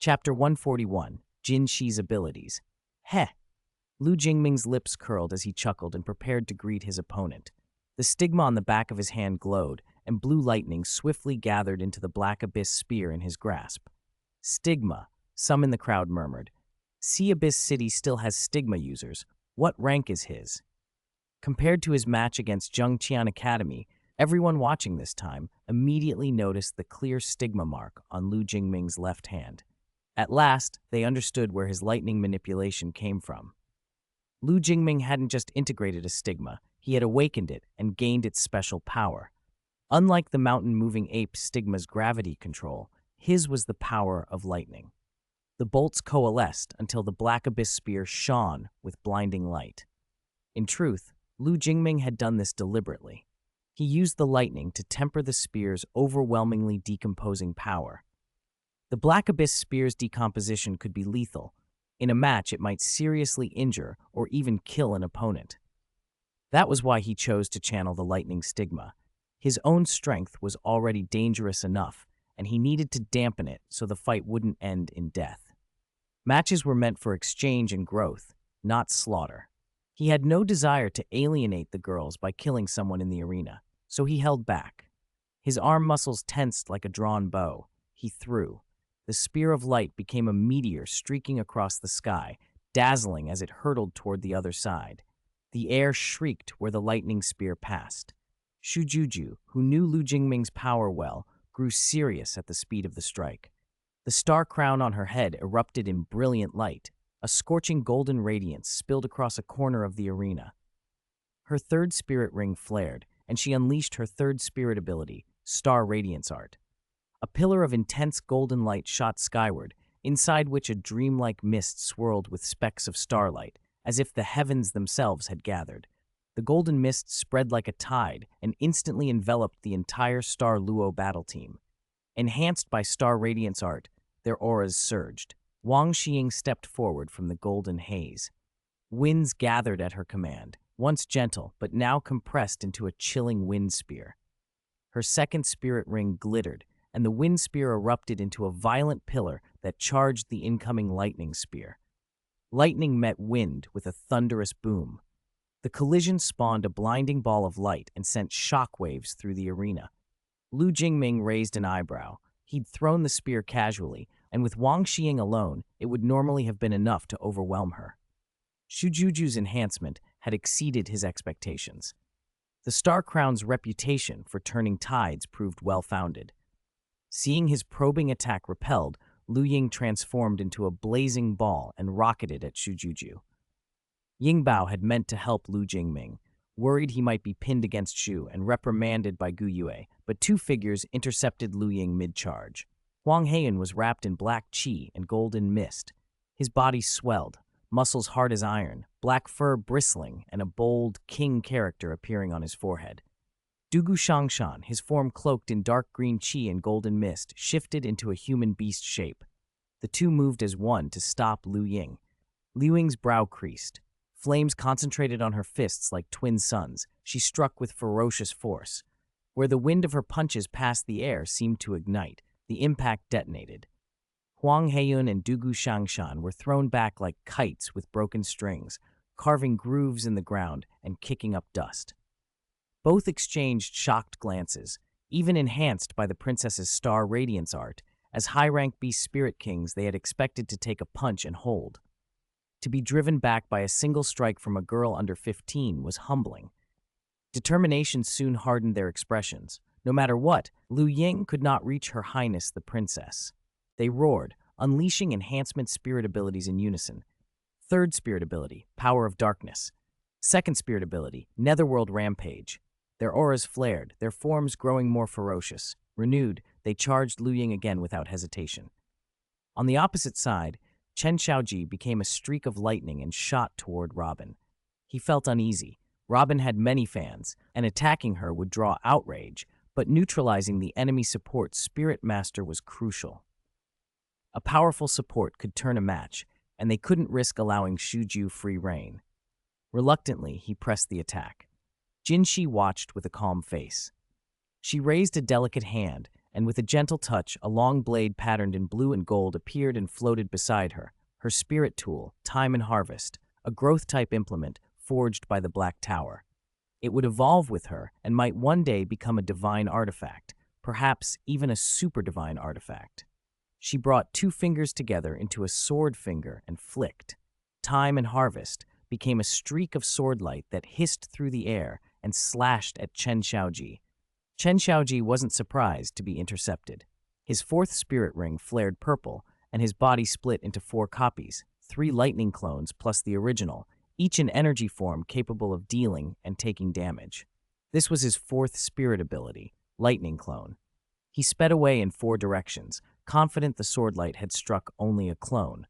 Chapter 141, Jin Shi's Abilities. Heh! Lu Jingming's lips curled as he chuckled and prepared to greet his opponent. The stigma on the back of his hand glowed, and blue lightning swiftly gathered into the black abyss spear in his grasp. Stigma, some in the crowd murmured. Sea Abyss City still has stigma users. What rank is his? Compared to his match against Zhengqian Academy, everyone watching this time immediately noticed the clear stigma mark on Lu Jingming's left hand. At last, they understood where his lightning manipulation came from. Lu Jingming hadn't just integrated a stigma, he had awakened it and gained its special power. Unlike the mountain-moving ape stigma's gravity control, his was the power of lightning. The bolts coalesced until the black abyss spear shone with blinding light. In truth, Lu Jingming had done this deliberately. He used the lightning to temper the spear's overwhelmingly decomposing power. The black abyss spear's decomposition could be lethal. In a match, it might seriously injure or even kill an opponent. That was why he chose to channel the lightning stigma. His own strength was already dangerous enough, and he needed to dampen it so the fight wouldn't end in death. Matches were meant for exchange and growth, not slaughter. He had no desire to alienate the girls by killing someone in the arena, so he held back. His arm muscles tensed like a drawn bow. He threw. The spear of light became a meteor streaking across the sky, dazzling as it hurtled toward the other side. The air shrieked where the lightning spear passed. Shujuju, who knew Lu Jingming's power well, grew serious at the speed of the strike. The star crown on her head erupted in brilliant light. A scorching golden radiance spilled across a corner of the arena. Her third spirit ring flared, and she unleashed her third spirit ability, Star Radiance Art. A pillar of intense golden light shot skyward, inside which a dreamlike mist swirled with specks of starlight, as if the heavens themselves had gathered. The golden mist spread like a tide and instantly enveloped the entire Star Luo battle team. Enhanced by Star Radiance Art, their auras surged. Wang Xiying stepped forward from the golden haze. Winds gathered at her command, once gentle but now compressed into a chilling wind spear. Her second spirit ring glittered, and the wind spear erupted into a violent pillar that charged the incoming lightning spear. Lightning met wind with a thunderous boom. The collision spawned a blinding ball of light and sent shockwaves through the arena. Lu Jingming raised an eyebrow. He'd thrown the spear casually, and with Wang Xiying alone, it would normally have been enough to overwhelm her. Shujuju's enhancement had exceeded his expectations. The Star Crown's reputation for turning tides proved well-founded. Seeing his probing attack repelled, Lu Ying transformed into a blazing ball and rocketed at Shujuju. Yingbao had meant to help Lu Jingming, worried he might be pinned against Shu and reprimanded by Gu Yue, but two figures intercepted Lu Ying mid-charge. Huang Heian was wrapped in black qi and golden mist. His body swelled, muscles hard as iron, black fur bristling, and a bold king character appearing on his forehead. Dugu Shangshan, his form cloaked in dark green qi and golden mist, shifted into a human beast shape. The two moved as one to stop Lu Ying. Lu Ying's brow creased. Flames concentrated on her fists like twin suns. She struck with ferocious force. Where the wind of her punches passed the air seemed to ignite. The impact detonated. Huang Heiyun and Dugu Shangshan were thrown back like kites with broken strings, carving grooves in the ground and kicking up dust. Both exchanged shocked glances, even enhanced by the princess's Star Radiance Art. As high-rank beast spirit kings, they had expected to take a punch and hold. To be driven back by a single strike from a girl under 15 was humbling. Determination soon hardened their expressions. No matter what, Lu Ying could not reach Her Highness the Princess. They roared, unleashing enhancement spirit abilities in unison. Third spirit ability, Power of Darkness. Second spirit ability, Netherworld Rampage. Their auras flared, their forms growing more ferocious. Renewed, they charged Lu Ying again without hesitation. On the opposite side, Chen Xiaoji became a streak of lightning and shot toward Robin. He felt uneasy. Robin had many fans, and attacking her would draw outrage, but neutralizing the enemy support Spirit Master was crucial. A powerful support could turn a match, and they couldn't risk allowing Shuju free rein. Reluctantly, he pressed the attack. Jinshi watched with a calm face. She raised a delicate hand, and with a gentle touch, a long blade patterned in blue and gold appeared and floated beside her, her spirit tool, Time and Harvest, a growth-type implement forged by the Black Tower. It would evolve with her and might one day become a divine artifact, perhaps even a super-divine artifact. She brought two fingers together into a sword finger and flicked. Time and Harvest became a streak of sword light that hissed through the air and slashed at Chen Xiaoji. Chen Xiaoji wasn't surprised to be intercepted. His fourth spirit ring flared purple, and his body split into 4 copies, 3 lightning clones plus the original, each in energy form capable of dealing and taking damage. This was his 4th spirit ability, Lightning Clone. He sped away in 4 directions, confident the swordlight had struck only a clone.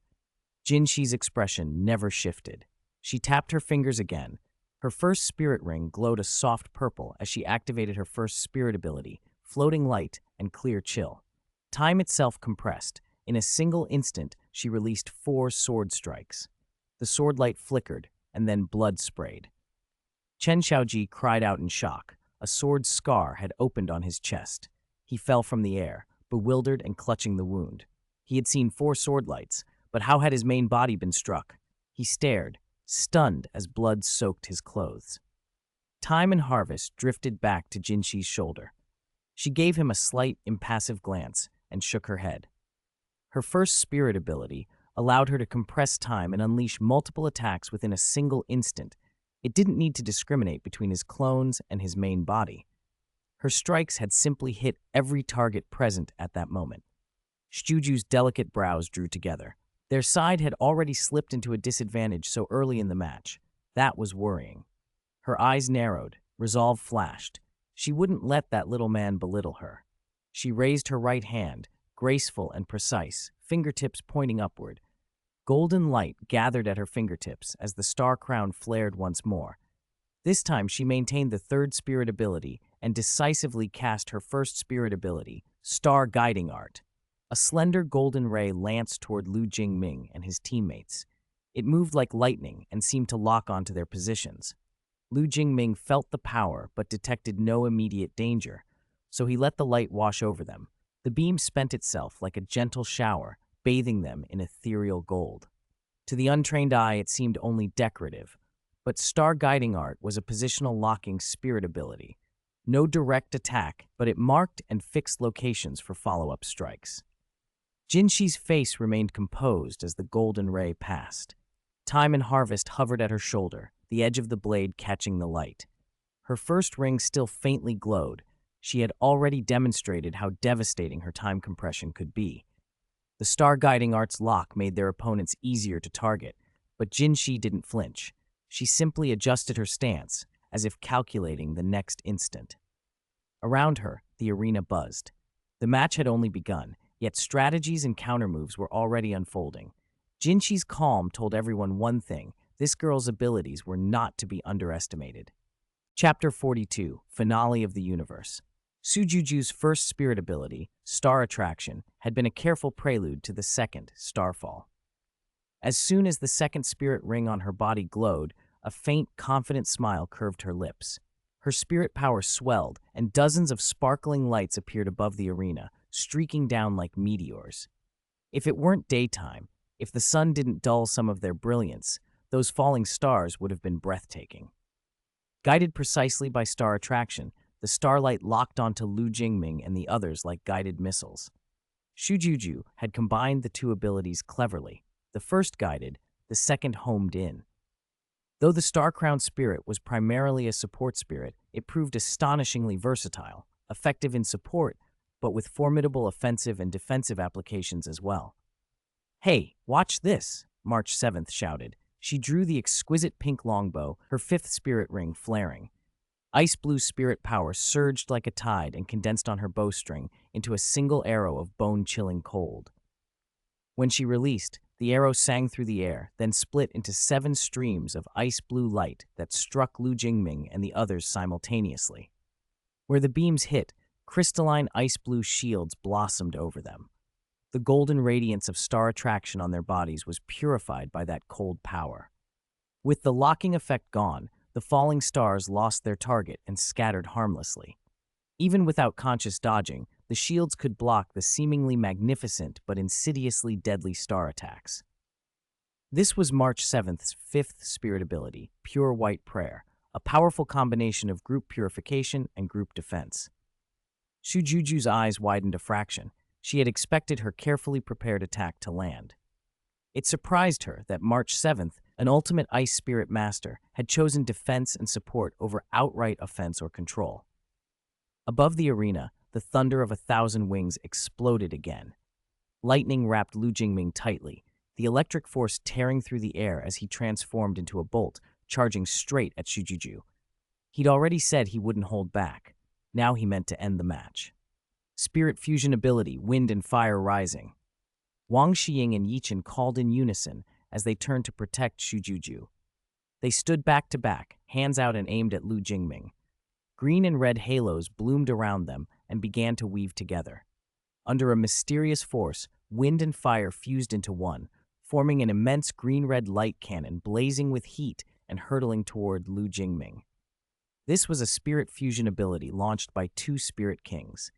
Jinxi's expression never shifted. She tapped her fingers again. Her first spirit ring glowed a soft purple as she activated her first spirit ability, Floating Light and Clear Chill. Time itself compressed. In a single instant, she released 4 sword strikes. The sword light flickered, and then blood sprayed. Chen Xiaoji cried out in shock. A sword scar had opened on his chest. He fell from the air, bewildered and clutching the wound. He had seen 4 sword lights, but how had his main body been struck? He stared, stunned as blood soaked his clothes. Time and Harvest drifted back to Jinxi's shoulder. She gave him a slight, impassive glance and shook her head. Her first spirit ability allowed her to compress time and unleash multiple attacks within a single instant. It didn't need to discriminate between his clones and his main body. Her strikes had simply hit every target present at that moment. Shuju's delicate brows drew together. Their side had already slipped into a disadvantage so early in the match. That was worrying. Her eyes narrowed, resolve flashed. She wouldn't let that little man belittle her. She raised her right hand, graceful and precise, fingertips pointing upward. Golden light gathered at her fingertips as the star crown flared once more. This time she maintained the 3rd spirit ability and decisively cast her first spirit ability, Star Guiding Art. A slender golden ray lanced toward Lu Jingming and his teammates. It moved like lightning and seemed to lock onto their positions. Lu Jingming felt the power but detected no immediate danger, so he let the light wash over them. The beam spent itself like a gentle shower, bathing them in ethereal gold. To the untrained eye, it seemed only decorative, but Star Guiding Art was a positional locking spirit ability. No direct attack, but it marked and fixed locations for follow-up strikes. Jinxi's face remained composed as the golden ray passed. Time and Harvest hovered at her shoulder, the edge of the blade catching the light. Her first ring still faintly glowed. She had already demonstrated how devastating her time compression could be. The Star Guiding Art's lock made their opponents easier to target, but Jinxi didn't flinch. She simply adjusted her stance, as if calculating the next instant. Around her, the arena buzzed. The match had only begun, yet strategies and countermoves were already unfolding. Jinxi's calm told everyone one thing: this girl's abilities were not to be underestimated. Chapter 42, Finale of the Universe. Sujuju's first spirit ability, Star Attraction, had been a careful prelude to the second, Starfall. As soon as the second spirit ring on her body glowed, a faint, confident smile curved her lips. Her spirit power swelled, and dozens of sparkling lights appeared above the arena, streaking down like meteors. If it weren't daytime, if the sun didn't dull some of their brilliance, those falling stars would have been breathtaking. Guided precisely by Star Attraction, the starlight locked onto Lu Jingming and the others like guided missiles. Shujuju had combined the 2 abilities cleverly. The first guided, the second homed in. Though the Star-Crowned Spirit was primarily a support spirit, it proved astonishingly versatile, effective in support, but with formidable offensive and defensive applications as well. "Hey, watch this," March 7th shouted. She drew the exquisite pink longbow, her 5th spirit ring flaring. Ice blue spirit power surged like a tide and condensed on her bowstring into a single arrow of bone-chilling cold. When she released, the arrow sang through the air, then split into 7 streams of ice blue light that struck Lu Jingming and the others simultaneously. Where the beams hit, crystalline ice blue shields blossomed over them. The golden radiance of Star Attraction on their bodies was purified by that cold power. With the locking effect gone, the falling stars lost their target and scattered harmlessly. Even without conscious dodging, The shields could block the seemingly magnificent but insidiously deadly star attacks. This was March 7th's fifth spirit ability, Pure White Prayer, a powerful combination of group purification and group defense. Shujuju's eyes widened a fraction. She had expected her carefully prepared attack to land. It surprised her that March 7th, an ultimate ice spirit master, had chosen defense and support over outright offense or control. Above the arena, the thunder of 1,000 wings exploded again. Lightning wrapped Lu Jingming tightly, the electric force tearing through the air as he transformed into a bolt, charging straight at Shujuju. He'd already said he wouldn't hold back. Now he meant to end the match. Spirit fusion ability, wind and fire rising. Wang Xiying and Yichen called in unison as they turned to protect Shujuju. They stood back to back, hands out and aimed at Lu Jingming. Green and red halos bloomed around them and began to weave together. Under a mysterious force, wind and fire fused into one, forming an immense green-red light cannon blazing with heat and hurtling toward Lu Jingming. This was a spirit fusion ability launched by two spirit kings,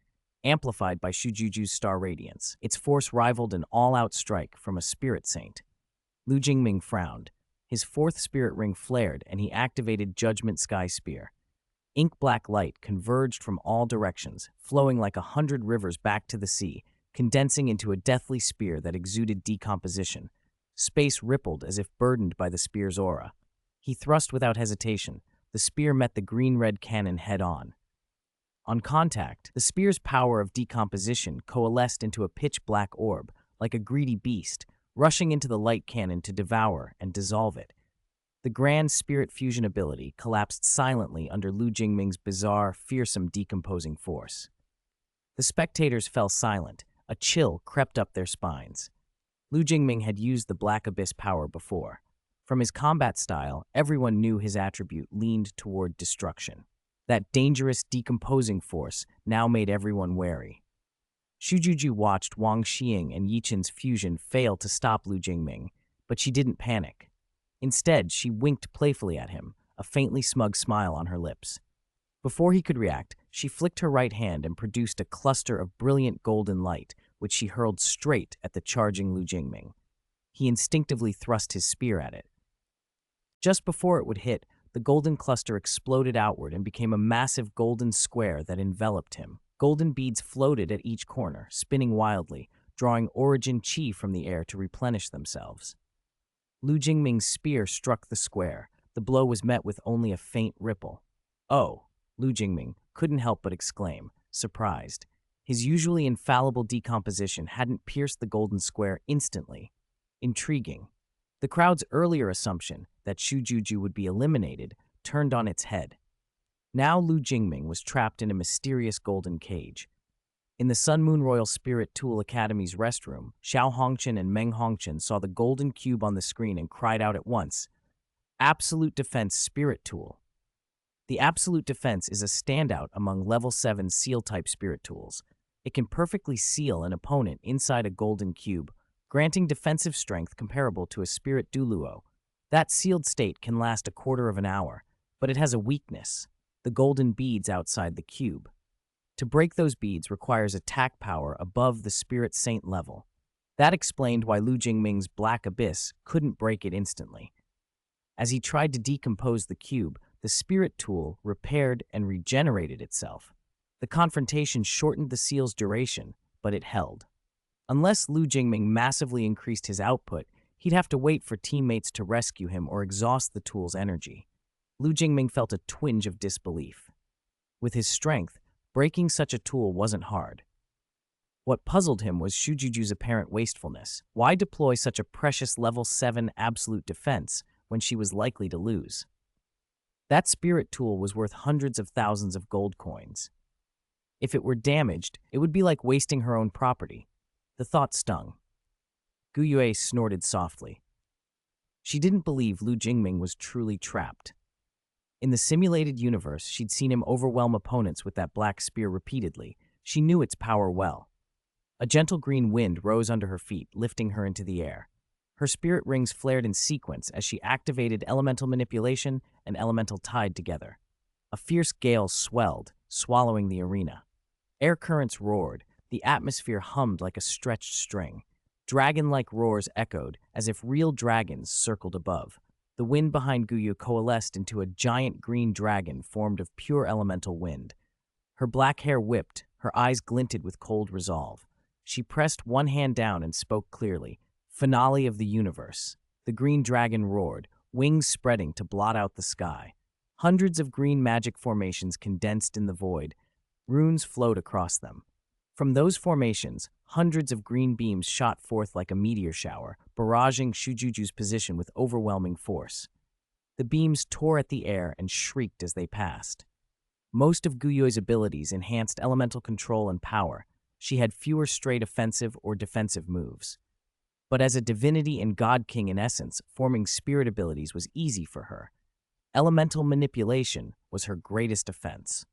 amplified by Shujuju's star radiance. Its force rivaled an all-out strike from a spirit saint. Lu Jingming frowned. His fourth spirit ring flared and he activated Judgment Sky Spear. Ink-black light converged from all directions, flowing like 100 rivers back to the sea, condensing into a deathly spear that exuded decomposition. Space rippled as if burdened by the spear's aura. He thrust without hesitation. The spear met the green-red cannon head-on. On contact, the spear's power of decomposition coalesced into a pitch-black orb, like a greedy beast, rushing into the light cannon to devour and dissolve it. The grand spirit fusion ability collapsed silently under Lu Jingming's bizarre, fearsome decomposing force. The spectators fell silent. A chill crept up their spines. Lu Jingming had used the Black Abyss power before. From his combat style, everyone knew his attribute leaned toward destruction. That dangerous, decomposing force now made everyone wary. Shujuju watched Wang Xiying and Yichen's fusion fail to stop Lu Jingming, but she didn't panic. Instead, she winked playfully at him, a faintly smug smile on her lips. Before he could react, she flicked her right hand and produced a cluster of brilliant golden light, which she hurled straight at the charging Lu Jingming. He instinctively thrust his spear at it. Just before it would hit, the golden cluster exploded outward and became a massive golden square that enveloped him. Golden beads floated at each corner, spinning wildly, drawing origin chi from the air to replenish themselves. Lu Jingming's spear struck the square. The blow was met with only a faint ripple. "Oh!" Lu Jingming couldn't help but exclaim, surprised. His usually infallible decomposition hadn't pierced the golden square instantly. Intriguing. The crowd's earlier assumption that Shujuju would be eliminated turned on its head. Now Lu Jingming was trapped in a mysterious golden cage. In the Sun Moon Royal Spirit Tool Academy's restroom, Xiao Hongchen and Meng Hongchen saw the golden cube on the screen and cried out at once, "Absolute Defense Spirit Tool." The Absolute Defense is a standout among Level 7 Seal-type Spirit Tools. It can perfectly seal an opponent inside a golden cube, granting defensive strength comparable to a Spirit Douluo. That sealed state can last a quarter of an hour, but it has a weakness: the golden beads outside the cube. To break those beads requires attack power above the Spirit Saint level. That explained why Lu Jingming's Black Abyss couldn't break it instantly. As he tried to decompose the cube, the Spirit Tool repaired and regenerated itself. The confrontation shortened the seal's duration, but it held. Unless Lu Jingming massively increased his output, he'd have to wait for teammates to rescue him or exhaust the tool's energy. Lu Jingming felt a twinge of disbelief. With his strength, breaking such a tool wasn't hard. What puzzled him was Shujuju's apparent wastefulness. Why deploy such a precious level 7 absolute defense when she was likely to lose? That spirit tool was worth hundreds of thousands of gold coins. If it were damaged, it would be like wasting her own property. The thought stung. Gu Yue snorted softly. She didn't believe Lu Jingming was truly trapped. In the simulated universe, she'd seen him overwhelm opponents with that black spear repeatedly. She knew its power well. A gentle green wind rose under her feet, lifting her into the air. Her spirit rings flared in sequence as she activated elemental manipulation and elemental tide together. A fierce gale swelled, swallowing the arena. Air currents roared, the atmosphere hummed like a stretched string. Dragon-like roars echoed, as if real dragons circled above. The wind behind Guyu coalesced into a giant green dragon formed of pure elemental wind. Her black hair whipped, her eyes glinted with cold resolve. She pressed one hand down and spoke clearly. Finale of the universe. The green dragon roared, wings spreading to blot out the sky. Hundreds of green magic formations condensed in the void. Runes flowed across them. From those formations, hundreds of green beams shot forth like a meteor shower, barraging Shujuju's position with overwhelming force. The beams tore at the air and shrieked as they passed. Most of Guyui's abilities enhanced elemental control and power. She had fewer straight offensive or defensive moves. But as a divinity and god king in essence, forming spirit abilities was easy for her. Elemental manipulation was her greatest offense.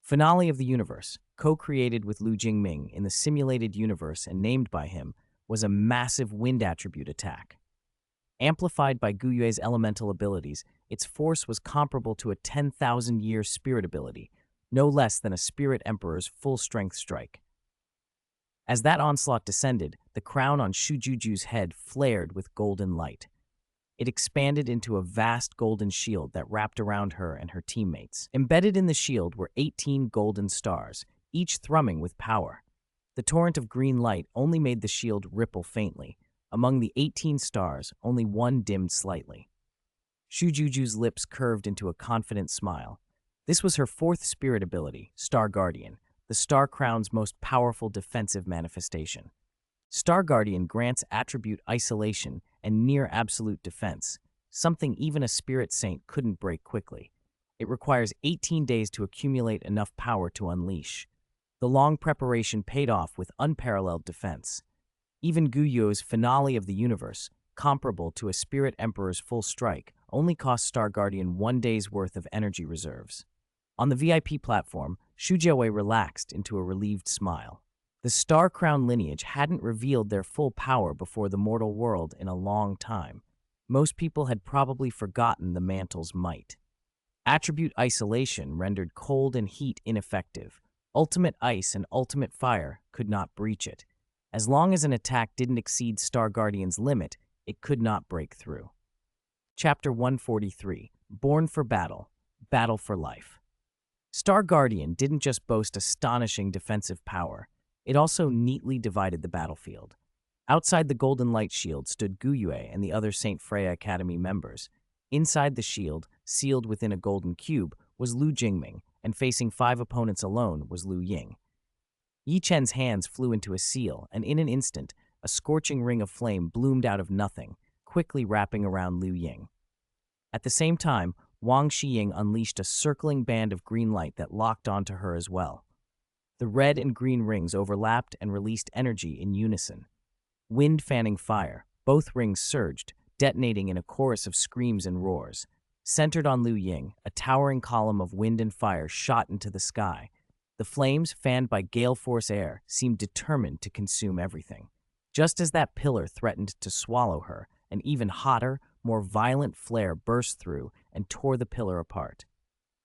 Finale of the Universe, co-created with Lu Jingming in the simulated universe and named by him, was a massive wind attribute attack. Amplified by Guyui's elemental abilities, its force was comparable to a 10,000-year spirit ability, no less than a spirit emperor's full-strength strike. As that onslaught descended, the crown on Shujuju's head flared with golden light. It expanded into a vast golden shield that wrapped around her and her teammates. Embedded in the shield were 18 golden stars, each thrumming with power. The torrent of green light only made the shield ripple faintly. Among the 18 stars, only one dimmed slightly. Shujuju's lips curved into a confident smile. This was her fourth spirit ability, Star Guardian, the Star Crown's most powerful defensive manifestation. Star Guardian grants attribute isolation and near absolute defense, something even a spirit saint couldn't break quickly. It requires 18 days to accumulate enough power to unleash. The long preparation paid off with unparalleled defense. Even Guyui's Finale of the Universe, comparable to a Spirit Emperor's full strike, only cost Star Guardian 1 day's worth of energy reserves. On the VIP platform, Shujiawei relaxed into a relieved smile. The Star Crown lineage hadn't revealed their full power before the mortal world in a long time. Most people had probably forgotten the mantle's might. Attribute isolation rendered cold and heat ineffective. Ultimate ice and ultimate fire could not breach it. As long as an attack didn't exceed Star Guardian's limit, it could not break through. Chapter 143, Born for Battle, Battle for Life. Star Guardian didn't just boast astonishing defensive power, it also neatly divided the battlefield. Outside the Golden Light Shield stood Guyue and the other St. Freya Academy members. Inside the shield, sealed within a golden cube, was Lu Jingming, and facing 5 opponents alone was Lu Ying. Yi Chen's hands flew into a seal, and in an instant, a scorching ring of flame bloomed out of nothing, quickly wrapping around Lu Ying. At the same time, Wang Xiying unleashed a circling band of green light that locked onto her as well. The red and green rings overlapped and released energy in unison. Wind fanning fire, both rings surged, detonating in a chorus of screams and roars. Centered on Lu Ying, a towering column of wind and fire shot into the sky. The flames, fanned by gale force air, seemed determined to consume everything. Just as that pillar threatened to swallow her, an even hotter, more violent flare burst through and tore the pillar apart.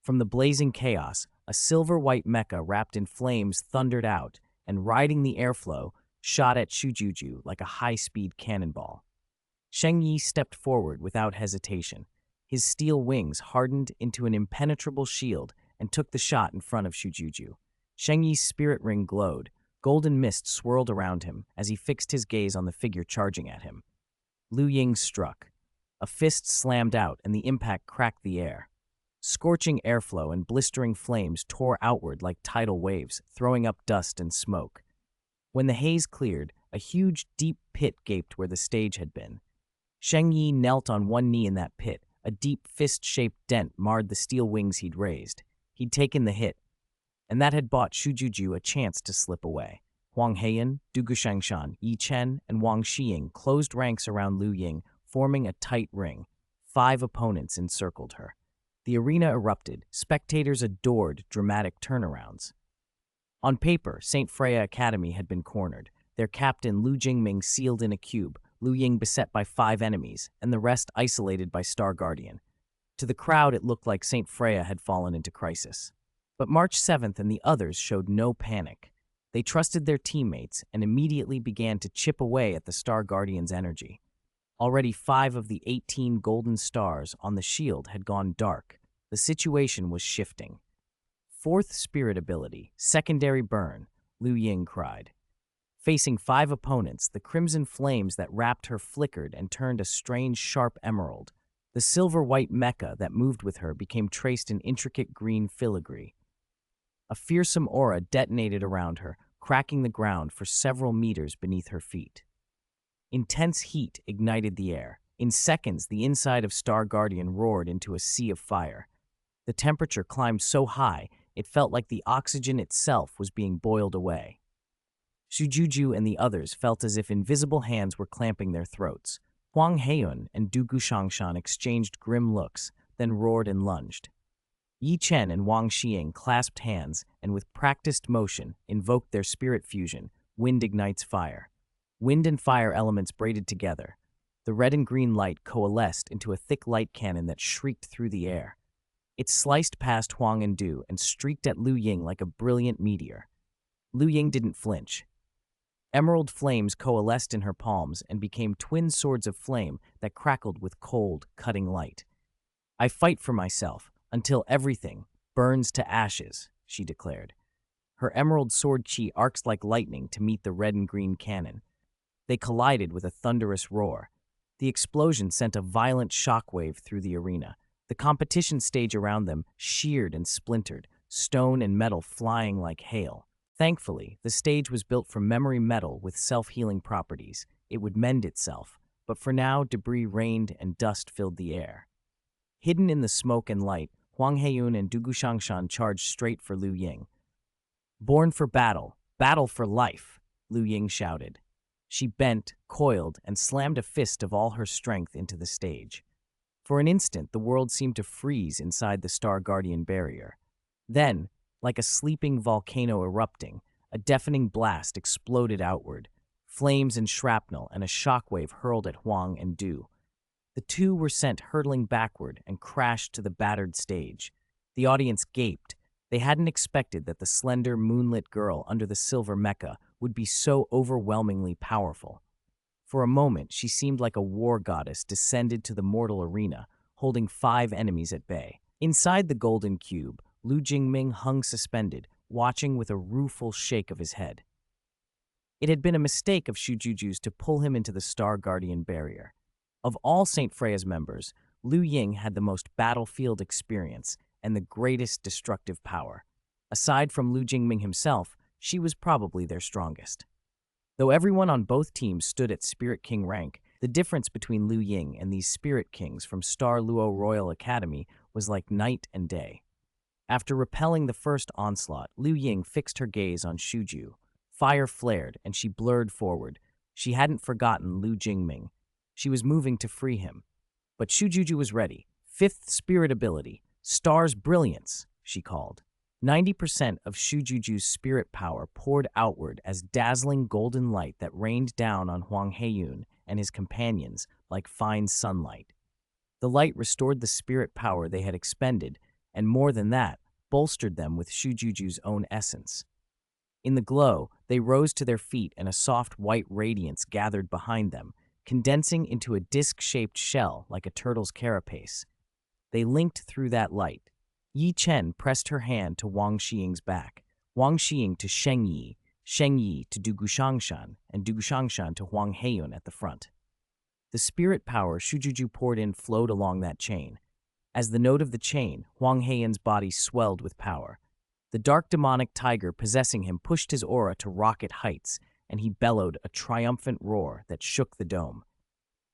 From the blazing chaos, a silver-white mecha wrapped in flames thundered out, and riding the airflow, shot at Shujuju like a high-speed cannonball. Sheng Yi stepped forward without hesitation. His steel wings hardened into an impenetrable shield and took the shot in front of Shujuju. Sheng Yi's spirit ring glowed. Golden mist swirled around him as he fixed his gaze on the figure charging at him. Lu Ying struck. A fist slammed out and the impact cracked the air. Scorching airflow and blistering flames tore outward like tidal waves, throwing up dust and smoke. When the haze cleared, a huge, deep pit gaped where the stage had been. Sheng Yi knelt on one knee in that pit. A deep, fist-shaped dent marred the steel wings he'd raised. He'd taken the hit, and that had bought Shujuju a chance to slip away. Huang Heian, Du Gushangshan, Yi Chen, and Wang Xiying closed ranks around Lu Ying, forming a tight ring. 5 opponents encircled her. The arena erupted. Spectators adored dramatic turnarounds. On paper, St. Freya Academy had been cornered, their captain Lu Jingming sealed in a cube, Lu Ying beset by 5 enemies, and the rest isolated by Star Guardian. To the crowd, it looked like St. Freya had fallen into crisis. But March 7th and the others showed no panic. They trusted their teammates and immediately began to chip away at the Star Guardian's energy. Already 5 of the 18 golden stars on the shield had gone dark. The situation was shifting. Fourth spirit ability, secondary burn, Lu Ying cried. Facing 5 opponents, the crimson flames that wrapped her flickered and turned a strange sharp emerald. The silver-white mecha that moved with her became traced in intricate green filigree. A fearsome aura detonated around her, cracking the ground for several meters beneath her feet. Intense heat ignited the air. In seconds, the inside of Star Guardian roared into a sea of fire. The temperature climbed so high, it felt like the oxygen itself was being boiled away. Shujuju and the others felt as if invisible hands were clamping their throats. Huang Heiyun and Du Gushangshan exchanged grim looks, then roared and lunged. Yi Chen and Wang Xiying clasped hands and with practiced motion invoked their spirit fusion, wind ignites fire. Wind and fire elements braided together. The red and green light coalesced into a thick light cannon that shrieked through the air. It sliced past Huang and Du and streaked at Lu Ying like a brilliant meteor. Lu Ying didn't flinch. Emerald flames coalesced in her palms and became twin swords of flame that crackled with cold, cutting light. "I fight for myself until everything burns to ashes," she declared. Her emerald sword chi arcs like lightning to meet the red and green cannon. They collided with a thunderous roar. The explosion sent a violent shockwave through the arena. The competition stage around them sheared and splintered, stone and metal flying like hail. Thankfully, the stage was built from memory metal with self-healing properties. It would mend itself, but for now debris rained and dust filled the air. Hidden in the smoke and light, Huang Heiyun and Du Gushangshan charged straight for Lu Ying. "Born for battle, battle for life," Lu Ying shouted. She bent, coiled, and slammed a fist of all her strength into the stage. For an instant, the world seemed to freeze inside the Star Guardian barrier. Then, like a sleeping volcano erupting, a deafening blast exploded outward. Flames and shrapnel and a shockwave hurled at Huang and Du. The two were sent hurtling backward and crashed to the battered stage. The audience gaped. They hadn't expected that the slender, moonlit girl under the silver mecha would be so overwhelmingly powerful. For a moment, she seemed like a war goddess descended to the mortal arena, holding 5 enemies at bay. Inside the golden cube, Lu Jingming hung suspended, watching with a rueful shake of his head. It had been a mistake of Shujuju's to pull him into the Star Guardian barrier. Of all St. Freya's members, Lu Ying had the most battlefield experience and the greatest destructive power. Aside from Lu Jingming himself, she was probably their strongest. Though everyone on both teams stood at Spirit King rank, the difference between Lu Ying and these Spirit Kings from Star Luo Royal Academy was like night and day. After repelling the first onslaught, Lu Ying fixed her gaze on Shuju. Fire flared, and she blurred forward. She hadn't forgotten Lu Jingming. She was moving to free him. But Shujuju was ready. 5th spirit ability, Star's Brilliance, she called. 90% of Shujuju's spirit power poured outward as dazzling golden light that rained down on Huang Heiyun and his companions like fine sunlight. The light restored the spirit power they had expended, and more than that, bolstered them with Shujuju's own essence. In the glow, they rose to their feet and a soft white radiance gathered behind them, condensing into a disc-shaped shell like a turtle's carapace. They linked through that light. Yi Chen pressed her hand to Wang Xiying's back, Wang Xiying to Sheng Yi to Du Gushangshan, and Du Gushangshan to Huang Heiyun at the front. The spirit power Shujuju poured in flowed along that chain. As the node of the chain, Huang Heiyun's body swelled with power. The dark demonic tiger possessing him pushed his aura to rocket heights, and he bellowed a triumphant roar that shook the dome.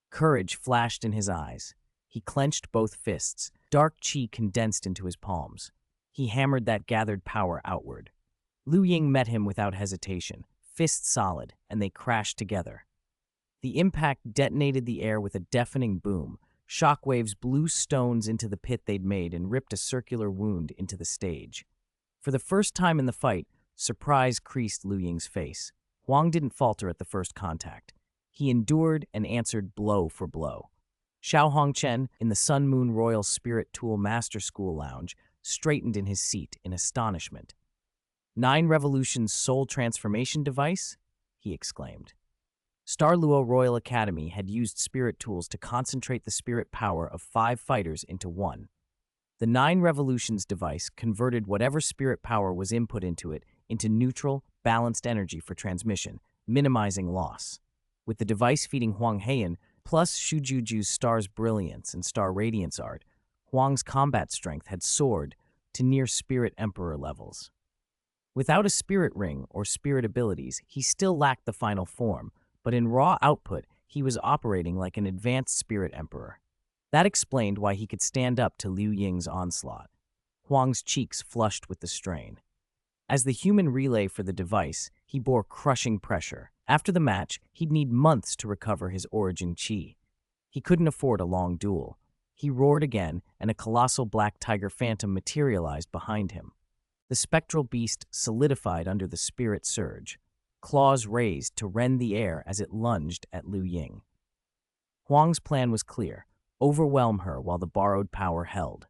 Courage flashed in his eyes. He clenched both fists. Dark chi condensed into his palms. He hammered that gathered power outward. Lu Ying met him without hesitation, fists solid, and they crashed together. The impact detonated the air with a deafening boom. Shockwaves blew stones into the pit they'd made and ripped a circular wound into the stage. For the first time in the fight, surprise creased Lu Ying's face. Huang didn't falter at the first contact. He endured and answered blow for blow. Xiao Hongchen, in the Sun Moon Royal Spirit Tool Master School Lounge, straightened in his seat in astonishment. 9 Revolution's soul transformation device? He exclaimed. Star Luo Royal Academy had used spirit tools to concentrate the spirit power of 5 fighters into one. The 9 Revolutions device converted whatever spirit power was input into it into neutral, balanced energy for transmission, minimizing loss. With the device feeding Huang Heian, plus Shujuju's Star's Brilliance and Star Radiance art, Huang's combat strength had soared to near Spirit Emperor levels. Without a spirit ring or spirit abilities, he still lacked the final form, but in raw output, he was operating like an advanced Spirit Emperor. That explained why he could stand up to Liu Ying's onslaught. Huang's cheeks flushed with the strain. As the human relay for the device, he bore crushing pressure. After the match, he'd need months to recover his origin chi. He couldn't afford a long duel. He roared again, and a colossal black tiger phantom materialized behind him. The spectral beast solidified under the spirit surge, claws raised to rend the air as it lunged at Liu Ying. Huang's plan was clear: overwhelm her while the borrowed power held.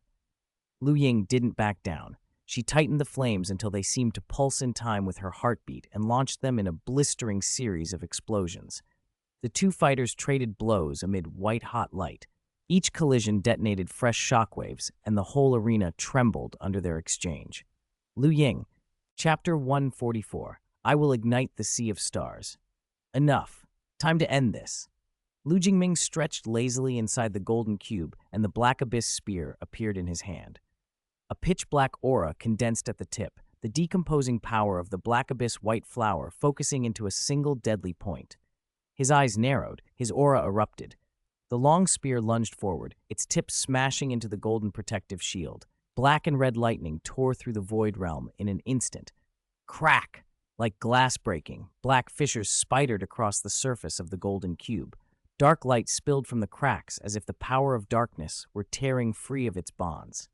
Liu Ying didn't back down. She tightened the flames until they seemed to pulse in time with her heartbeat and launched them in a blistering series of explosions. The 2 fighters traded blows amid white-hot light. Each collision detonated fresh shockwaves, and the whole arena trembled under their exchange. Liu Ying, Chapter 144, I will ignite the Sea of Stars. Enough. Time to end this. Lu Jingming stretched lazily inside the golden cube, and the black abyss spear appeared in his hand. A pitch-black aura condensed at the tip, the decomposing power of the black abyss white flower focusing into a single deadly point. His eyes narrowed, his aura erupted. The long spear lunged forward, its tip smashing into the golden protective shield. Black and red lightning tore through the void realm in an instant. Crack! Like glass breaking, black fissures spidered across the surface of the golden cube. Dark light spilled from the cracks as if the power of darkness were tearing free of its bonds.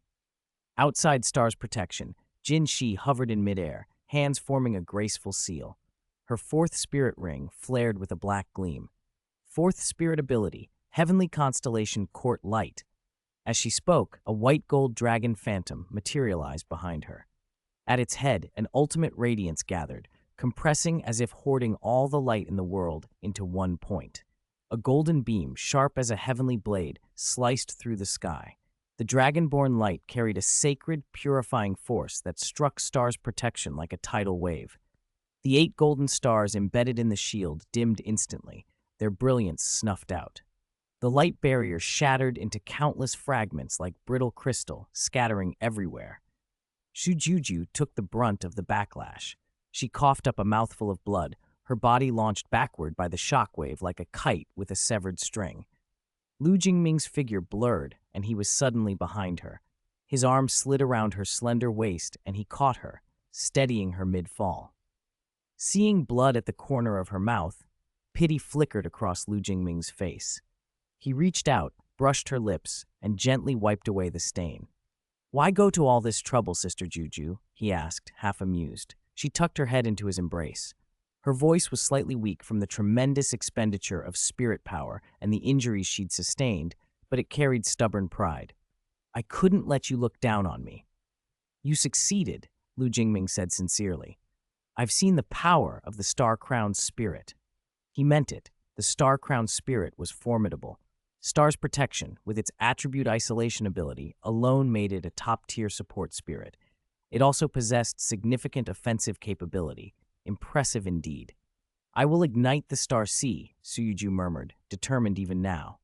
Outside Star's protection, Jin Shi hovered in midair, hands forming a graceful seal. Her 4th spirit ring flared with a black gleam. 4th spirit ability, Heavenly Constellation Court Light. As she spoke, a white gold dragon phantom materialized behind her. At its head, an ultimate radiance gathered, compressing as if hoarding all the light in the world into one point. A golden beam, sharp as a heavenly blade, sliced through the sky. The dragonborn light carried a sacred, purifying force that struck Star's protection like a tidal wave. The 8 golden stars embedded in the shield dimmed instantly, their brilliance snuffed out. The light barrier shattered into countless fragments like brittle crystal, scattering everywhere. Shujuju took the brunt of the backlash. She coughed up a mouthful of blood, her body launched backward by the shockwave like a kite with a severed string. Lu Jingming's figure blurred, and he was suddenly behind her. His arm slid around her slender waist, and he caught her, steadying her mid-fall. Seeing blood at the corner of her mouth, pity flickered across Lu Jingming's face. He reached out, brushed her lips, and gently wiped away the stain. "Why go to all this trouble, Sister Juju?" he asked, half amused. She tucked her head into his embrace. Her voice was slightly weak from the tremendous expenditure of spirit power and the injuries she'd sustained, but it carried stubborn pride. "I couldn't let you look down on me." "You succeeded," Lu Jingming said sincerely. "I've seen the power of the Star-Crowned Spirit." He meant it. The Star-Crowned Spirit was formidable. Star's protection, with its attribute isolation ability, alone made it a top-tier support spirit. It also possessed significant offensive capability. Impressive indeed. "I will ignite the Star Sea," Suyuju murmured, determined even now.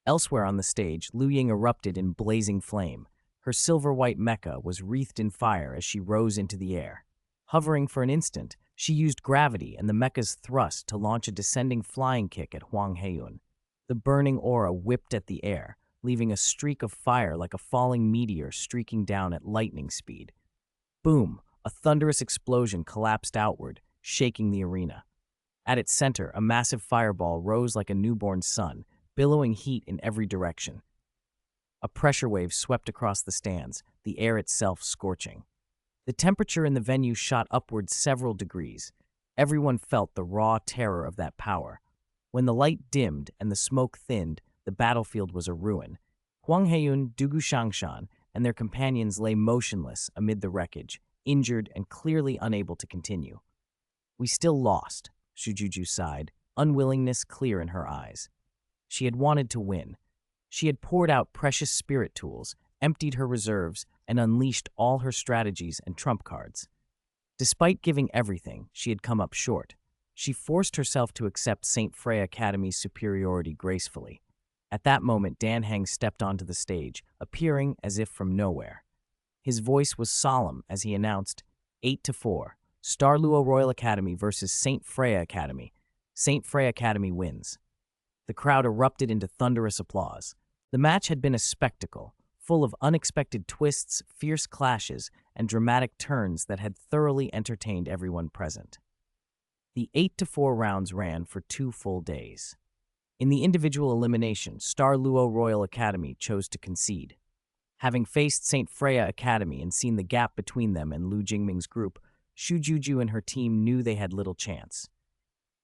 Elsewhere on the stage, Liu Ying erupted in blazing flame. Her silver-white mecha was wreathed in fire as she rose into the air. Hovering for an instant, she used gravity and the mecha's thrust to launch a descending flying kick at Huang Heiyun. The burning aura whipped at the air, leaving a streak of fire like a falling meteor streaking down at lightning speed. Boom! A thunderous explosion collapsed outward, shaking the arena. At its center, a massive fireball rose like a newborn sun, billowing heat in every direction. A pressure wave swept across the stands, the air itself scorching. The temperature in the venue shot upward several degrees. Everyone felt the raw terror of that power. When the light dimmed and the smoke thinned, the battlefield was a ruin. Huang Heiyun, Dugu Shangshan, and their companions lay motionless amid the wreckage, injured and clearly unable to continue. We still lost, Shujuju sighed, unwillingness clear in her eyes. She had wanted to win. She had poured out precious spirit tools, emptied her reserves, and unleashed all her strategies and trump cards. Despite giving everything, she had come up short. She forced herself to accept St. Freya Academy's superiority gracefully. At that moment, Dan Heng stepped onto the stage, appearing as if from nowhere. His voice was solemn as he announced, 8-4, Star Luo Royal Academy versus St. Freya Academy. St. Freya Academy wins. The crowd erupted into thunderous applause. The match had been a spectacle, full of unexpected twists, fierce clashes, and dramatic turns that had thoroughly entertained everyone present. The 8-4 rounds ran for 2 full days. In the individual elimination, Star Luo Royal Academy chose to concede. Having faced St. Freya Academy and seen the gap between them and Lu Jingming's group, Shujuju and her team knew they had little chance.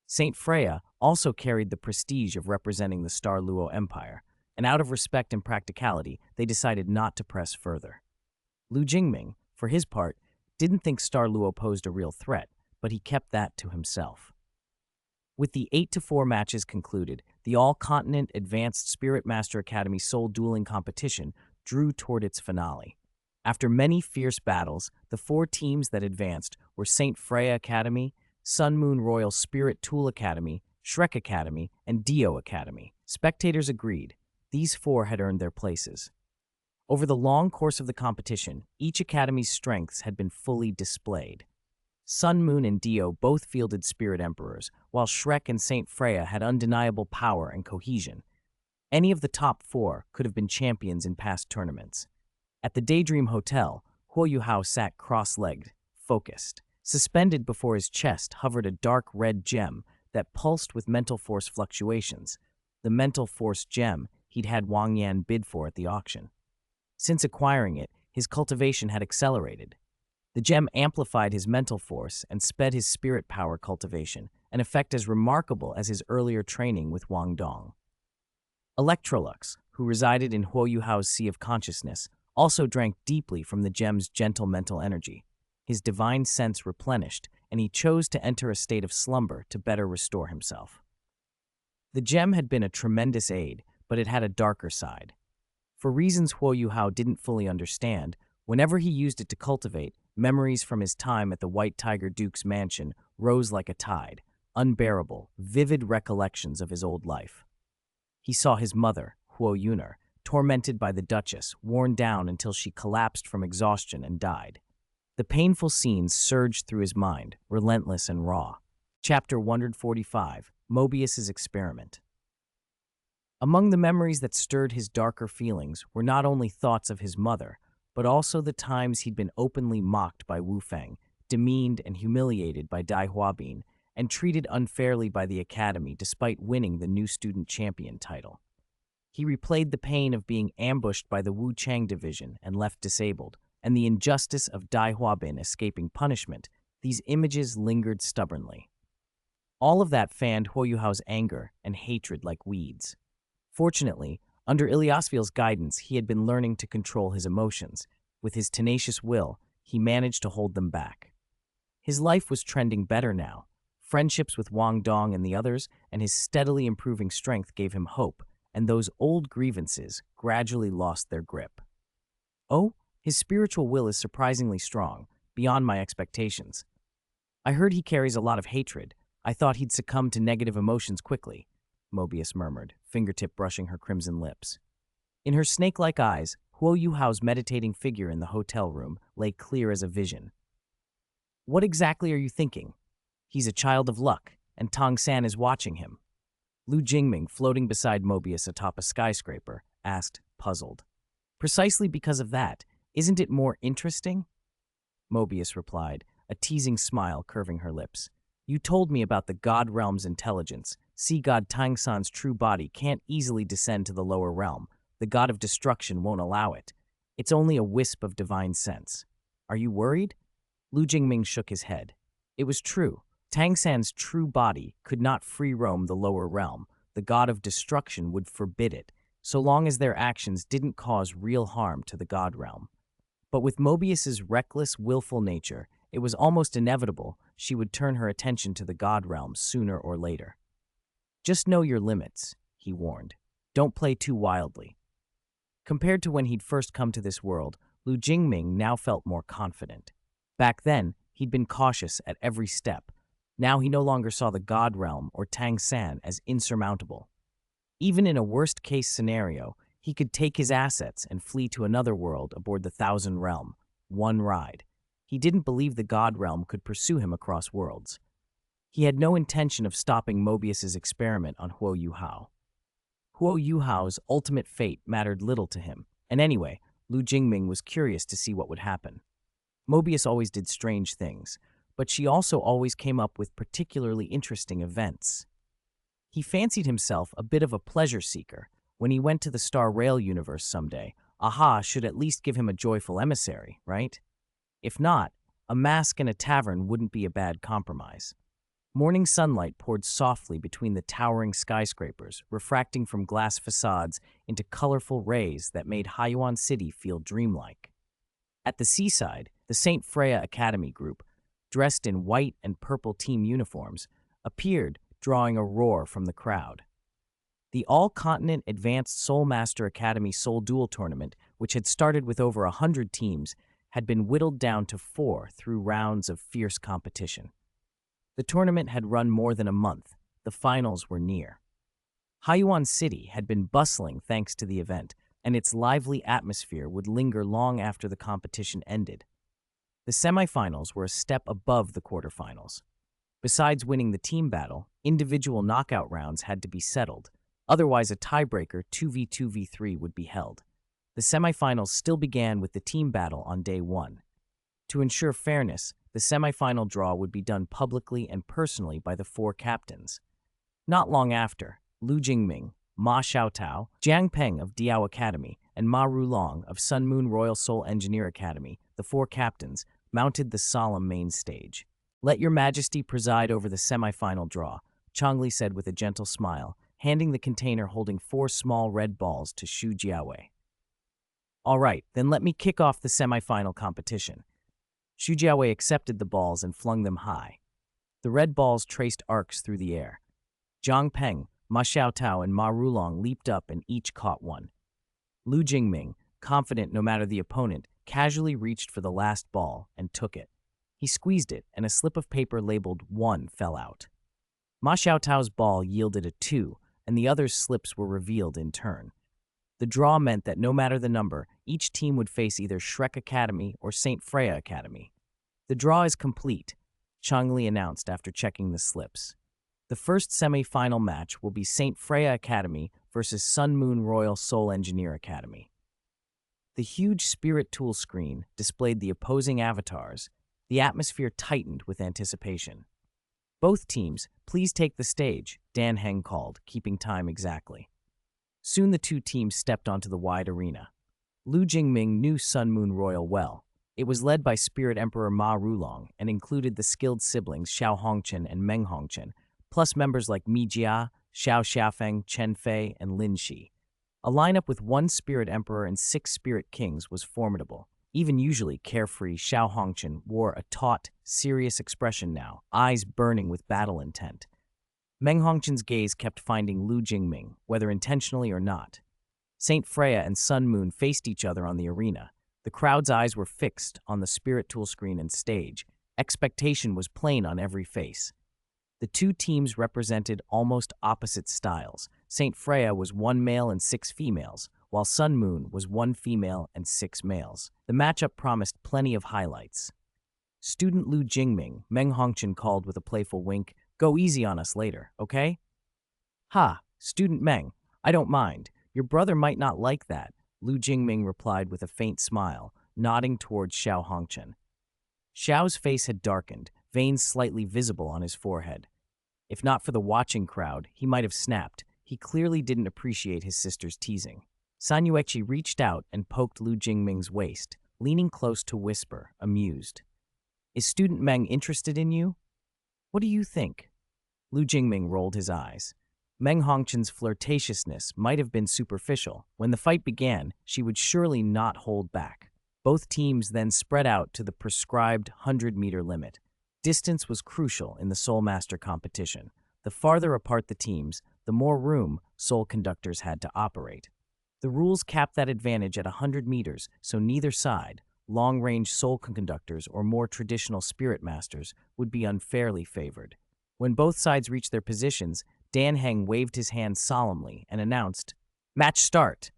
St. Freya also carried the prestige of representing the Star Luo Empire, and out of respect and practicality, they decided not to press further. Lu Jingming, for his part, didn't think Star Luo posed a real threat, but he kept that to himself. With the 8-4 matches concluded, the All-Continent Advanced Spirit Master Academy Soul Dueling Competition drew toward its finale. After many fierce battles, the 4 teams that advanced were St. Freya Academy, Sun Moon Royal Spirit Tool Academy, Shrek Academy, and Dio Academy. Spectators agreed. These 4 had earned their places. Over the long course of the competition, each academy's strengths had been fully displayed. Sun Moon and Dio both fielded Spirit Emperors, while Shrek and St. Freya had undeniable power and cohesion. Any of the top 4 could have been champions in past tournaments. At the Daydream Hotel, Huo Yuhao sat cross-legged, focused. Suspended before his chest hovered a dark red gem that pulsed with mental force fluctuations, the mental force gem he'd had Wang Yan bid for at the auction. Since acquiring it, his cultivation had accelerated. The gem amplified his mental force and sped his spirit power cultivation, an effect as remarkable as his earlier training with Wang Dong. Electrolux, who resided in Huo Yuhao's Sea of Consciousness, also drank deeply from the gem's gentle mental energy. His divine sense replenished, and he chose to enter a state of slumber to better restore himself. The gem had been a tremendous aid, but it had a darker side. For reasons Huo Yuhao didn't fully understand, whenever he used it to cultivate, memories from his time at the White Tiger Duke's mansion rose like a tide, unbearable, vivid recollections of his old life. He saw his mother, Huo Yuner, tormented by the Duchess, worn down until she collapsed from exhaustion and died. The painful scenes surged through his mind, relentless and raw. Chapter 145, Mobius's Experiment. Among the memories that stirred his darker feelings were not only thoughts of his mother, but also the times he'd been openly mocked by Wu Feng, demeaned and humiliated by Dai Huabin, and treated unfairly by the Academy despite winning the new student champion title. He replayed the pain of being ambushed by the Wu Chang division and left disabled, and the injustice of Dai Huabin escaping punishment. These images lingered stubbornly. All of that fanned Huo Yuhao's anger and hatred like weeds. Fortunately, under Ilyasville's guidance, he had been learning to control his emotions. With his tenacious will, he managed to hold them back. His life was trending better now. Friendships with Wang Dong and the others, and his steadily improving strength gave him hope, and those old grievances gradually lost their grip. Oh, his spiritual will is surprisingly strong, beyond my expectations. I heard he carries a lot of hatred. I thought he'd succumb to negative emotions quickly, Mobius murmured, fingertip brushing her crimson lips. In her snake-like eyes, Huo Yuhao's meditating figure in the hotel room lay clear as a vision. What exactly are you thinking? He's a child of luck, and Tong San is watching him. Lu Jingming, floating beside Mobius atop a skyscraper, asked, puzzled. Precisely because of that, isn't it more interesting? Mobius replied, a teasing smile curving her lips. You told me about the God Realm's intelligence. Sea God Tangsan's true body can't easily descend to the lower realm. The God of Destruction won't allow it. It's only a wisp of divine sense. Are you worried? Lu Jingming shook his head. It was true. Tangsan's true body could not free roam the lower realm. The God of Destruction would forbid it. so long as their actions didn't cause real harm to the God realm. But with Mobius's reckless, willful nature, it was almost inevitable she would turn her attention to the God realm sooner or later. Just know your limits, he warned. Don't play too wildly. Compared to when he'd first come to this world, Lu Jingming now felt more confident. Back then, he'd been cautious at every step. Now he no longer saw the God realm or Tang San as insurmountable. Even in a worst-case scenario, he could take his assets and flee to another world aboard the Thousand Realm, one ride. He didn't believe the God realm could pursue him across worlds. He had no intention of stopping Mobius's experiment on Huo Yuhao. Huo Yuhao's ultimate fate mattered little to him, and anyway, Lu Jingming was curious to see what would happen. Mobius always did strange things, but she also always came up with particularly interesting events. He fancied himself a bit of a pleasure seeker. When he went to the Star Rail universe someday, Aha should at least give him a joyful emissary, right? If not, a mask and a tavern wouldn't be a bad compromise. Morning sunlight poured softly between the towering skyscrapers, refracting from glass facades into colorful rays that made Haiyuan City feel dreamlike. At the seaside, the St. Freya Academy group, dressed in white and purple team uniforms, appeared, drawing a roar from the crowd. The All-Continent Advanced Soul Master Academy Soul Duel Tournament, which had started with over 100 teams, had been whittled down to 4 through rounds of fierce competition. The tournament had run more than a month. The finals were near. Haiyuan City had been bustling thanks to the event, and its lively atmosphere would linger long after the competition ended. The semifinals were a step above the quarterfinals. Besides winning the team battle, individual knockout rounds had to be settled. Otherwise, a tiebreaker 2v2v3 would be held. The semifinals still began with the team battle on day 1. To ensure fairness, the semifinal draw would be done publicly and personally by the 4 captains. Not long after, Lu Jingming, Ma Xiaotao, Jiang Peng of Diao Academy, and Ma Rulong of Sun Moon Royal Soul Engineer Academy, the 4 captains, mounted the solemn main stage. "Let your majesty preside over the semifinal draw," Changli said with a gentle smile, handing the container holding 4 small red balls to Xu Jiawei. "All right, then let me kick off the semifinal competition." Xu Jiawei accepted the balls and flung them high. The red balls traced arcs through the air. Jiang Peng, Ma Xiaotao, and Ma Rulong leaped up and each caught one. Lu Jingming, confident no matter the opponent, casually reached for the last ball and took it. He squeezed it, and a slip of paper labeled 1 fell out. Ma Xiaotao's ball yielded a 2, and the others' slips were revealed in turn. The draw meant that no matter the number, each team would face either Shrek Academy or St. Freya Academy. "The draw is complete," Changli announced after checking the slips. "The first semi-final match will be St. Freya Academy versus Sun Moon Royal Soul Engineer Academy." The huge Spirit Tool screen displayed the opposing avatars. The atmosphere tightened with anticipation. "Both teams, please take the stage," Dan Heng called, keeping time exactly. Soon the 2 teams stepped onto the wide arena. Lu Jingming knew Sun Moon Royal well. It was led by Spirit Emperor Ma Rulong and included the skilled siblings Xiao Hongchen and Meng Hongchen, plus members like Mi Jia, Xiao Xiafeng, Chen Fei, and Lin Shi. A lineup with 1 Spirit Emperor and 6 Spirit Kings was formidable. Even usually carefree, Xiao Hongchen wore a taut, serious expression now, eyes burning with battle intent. Meng Hongchen's gaze kept finding Lu Jingming, whether intentionally or not. St. Freya and Sun Moon faced each other on the arena. The crowd's eyes were fixed on the Spirit Tool screen and stage. Expectation was plain on every face. The 2 teams represented almost opposite styles. St. Freya was 1 male and 6 females, while Sun Moon was 1 female and 6 males. The matchup promised plenty of highlights. Student Lu Jingming, Meng Hongchen called with a playful wink, "Go easy on us later, okay?" "Ha, Student Meng, I don't mind. Your brother might not like that," Lu Jingming replied with a faint smile, nodding towards Xiao Hongchen. Xiao's face had darkened, veins slightly visible on his forehead. If not for the watching crowd, he might have snapped. He clearly didn't appreciate his sister's teasing. San Yueqi reached out and poked Lu Jingming's waist, leaning close to whisper, amused. "Is Student Meng interested in you? What do you think?" Lu Jingming rolled his eyes. Meng Hongqin's flirtatiousness might have been superficial. When the fight began, she would surely not hold back. Both teams then spread out to the prescribed 100-meter limit. Distance was crucial in the Soul Master competition. The farther apart the teams, the more room Soul Conductors had to operate. The rules capped that advantage at 100 meters, so neither side, long-range Soul Conductors or more traditional Spirit Masters, would be unfairly favored. When both sides reached their positions, Dan Heng waved his hand solemnly and announced, "Match start!"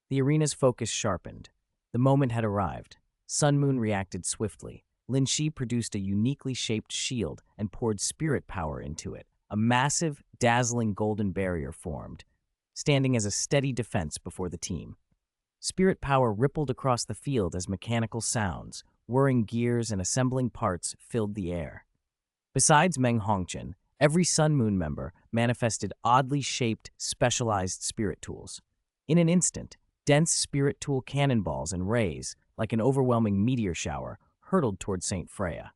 The arena's focus sharpened. The moment had arrived. Sun Moon reacted swiftly. Lin Shi produced a uniquely shaped shield and poured spirit power into it. A massive, dazzling golden barrier formed, standing as a steady defense before the team. Spirit power rippled across the field as mechanical sounds, whirring gears and assembling parts filled the air. Besides Meng Hongqin, every Sun Moon member manifested oddly shaped, specialized spirit tools. In an instant, dense spirit tool cannonballs and rays, like an overwhelming meteor shower, hurtled toward Saint Freya.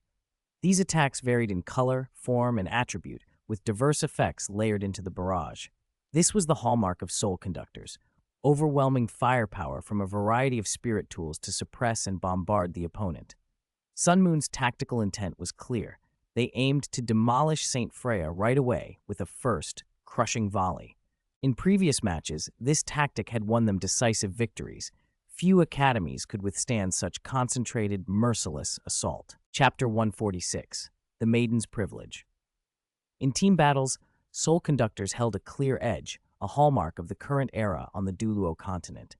These attacks varied in color, form, and attribute, with diverse effects layered into the barrage. This was the hallmark of Soul Conductors, overwhelming firepower from a variety of spirit tools to suppress and bombard the opponent. Sun Moon's tactical intent was clear. They aimed to demolish Saint Freya right away with a first, crushing volley. In previous matches, this tactic had won them decisive victories. Few academies could withstand such concentrated, merciless assault. Chapter 146, The Maiden's Privilege. In team battles, Soul Conductors held a clear edge, a hallmark of the current era on the Douluo Continent.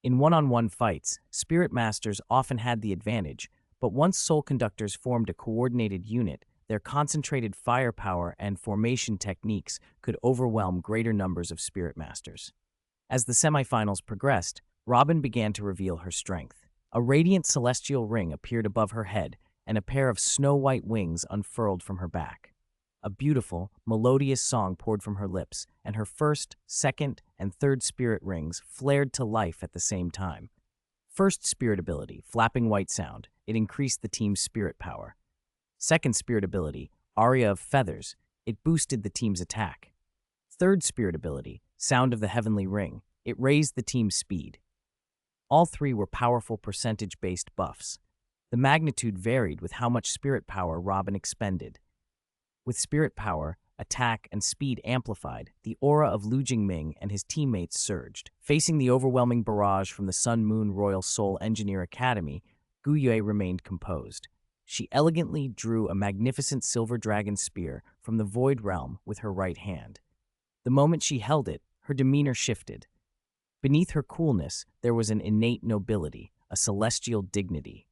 In one-on-one fights, Spirit Masters often had the advantage, but once Soul Conductors formed a coordinated unit, their concentrated firepower and formation techniques could overwhelm greater numbers of Spirit Masters. As the semifinals progressed, Robin began to reveal her strength. A radiant celestial ring appeared above her head, and a pair of snow-white wings unfurled from her back. A beautiful, melodious song poured from her lips, and her first, second, and third spirit rings flared to life at the same time. First spirit ability, Flapping White Sound. It increased the team's spirit power. Second spirit ability, Aria of Feathers. It boosted the team's attack. Third spirit ability, Sound of the Heavenly Ring. It raised the team's speed. All three were powerful percentage-based buffs. The magnitude varied with how much spirit power Robin expended. With spirit power, attack, and speed amplified, the aura of Lu Jingming and his teammates surged. Facing the overwhelming barrage from the Sun Moon Royal Soul Engineer Academy, Gu Yue remained composed. She elegantly drew a magnificent silver dragon spear from the Void Realm with her right hand. The moment she held it, her demeanor shifted. Beneath her coolness, there was an innate nobility, a celestial dignity.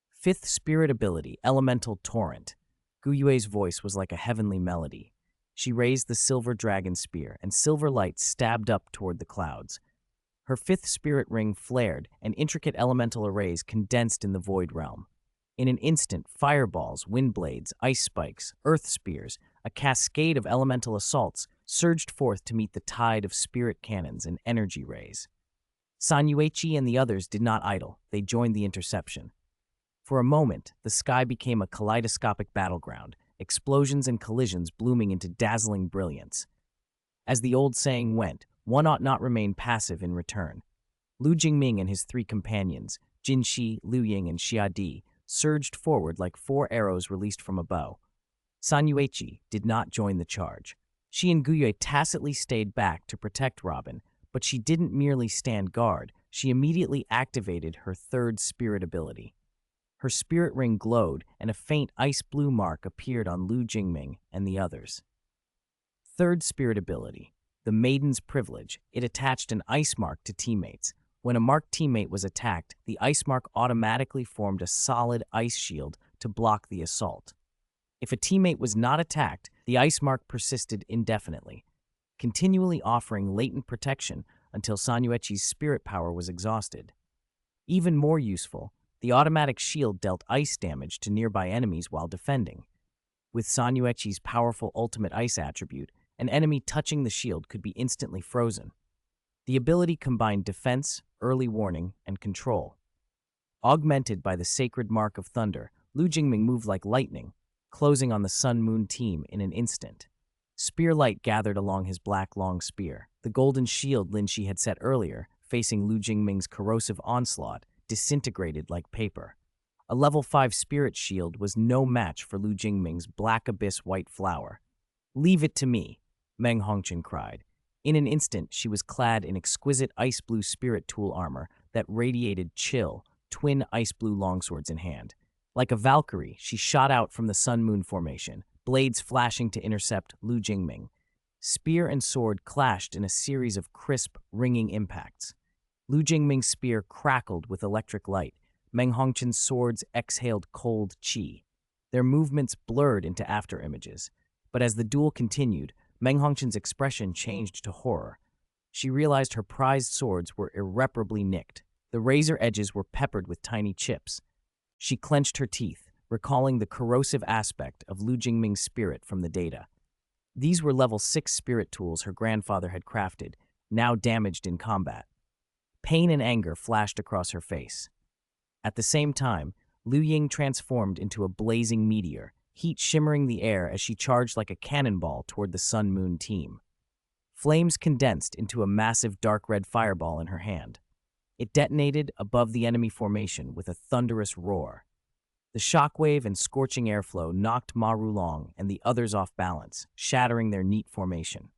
Fifth spirit ability, Elemental Torrent. Gu Yue's voice was like a heavenly melody. She raised the silver dragon spear, and silver light stabbed up toward the clouds. Her fifth spirit ring flared, and intricate elemental arrays condensed in the Void Realm. In an instant, fireballs, wind blades, ice spikes, earth spears, a cascade of elemental assaults surged forth to meet the tide of spirit cannons and energy rays. San Yueqi and the others did not idle. They joined the interception. For a moment, the sky became a kaleidoscopic battleground, explosions and collisions blooming into dazzling brilliance. As the old saying went, one ought not remain passive in return. Lu Jingming and his three companions, Jin Shi, Liu Ying, and Xia Di, surged forward like 4 arrows released from a bow. San Yueqi did not join the charge. She and Gu Yue tacitly stayed back to protect Robin, but she didn't merely stand guard, she immediately activated her third spirit ability. Her spirit ring glowed, and a faint ice blue mark appeared on Lu Jingming and the others. Third spirit ability, the Maiden's Privilege. It attached an ice mark to teammates. When a marked teammate was attacked, the ice mark automatically formed a solid ice shield to block the assault. If a teammate was not attacked, the ice mark persisted indefinitely, continually offering latent protection until San Yueqi's spirit power was exhausted. Even more useful, the automatic shield dealt ice damage to nearby enemies while defending. With San Yueqi's powerful ultimate ice attribute, an enemy touching the shield could be instantly frozen. The ability combined defense, early warning, and control. Augmented by the sacred mark of thunder, Lu Jingming moved like lightning, closing on the Sun Moon team in an instant. Spear light gathered along his black long spear. The golden shield Lin Shi had set earlier, facing Lu Jingming's corrosive onslaught, disintegrated like paper. A level 5 spirit shield was no match for Lu Jingming's black abyss white flower. "Leave it to me," Meng Hongqin cried. In an instant, she was clad in exquisite ice blue spirit tool armor that radiated chill, twin ice blue longswords in hand. Like a Valkyrie, she shot out from the sun-moon formation, blades flashing to intercept Lu Jingming. Spear and sword clashed in a series of crisp, ringing impacts. Lu Jingming's spear crackled with electric light. Meng Hongqin's swords exhaled cold qi. Their movements blurred into afterimages. But as the duel continued, Meng Hongqin's expression changed to horror. She realized her prized swords were irreparably nicked. The razor edges were peppered with tiny chips. She clenched her teeth, recalling the corrosive aspect of Lu Jingming's spirit from the data. These were level 6 spirit tools her grandfather had crafted, now damaged in combat. Pain and anger flashed across her face. At the same time, Lu Ying transformed into a blazing meteor, heat shimmering the air as she charged like a cannonball toward the sun-moon team. Flames condensed into a massive dark red fireball in her hand. It detonated above the enemy formation with a thunderous roar. The shockwave and scorching airflow knocked Ma Rulong and the others off balance, shattering their neat formation.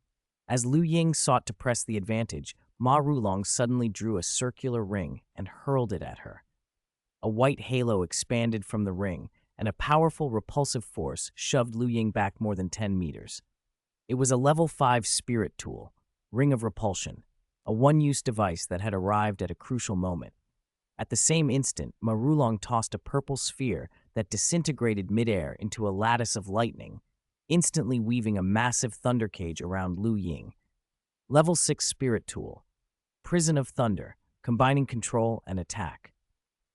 As Lu Ying sought to press the advantage, Ma Rulong suddenly drew a circular ring and hurled it at her. A white halo expanded from the ring, and a powerful repulsive force shoved Lu Ying back more than 10 meters. It was a level 5 spirit tool, Ring of Repulsion, a one-use device that had arrived at a crucial moment. At the same instant, Ma Rulong tossed a purple sphere that disintegrated midair into a lattice of lightning, instantly weaving a massive thunder cage around Lu Ying. Level 6 spirit tool, Prison of Thunder, combining control and attack.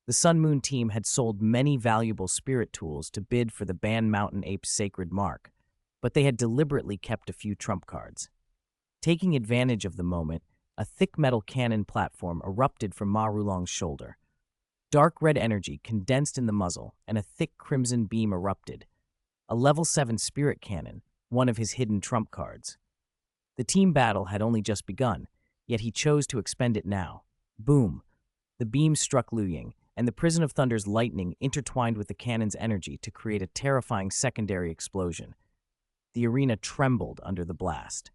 The Sun Moon team had sold many valuable spirit tools to bid for the Ban Mountain Ape's sacred mark, but they had deliberately kept a few trump cards. Taking advantage of the moment, a thick metal cannon platform erupted from Ma Rulong's shoulder. Dark red energy condensed in the muzzle, and a thick crimson beam erupted. A level 7 spirit cannon, one of his hidden trump cards. The team battle had only just begun, yet he chose to expend it now. Boom! The beam struck Lu Ying, and the Prison of Thunder's lightning intertwined with the cannon's energy to create a terrifying secondary explosion. The arena trembled under the blast.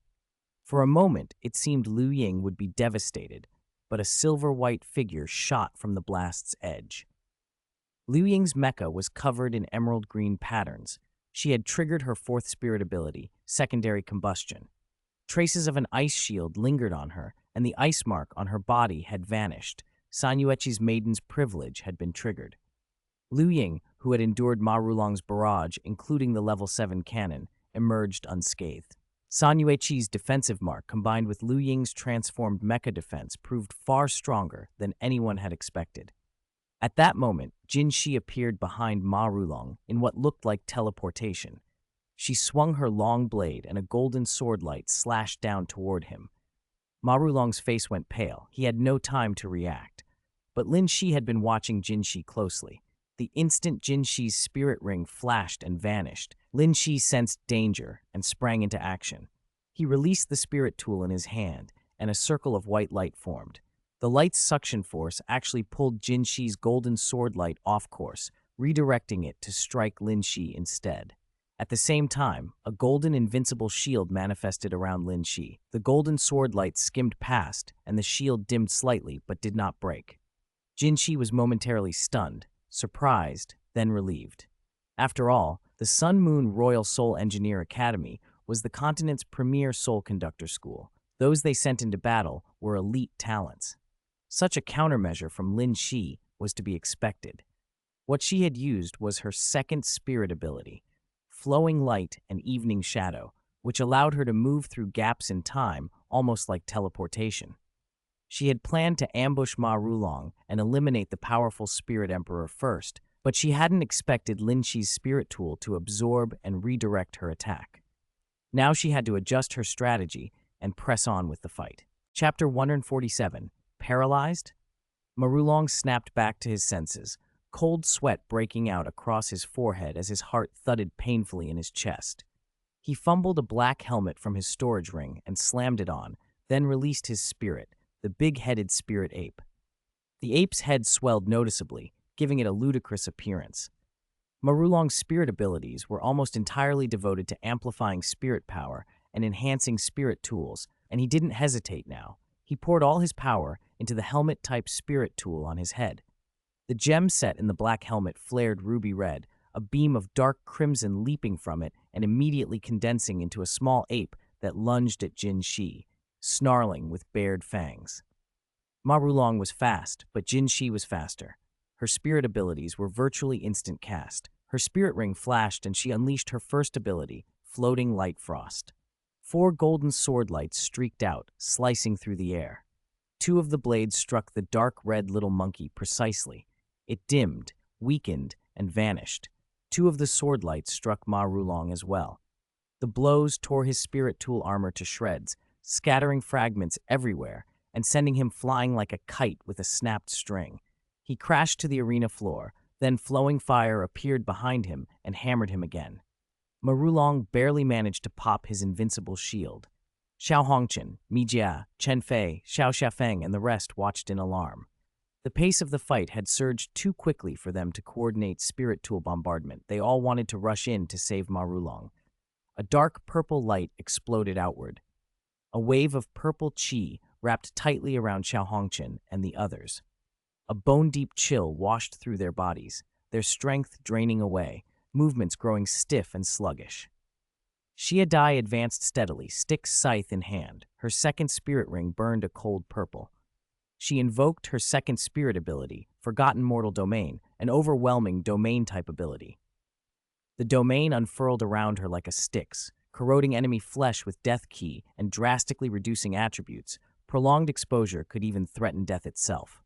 For a moment, it seemed Lu Ying would be devastated, but a silver-white figure shot from the blast's edge. Lu Ying's mecha was covered in emerald green patterns. She had triggered her 4th spirit ability, Secondary Combustion. Traces of an ice shield lingered on her, and the ice mark on her body had vanished. Sanyuechi's Maiden's Privilege had been triggered. Lu Ying, who had endured Ma Rulong's barrage, including the level 7 cannon, emerged unscathed. Sanyuechi's defensive mark, combined with Lu Ying's transformed mecha defense, proved far stronger than anyone had expected. At that moment, Jin Shi appeared behind Ma Rulong in what looked like teleportation. She swung her long blade, and a golden sword light slashed down toward him. Ma Rulong's face went pale. He had no time to react. But Lin Shi had been watching Jin Shi closely. The instant Jin Shi's spirit ring flashed and vanished, Lin Shi sensed danger and sprang into action. He released the spirit tool in his hand, and a circle of white light formed. The light's suction force actually pulled Jin Shi's golden sword light off course, redirecting it to strike Lin Shi instead. At the same time, a golden invincible shield manifested around Lin Shi. The golden sword light skimmed past, and the shield dimmed slightly but did not break. Jin Shi was momentarily stunned, surprised, then relieved. After all, the Sun Moon Royal Soul Engineer Academy was the continent's premier soul conductor school. Those they sent into battle were elite talents. Such a countermeasure from Lin Shi was to be expected. What she had used was her 2nd spirit ability, Flowing Light and Evening Shadow, which allowed her to move through gaps in time almost like teleportation. She had planned to ambush Ma Rulong and eliminate the powerful Spirit Emperor first, but she hadn't expected Lin Shi's spirit tool to absorb and redirect her attack. Now she had to adjust her strategy and press on with the fight. Chapter 147, Paralyzed? Ma Rulong snapped back to his senses, cold sweat breaking out across his forehead as his heart thudded painfully in his chest. He fumbled a black helmet from his storage ring and slammed it on, then released his spirit, the big-headed spirit ape. The ape's head swelled noticeably, giving it a ludicrous appearance. Marulong's spirit abilities were almost entirely devoted to amplifying spirit power and enhancing spirit tools, and he didn't hesitate now. He poured all his power into the helmet-type spirit tool on his head. The gem set in the black helmet flared ruby red, a beam of dark crimson leaping from it and immediately condensing into a small ape that lunged at Jin Shi, snarling with bared fangs. Marulong was fast, but Jin Shi was faster. Her spirit abilities were virtually instant cast. Her spirit ring flashed and she unleashed her first ability, Floating Light Frost. 4 golden sword lights streaked out, slicing through the air. 2 of the blades struck the dark red little monkey precisely. It dimmed, weakened, and vanished. 2 of the sword lights struck Marulong as well. The blows tore his spirit tool armor to shreds, scattering fragments everywhere and sending him flying like a kite with a snapped string. He crashed to the arena floor, then flowing fire appeared behind him and hammered him again. Marulong barely managed to pop his invincible shield. Xiao Hongqian, Mi Jia, Chen Fei, Xiao Xiafeng, and the rest watched in alarm. The pace of the fight had surged too quickly for them to coordinate spirit tool bombardment. They all wanted to rush in to save Marulong. A dark purple light exploded outward. A wave of purple qi wrapped tightly around Xiao Hongqian and the others. A bone-deep chill washed through their bodies, their strength draining away, movements growing stiff and sluggish. Xia Dai advanced steadily, stick scythe in hand. Her second spirit ring burned a cold purple. She invoked her second spirit ability, Forgotten Mortal Domain, an overwhelming domain-type ability. The domain unfurled around her like a Styx, corroding enemy flesh with death key and drastically reducing attributes. Prolonged exposure could even threaten death itself.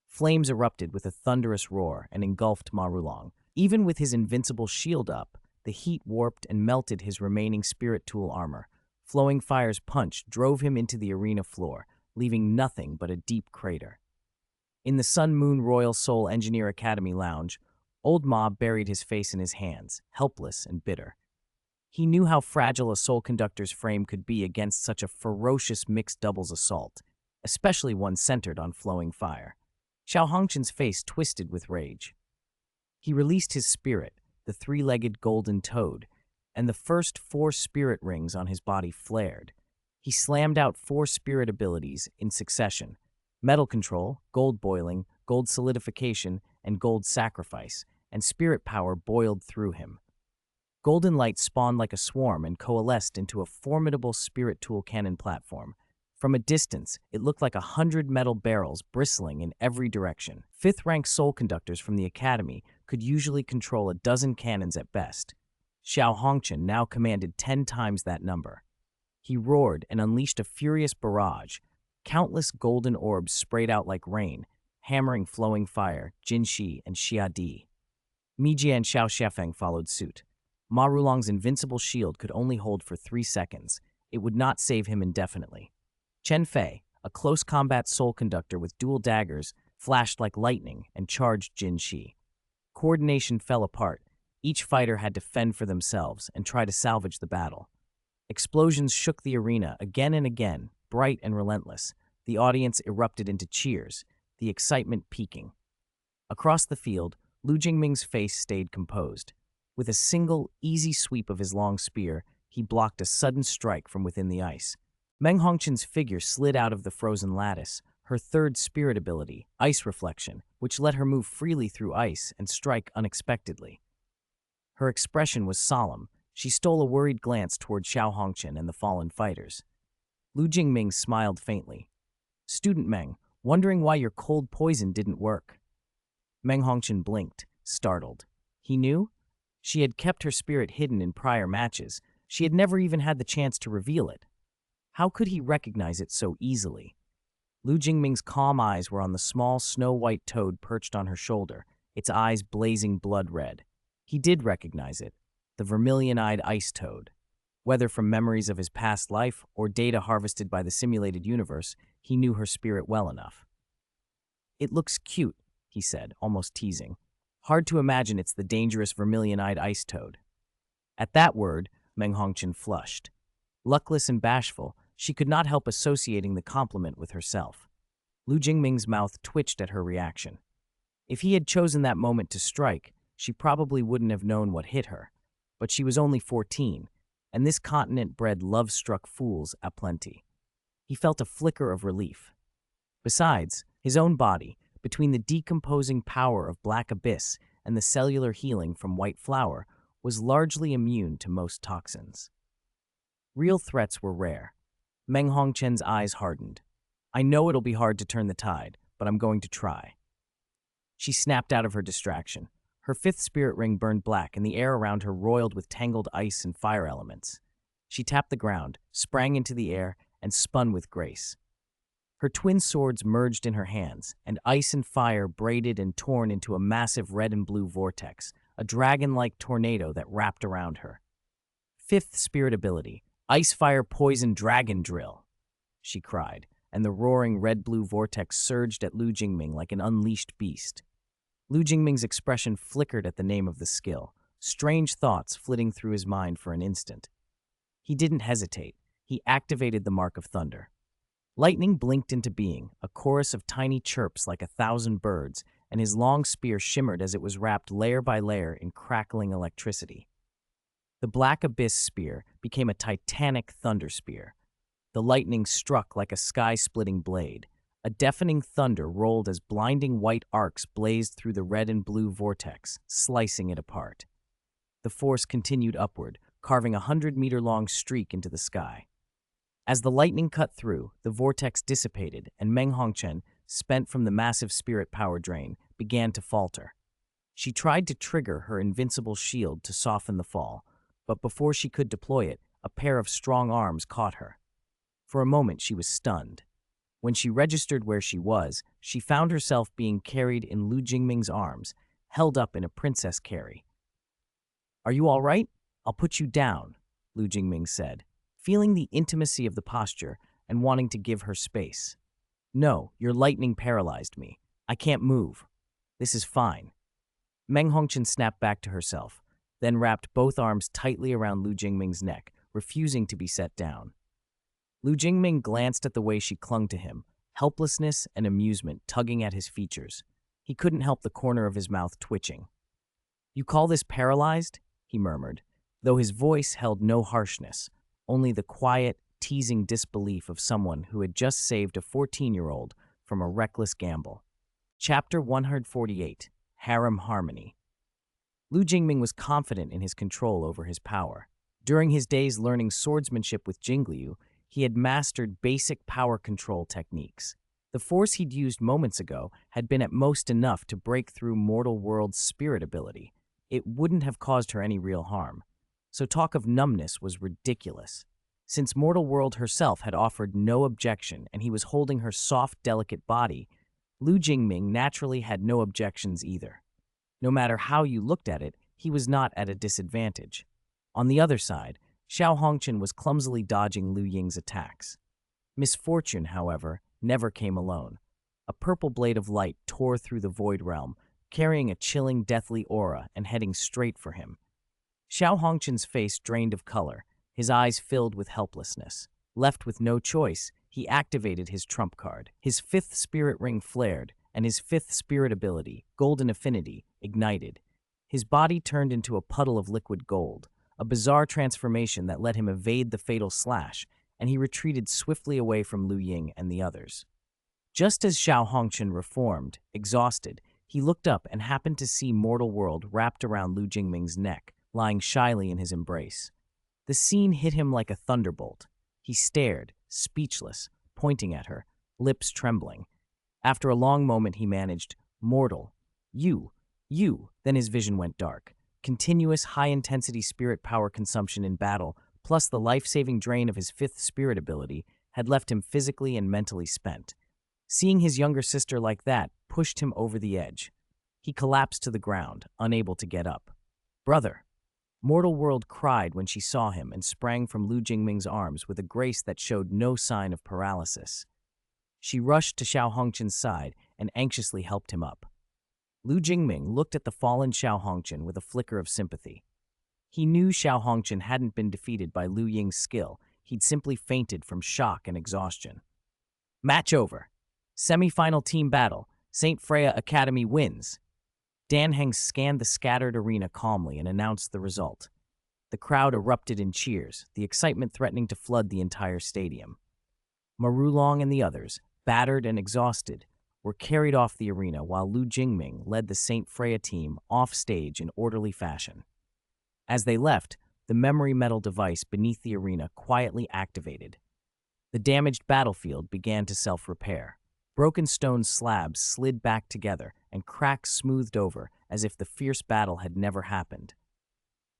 Flames erupted with a thunderous roar and engulfed Marulong. Even with his invincible shield up, the heat warped and melted his remaining spirit tool armor. Flowing Fire's punch drove him into the arena floor, leaving nothing but a deep crater. In the Sun Moon Royal Soul Engineer Academy lounge, Old Ma buried his face in his hands, helpless and bitter. He knew how fragile a soul conductor's frame could be against such a ferocious mixed doubles assault, especially one centered on Flowing Fire. Xiao Hongqian's face twisted with rage. He released his spirit, the 3-legged golden toad, and the first 4 spirit rings on his body flared. He slammed out 4 spirit abilities in succession: metal control, gold boiling, gold solidification, and gold sacrifice, and spirit power boiled through him. Golden light spawned like a swarm and coalesced into a formidable spirit tool cannon platform. From a distance, it looked like 100 metal barrels bristling in every direction. 5th-rank soul conductors from the academy could usually control a dozen cannons at best. Xiao Hongqian now commanded 10 times that number. He roared and unleashed a furious barrage. Countless golden orbs sprayed out like rain, hammering Flowing Fire, Jin Shi, and Xia Di. Mi Jie and Xiao Xiafeng followed suit. Marulong's invincible shield could only hold for 3 seconds. It would not save him indefinitely. Chen Fei, a close combat soul conductor with dual daggers, flashed like lightning and charged Jin Shi. Coordination fell apart. Each fighter had to fend for themselves and try to salvage the battle. Explosions shook the arena again and again, bright and relentless. The audience erupted into cheers, the excitement peaking. Across the field, Lu Jingming's face stayed composed. With a single, easy sweep of his long spear, he blocked a sudden strike from within the ice. Meng Hongqian's figure slid out of the frozen lattice, her third spirit ability, Ice Reflection, which let her move freely through ice and strike unexpectedly. Her expression was solemn. She stole a worried glance toward Xiao Hongqian and the fallen fighters. Lu Jingming smiled faintly. "Student Meng, wondering why your cold poison didn't work." Meng Hongqian blinked, startled. He knew? She had kept her spirit hidden in prior matches. She had never even had the chance to reveal it. How could he recognize it so easily? Lu Jingming's calm eyes were on the small snow-white toad perched on her shoulder, its eyes blazing blood red. He did recognize it, the vermilion-eyed ice toad. Whether from memories of his past life or data harvested by the simulated universe, he knew her spirit well enough. "It looks cute," he said, almost teasing. "Hard to imagine it's the dangerous vermilion-eyed ice toad." At that word, Meng Hongchen flushed. Luckless and bashful, she could not help associating the compliment with herself. Lu Jingming's mouth twitched at her reaction. If he had chosen that moment to strike, she probably wouldn't have known what hit her. But she was only 14, and this continent bred love-struck fools aplenty. He felt a flicker of relief. Besides, his own body, between the decomposing power of Black Abyss and the cellular healing from White Flower, was largely immune to most toxins. Real threats were rare. Meng Hongchen's eyes hardened. I know it'll be hard to turn the tide, but I'm going to try. She snapped out of her distraction. Her fifth spirit ring burned black, and the air around her roiled with tangled ice and fire elements. She tapped the ground, sprang into the air, and spun with grace. Her twin swords merged in her hands, and ice and fire braided and torn into a massive red and blue vortex, a dragon-like tornado that wrapped around her. Fifth spirit ability, Ice Fire Poison Dragon Drill, she cried, and the roaring red-blue vortex surged at Lu Jingming like an unleashed beast. Lu Jingming's expression flickered at the name of the skill, strange thoughts flitting through his mind for an instant. He didn't hesitate. He activated the Mark of Thunder. Lightning blinked into being, a chorus of tiny chirps like 1,000 birds, and his long spear shimmered as it was wrapped layer by layer in crackling electricity. The Black Abyss spear became a titanic thunder spear. The lightning struck like a sky-splitting blade. A deafening thunder rolled as blinding white arcs blazed through the red and blue vortex, slicing it apart. The force continued upward, carving a 100-meter-long streak into the sky. As the lightning cut through, the vortex dissipated, and Meng Hongchen, spent from the massive spirit power drain, began to falter. She tried to trigger her invincible shield to soften the fall, but before she could deploy it, a pair of strong arms caught her. For a moment, she was stunned. When she registered where she was, she found herself being carried in Lu Jingming's arms, held up in a princess carry. "Are you all right? I'll put you down," Lu Jingming said, feeling the intimacy of the posture and wanting to give her space. "No, your lightning paralyzed me. I can't move. This is fine." Meng Hongchen snapped back to herself, then wrapped both arms tightly around Lu Jingming's neck, refusing to be set down. Lu Jingming glanced at the way she clung to him, helplessness and amusement tugging at his features. He couldn't help the corner of his mouth twitching. "You call this paralyzed?" he murmured, though his voice held no harshness, only the quiet, teasing disbelief of someone who had just saved a 14-year-old from a reckless gamble. Chapter 148, Harem Harmony. Lu Jingming was confident in his control over his power. During his days learning swordsmanship with Jingliu, he had mastered basic power control techniques. The force he'd used moments ago had been at most enough to break through Mortal World's spirit ability. It wouldn't have caused her any real harm. So talk of numbness was ridiculous. Since Mortal World herself had offered no objection and he was holding her soft, delicate body, Lu Jingming naturally had no objections either. No matter how you looked at it, he was not at a disadvantage. On the other side, Xiao Hongchen was clumsily dodging Lu Ying's attacks. Misfortune, however, never came alone. A purple blade of light tore through the void realm, carrying a chilling, deathly aura and heading straight for him. Xiao Hongchen's face drained of color, his eyes filled with helplessness. Left with no choice, he activated his trump card. His fifth spirit ring flared, and his fifth spirit ability, Golden Affinity, ignited. His body turned into a puddle of liquid gold, a bizarre transformation that let him evade the fatal slash, and he retreated swiftly away from Lu Ying and the others. Just as Xiao Hongchen reformed, exhausted, he looked up and happened to see Mortal World wrapped around Lu Jingming's neck, lying shyly in his embrace. The scene hit him like a thunderbolt. He stared, speechless, pointing at her, lips trembling. After a long moment he managed, "Mortal, you," then his vision went dark. Continuous high-intensity spirit power consumption in battle, plus the life-saving drain of his fifth spirit ability, had left him physically and mentally spent. Seeing his younger sister like that pushed him over the edge. He collapsed to the ground, unable to get up. "Brother!" Mortal World cried when she saw him and sprang from Lu Jingming's arms with a grace that showed no sign of paralysis. She rushed to Xiao Hongchen's side and anxiously helped him up. Lu Jingming looked at the fallen Xiao Hongchen with a flicker of sympathy. He knew Xiao Hongqian hadn't been defeated by Lu Ying's skill. He'd simply fainted from shock and exhaustion. Match over. Semi-final team battle. St. Freya Academy wins. Dan Heng scanned the scattered arena calmly and announced the result. The crowd erupted in cheers, the excitement threatening to flood the entire stadium. Marulong and the others, battered and exhausted, were carried off the arena while Lu Jingming led the St. Freya team off stage in orderly fashion. As they left, the memory metal device beneath the arena quietly activated. The damaged battlefield began to self-repair. Broken stone slabs slid back together and cracks smoothed over as if the fierce battle had never happened.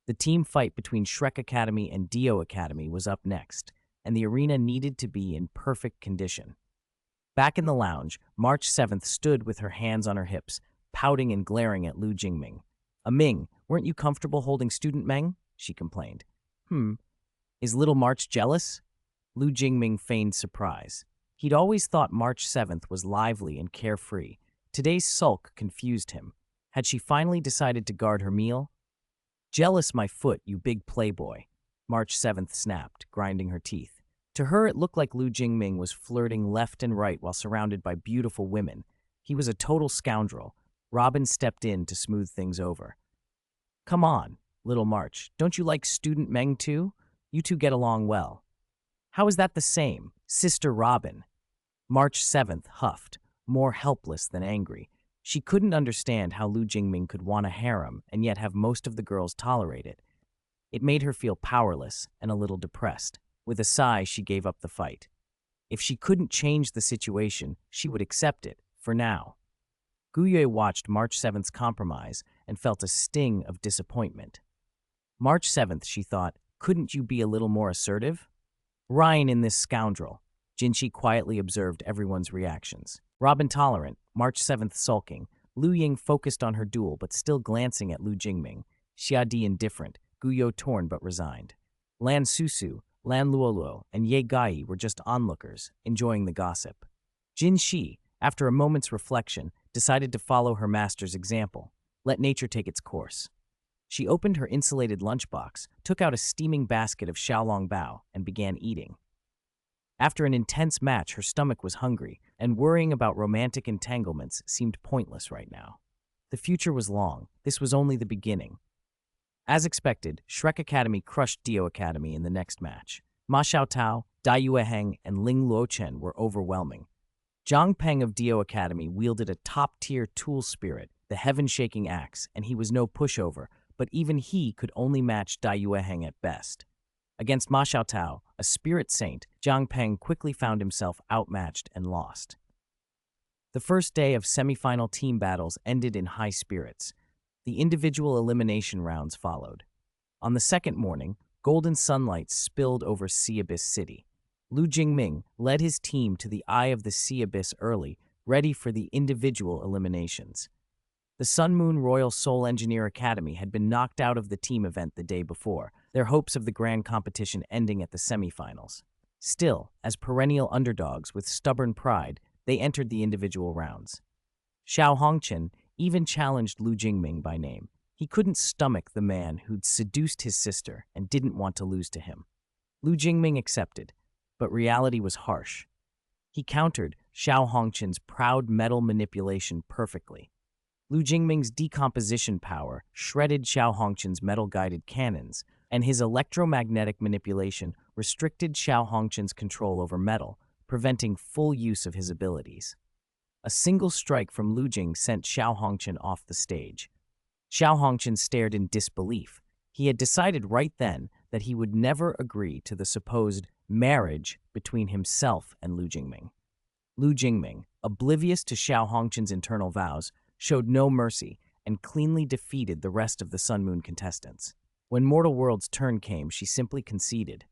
The team fight between Shrek Academy and Dio Academy was up next, and the arena needed to be in perfect condition. Back in the lounge, March 7th stood with her hands on her hips, pouting and glaring at Lu Jingming. Ming, weren't you comfortable holding student Meng? She complained. Is little March jealous? Lu Jingming feigned surprise. He'd always thought March 7th was lively and carefree. Today's sulk confused him. Had she finally decided to guard her meal? Jealous my foot, you big playboy, March 7th snapped, grinding her teeth. To her, it looked like Lu Jingming was flirting left and right while surrounded by beautiful women. He was a total scoundrel. Robin stepped in to smooth things over. Come on, little March, don't you like student Meng too? You two get along well. How is that the same, Sister Robin? March 7th huffed, more helpless than angry. She couldn't understand how Lu Jingming could want a harem and yet have most of the girls tolerate it. It made her feel powerless and a little depressed. With a sigh, she gave up the fight. If she couldn't change the situation, she would accept it, for now. Guyue watched March 7th's compromise and felt a sting of disappointment. March 7th, she thought, couldn't you be a little more assertive? Ryan in this scoundrel. Jinshi quietly observed everyone's reactions. Robin tolerant, March 7th sulking, Lu Ying focused on her duel but still glancing at Lu Jingming, Xiadi indifferent, Guyo torn but resigned. Lan Susu, Lan Luoluo, and Ye Gai were just onlookers, enjoying the gossip. Jin Shi, after a moment's reflection, decided to follow her master's example. Let nature take its course. She opened her insulated lunchbox, took out a steaming basket of xiaolong bao, and began eating. After an intense match, her stomach was hungry, and worrying about romantic entanglements seemed pointless right now. The future was long. This was only the beginning. As expected, Shrek Academy crushed Dio Academy in the next match. Ma Xiaotao, Dai Yueheng, and Ling Luochen were overwhelming. Zhang Peng of Dio Academy wielded a top-tier tool spirit, the heaven-shaking axe, and he was no pushover, but even he could only match Dai Yueheng at best. Against Ma Xiaotao, a spirit saint, Zhang Peng quickly found himself outmatched and lost. The first day of semi-final team battles ended in high spirits. The individual elimination rounds followed. On the second morning, golden sunlight spilled over Sea Abyss City. Lu Jingming led his team to the eye of the Sea Abyss early, ready for the individual eliminations. The Sun Moon Royal Soul Engineer Academy had been knocked out of the team event the day before, their hopes of the grand competition ending at the semifinals. Still, as perennial underdogs with stubborn pride, they entered the individual rounds. Xiao Hongqian even challenged Lu Jingming by name. He couldn't stomach the man who'd seduced his sister and didn't want to lose to him. Lu Jingming accepted, but reality was harsh. He countered Xiao Hongqian's proud metal manipulation perfectly. Lu Jingming's decomposition power shredded Xiao Hongqian's metal-guided cannons, and his electromagnetic manipulation restricted Xiao Hongqian's control over metal, preventing full use of his abilities. A single strike from Lu Jing sent Xiao Hongqian off the stage. Xiao Hongqian stared in disbelief. He had decided right then that he would never agree to the supposed marriage between himself and Lu Jingming. Lu Jingming, oblivious to Xiao Hongqian's internal vows, showed no mercy and cleanly defeated the rest of the Sun Moon contestants. When Mortal World's turn came, she simply conceded.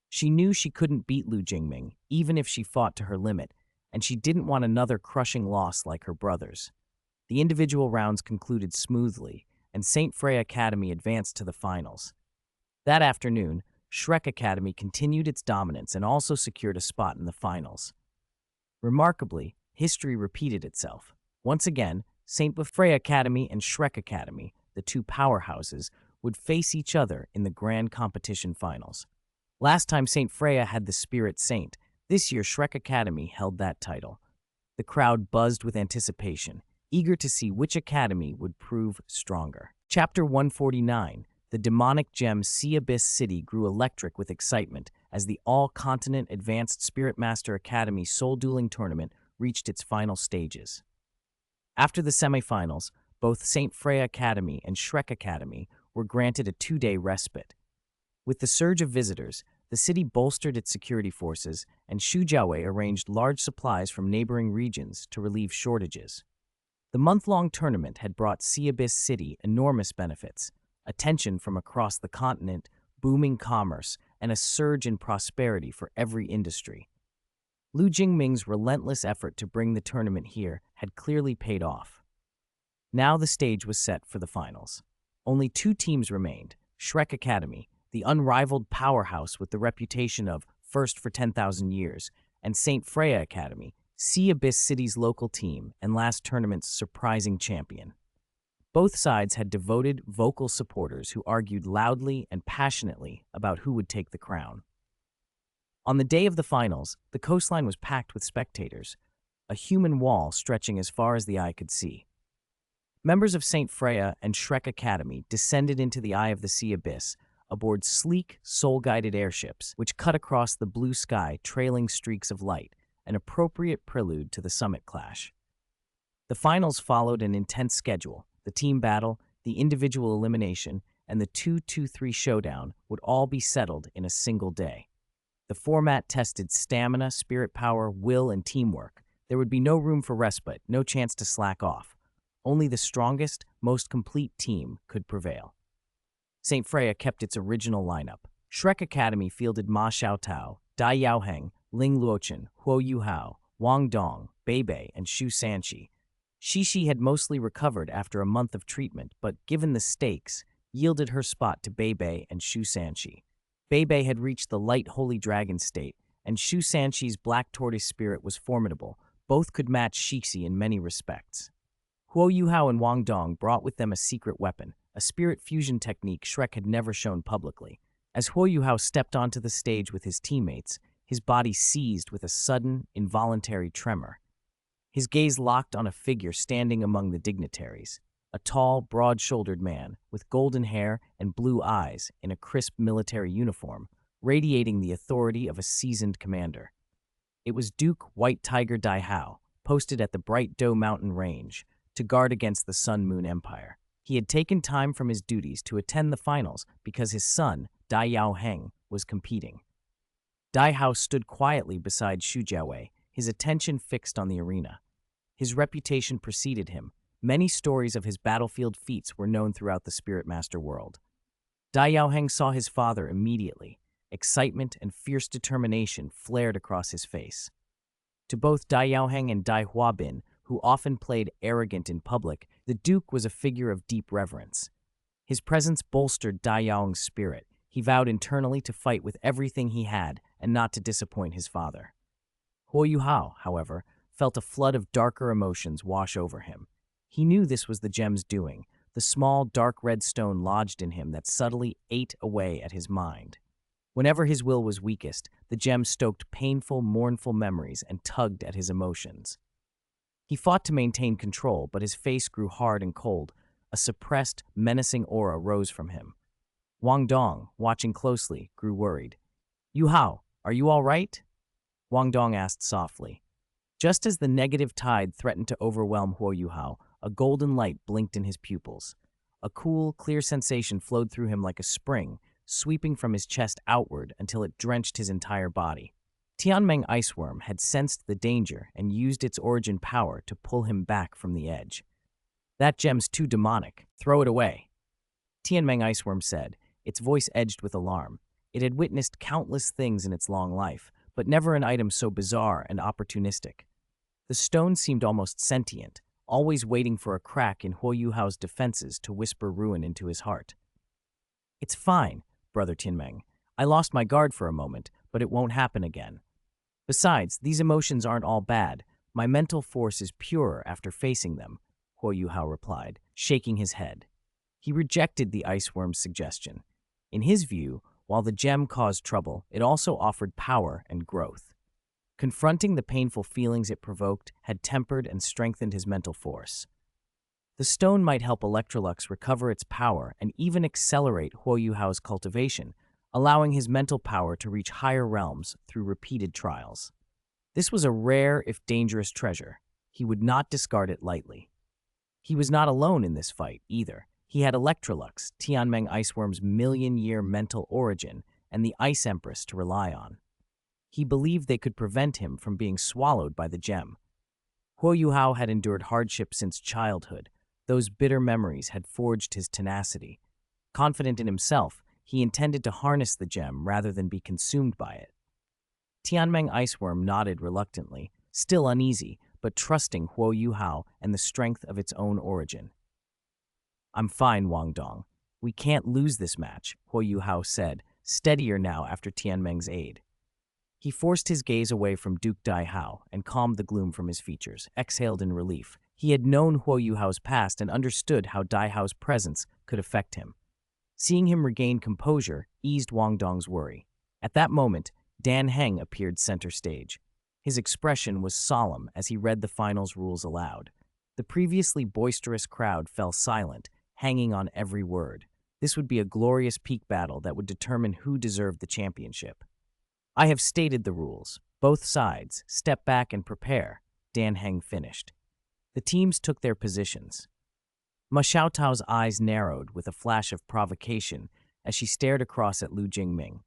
She knew she couldn't beat Lu Jingming, even if she fought to her limit, and she didn't want another crushing loss like her brothers. The individual rounds concluded smoothly, and St. Freya Academy advanced to the finals. That afternoon, Shrek Academy continued its dominance and also secured a spot in the finals. Remarkably, history repeated itself. Once again, St. Freya Academy and Shrek Academy, the two powerhouses, would face each other in the grand competition finals. Last time St. Freya had the Spirit Saint, this year Shrek Academy held that title. The crowd buzzed with anticipation, eager to see which academy would prove stronger. Chapter 149, the demonic gem Sea Abyss City grew electric with excitement as the All-Continent Advanced Spirit Master Academy Soul Dueling Tournament reached its final stages. After the semifinals, both St. Freya Academy and Shrek Academy were granted a 2-day respite. With the surge of visitors, the city bolstered its security forces, and Shujiaowei arranged large supplies from neighboring regions to relieve shortages. The month-long tournament had brought Sea Abyss City enormous benefits: attention from across the continent, booming commerce, and a surge in prosperity for every industry. Lu Jingming's relentless effort to bring the tournament here had clearly paid off. Now the stage was set for the finals. Only 2 teams remained: Shrek Academy, the unrivaled powerhouse with the reputation of first for 10,000 years, and St. Freya Academy, Sea Abyss City's local team and last tournament's surprising champion. Both sides had devoted, vocal supporters who argued loudly and passionately about who would take the crown. On the day of the finals, the coastline was packed with spectators, a human wall stretching as far as the eye could see. Members of St. Freya and Shrek Academy descended into the eye of the sea abyss aboard sleek, soul-guided airships which cut across the blue sky trailing streaks of light, an appropriate prelude to the summit clash. The finals followed an intense schedule. The team battle, the individual elimination, and the 2-2-3 showdown would all be settled in a single day. The format tested stamina, spirit power, will, and teamwork. There would be no room for respite, no chance to slack off. Only the strongest, most complete team could prevail. St. Freya kept its original lineup. Shrek Academy fielded Ma Xiaotao, Dai Yaoheng, Ling Luochen, Huo Yuhao, Wang Dong, Bei, and Shu Sanqi. Shishi had mostly recovered after a month of treatment, but given the stakes, yielded her spot to Bei and Shu Sanqi. Bei had reached the light holy dragon state, and Shu Sanqi's black tortoise spirit was formidable. Both could match Shishi in many respects. Huo Yuhao and Wang Dong brought with them a secret weapon, a spirit fusion technique Shrek had never shown publicly. As Huo Yuhao stepped onto the stage with his teammates, his body seized with a sudden, involuntary tremor. His gaze locked on a figure standing among the dignitaries, a tall, broad-shouldered man with golden hair and blue eyes in a crisp military uniform, radiating the authority of a seasoned commander. It was Duke White Tiger Dai Hao, posted at the Bright Doe Mountain Range to guard against the Sun Moon Empire. He had taken time from his duties to attend the finals because his son, Dai Yaoheng, was competing. Dai Hao stood quietly beside Shu Jiaowei, his attention fixed on the arena. His reputation preceded him. Many stories of his battlefield feats were known throughout the Spirit Master world. Dai Yaoheng saw his father immediately. Excitement and fierce determination flared across his face. To both Dai Yaoheng and Dai Huabin, who often played arrogant in public, the Duke was a figure of deep reverence. His presence bolstered Dai Yaoheng's spirit. He vowed internally to fight with everything he had and not to disappoint his father. Huo Yuhao, however, felt a flood of darker emotions wash over him. He knew this was the gem's doing, the small, dark red stone lodged in him that subtly ate away at his mind. Whenever his will was weakest, the gem stoked painful, mournful memories and tugged at his emotions. He fought to maintain control, but his face grew hard and cold. A suppressed, menacing aura rose from him. Wang Dong, watching closely, grew worried. "Yu Hao, are you all right?" Wang Dong asked softly. Just as the negative tide threatened to overwhelm Huo Yuhao, a golden light blinked in his pupils. A cool, clear sensation flowed through him like a spring, sweeping from his chest outward until it drenched his entire body. Tianmeng Iceworm had sensed the danger and used its origin power to pull him back from the edge. "That gem's too demonic. Throw it away," Tianmeng Iceworm said, its voice edged with alarm. It had witnessed countless things in its long life, but never an item so bizarre and opportunistic. The stone seemed almost sentient, always waiting for a crack in Huo Yuhao's defenses to whisper ruin into his heart. "It's fine, Brother Tianmeng. I lost my guard for a moment, but it won't happen again. Besides, these emotions aren't all bad. My mental force is purer after facing them," Huo Yuhao replied, shaking his head. He rejected the ice worm's suggestion. In his view, while the gem caused trouble, it also offered power and growth. Confronting the painful feelings it provoked had tempered and strengthened his mental force. The stone might help Electrolux recover its power and even accelerate Huo Yuhao's cultivation, allowing his mental power to reach higher realms through repeated trials. This was a rare, if dangerous, treasure. He would not discard it lightly. He was not alone in this fight, either. He had Electrolux, Tianmeng Iceworm's million-year mental origin, and the Ice Empress to rely on. He believed they could prevent him from being swallowed by the gem. Huo Yuhao had endured hardship since childhood. Those bitter memories had forged his tenacity. Confident in himself, he intended to harness the gem rather than be consumed by it. Tianmeng Iceworm nodded reluctantly, still uneasy, but trusting Huo Yuhao and the strength of its own origin. "I'm fine, Wang Dong. We can't lose this match," Huo Yuhao said, steadier now after Tianmeng's aid. He forced his gaze away from Duke Dai Hao and calmed the gloom from his features, exhaled in relief. He had known Huo Yuhao's past and understood how Dai Hao's presence could affect him. Seeing him regain composure eased Wang Dong's worry. At that moment, Dan Heng appeared center stage. His expression was solemn as he read the finals rules aloud. The previously boisterous crowd fell silent, hanging on every word. This would be a glorious peak battle that would determine who deserved the championship. "I have stated the rules. Both sides, step back and prepare," Dan Heng finished. The teams took their positions. Ma Xiaotao's eyes narrowed with a flash of provocation as she stared across at Lu Jingming.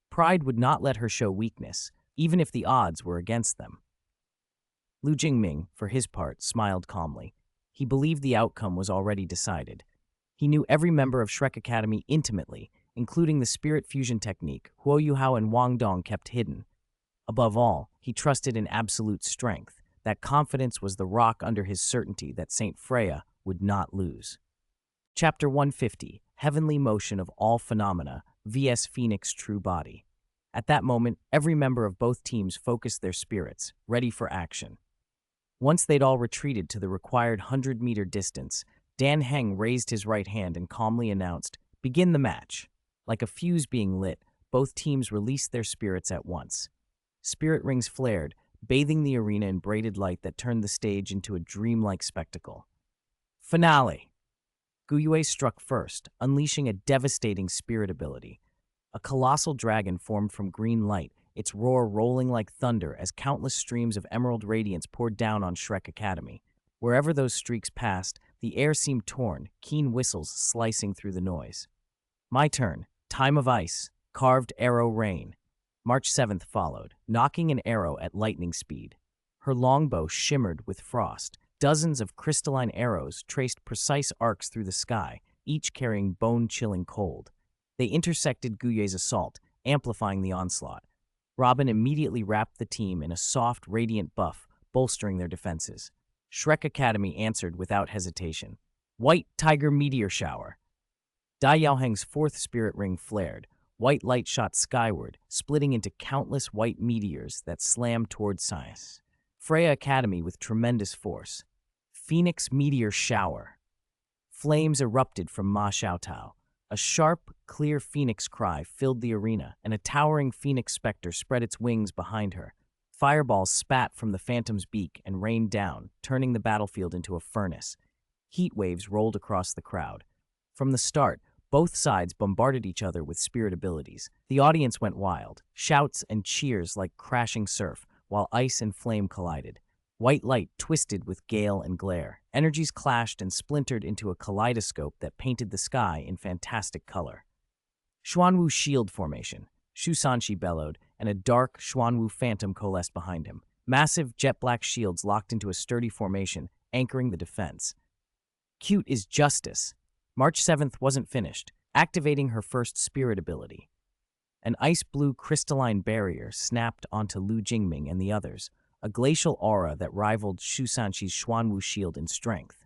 Pride would not let her show weakness, even if the odds were against them. Lu Jingming, for his part, smiled calmly. He believed the outcome was already decided. He knew every member of Shrek Academy intimately, including the spirit fusion technique Huo Yuhao and Wang Dong kept hidden. Above all, he trusted in absolute strength. That confidence was the rock under his certainty that Saint Freya would not lose. Chapter 150, Heavenly Motion of All Phenomena, vs. Phoenix True Body. At that moment, every member of both teams focused their spirits, ready for action. Once they'd all retreated to the required 100-meter distance, Dan Heng raised his right hand and calmly announced, "Begin the match." Like a fuse being lit, both teams released their spirits at once. Spirit rings flared, bathing the arena in braided light that turned the stage into a dreamlike spectacle. Finale! Guyue struck first, unleashing a devastating spirit ability. A colossal dragon formed from green light, its roar rolling like thunder as countless streams of emerald radiance poured down on Shrek Academy. Wherever those streaks passed, the air seemed torn, keen whistles slicing through the noise. My turn. Time of Ice. Carved Arrow Rain. March 7th followed, knocking an arrow at lightning speed. Her longbow shimmered with frost. Dozens of crystalline arrows traced precise arcs through the sky, each carrying bone-chilling cold. They intersected Guyue's assault, amplifying the onslaught. Robin immediately wrapped the team in a soft, radiant buff, bolstering their defenses. Shrek Academy answered without hesitation. White Tiger Meteor Shower. Dai Yaoheng's fourth spirit ring flared. White light shot skyward, splitting into countless white meteors that slammed toward science. Freya Academy with tremendous force. Phoenix Meteor Shower. Flames erupted from Ma Xiaotao. A sharp, clear phoenix cry filled the arena, and a towering phoenix specter spread its wings behind her. Fireballs spat from the phantom's beak and rained down, turning the battlefield into a furnace. Heat waves rolled across the crowd. From the start, both sides bombarded each other with spirit abilities. The audience went wild, shouts and cheers like crashing surf, while ice and flame collided. White light twisted with gale and glare. Energies clashed and splintered into a kaleidoscope that painted the sky in fantastic color. Xuanwu Shield Formation. Shu Sanshi bellowed, and a dark Xuanwu phantom coalesced behind him. Massive jet-black shields locked into a sturdy formation, anchoring the defense. Cute is Justice. March 7th wasn't finished, activating her first spirit ability. An ice-blue crystalline barrier snapped onto Lu Jingming and the others, a glacial aura that rivaled Shu Sanshi's Xuanwu shield in strength.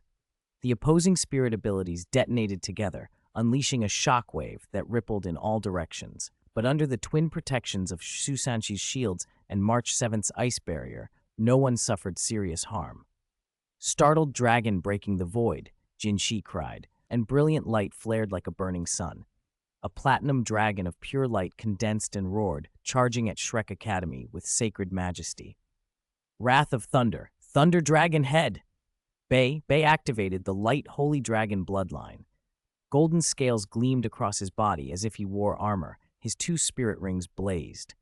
The opposing spirit abilities detonated together, unleashing a shockwave that rippled in all directions. But under the twin protections of Shu Sanshi's shields and March 7th's ice barrier, no one suffered serious harm. Startled dragon breaking the void, Jin Shi cried. and brilliant light flared like a burning sun. A platinum dragon of pure light condensed and roared, charging at Shrek Academy with sacred majesty. Wrath of Thunder, Thunder Dragon Head! Bei activated the light holy dragon bloodline. Golden scales gleamed across his body as if he wore armor. His 2 spirit rings blazed.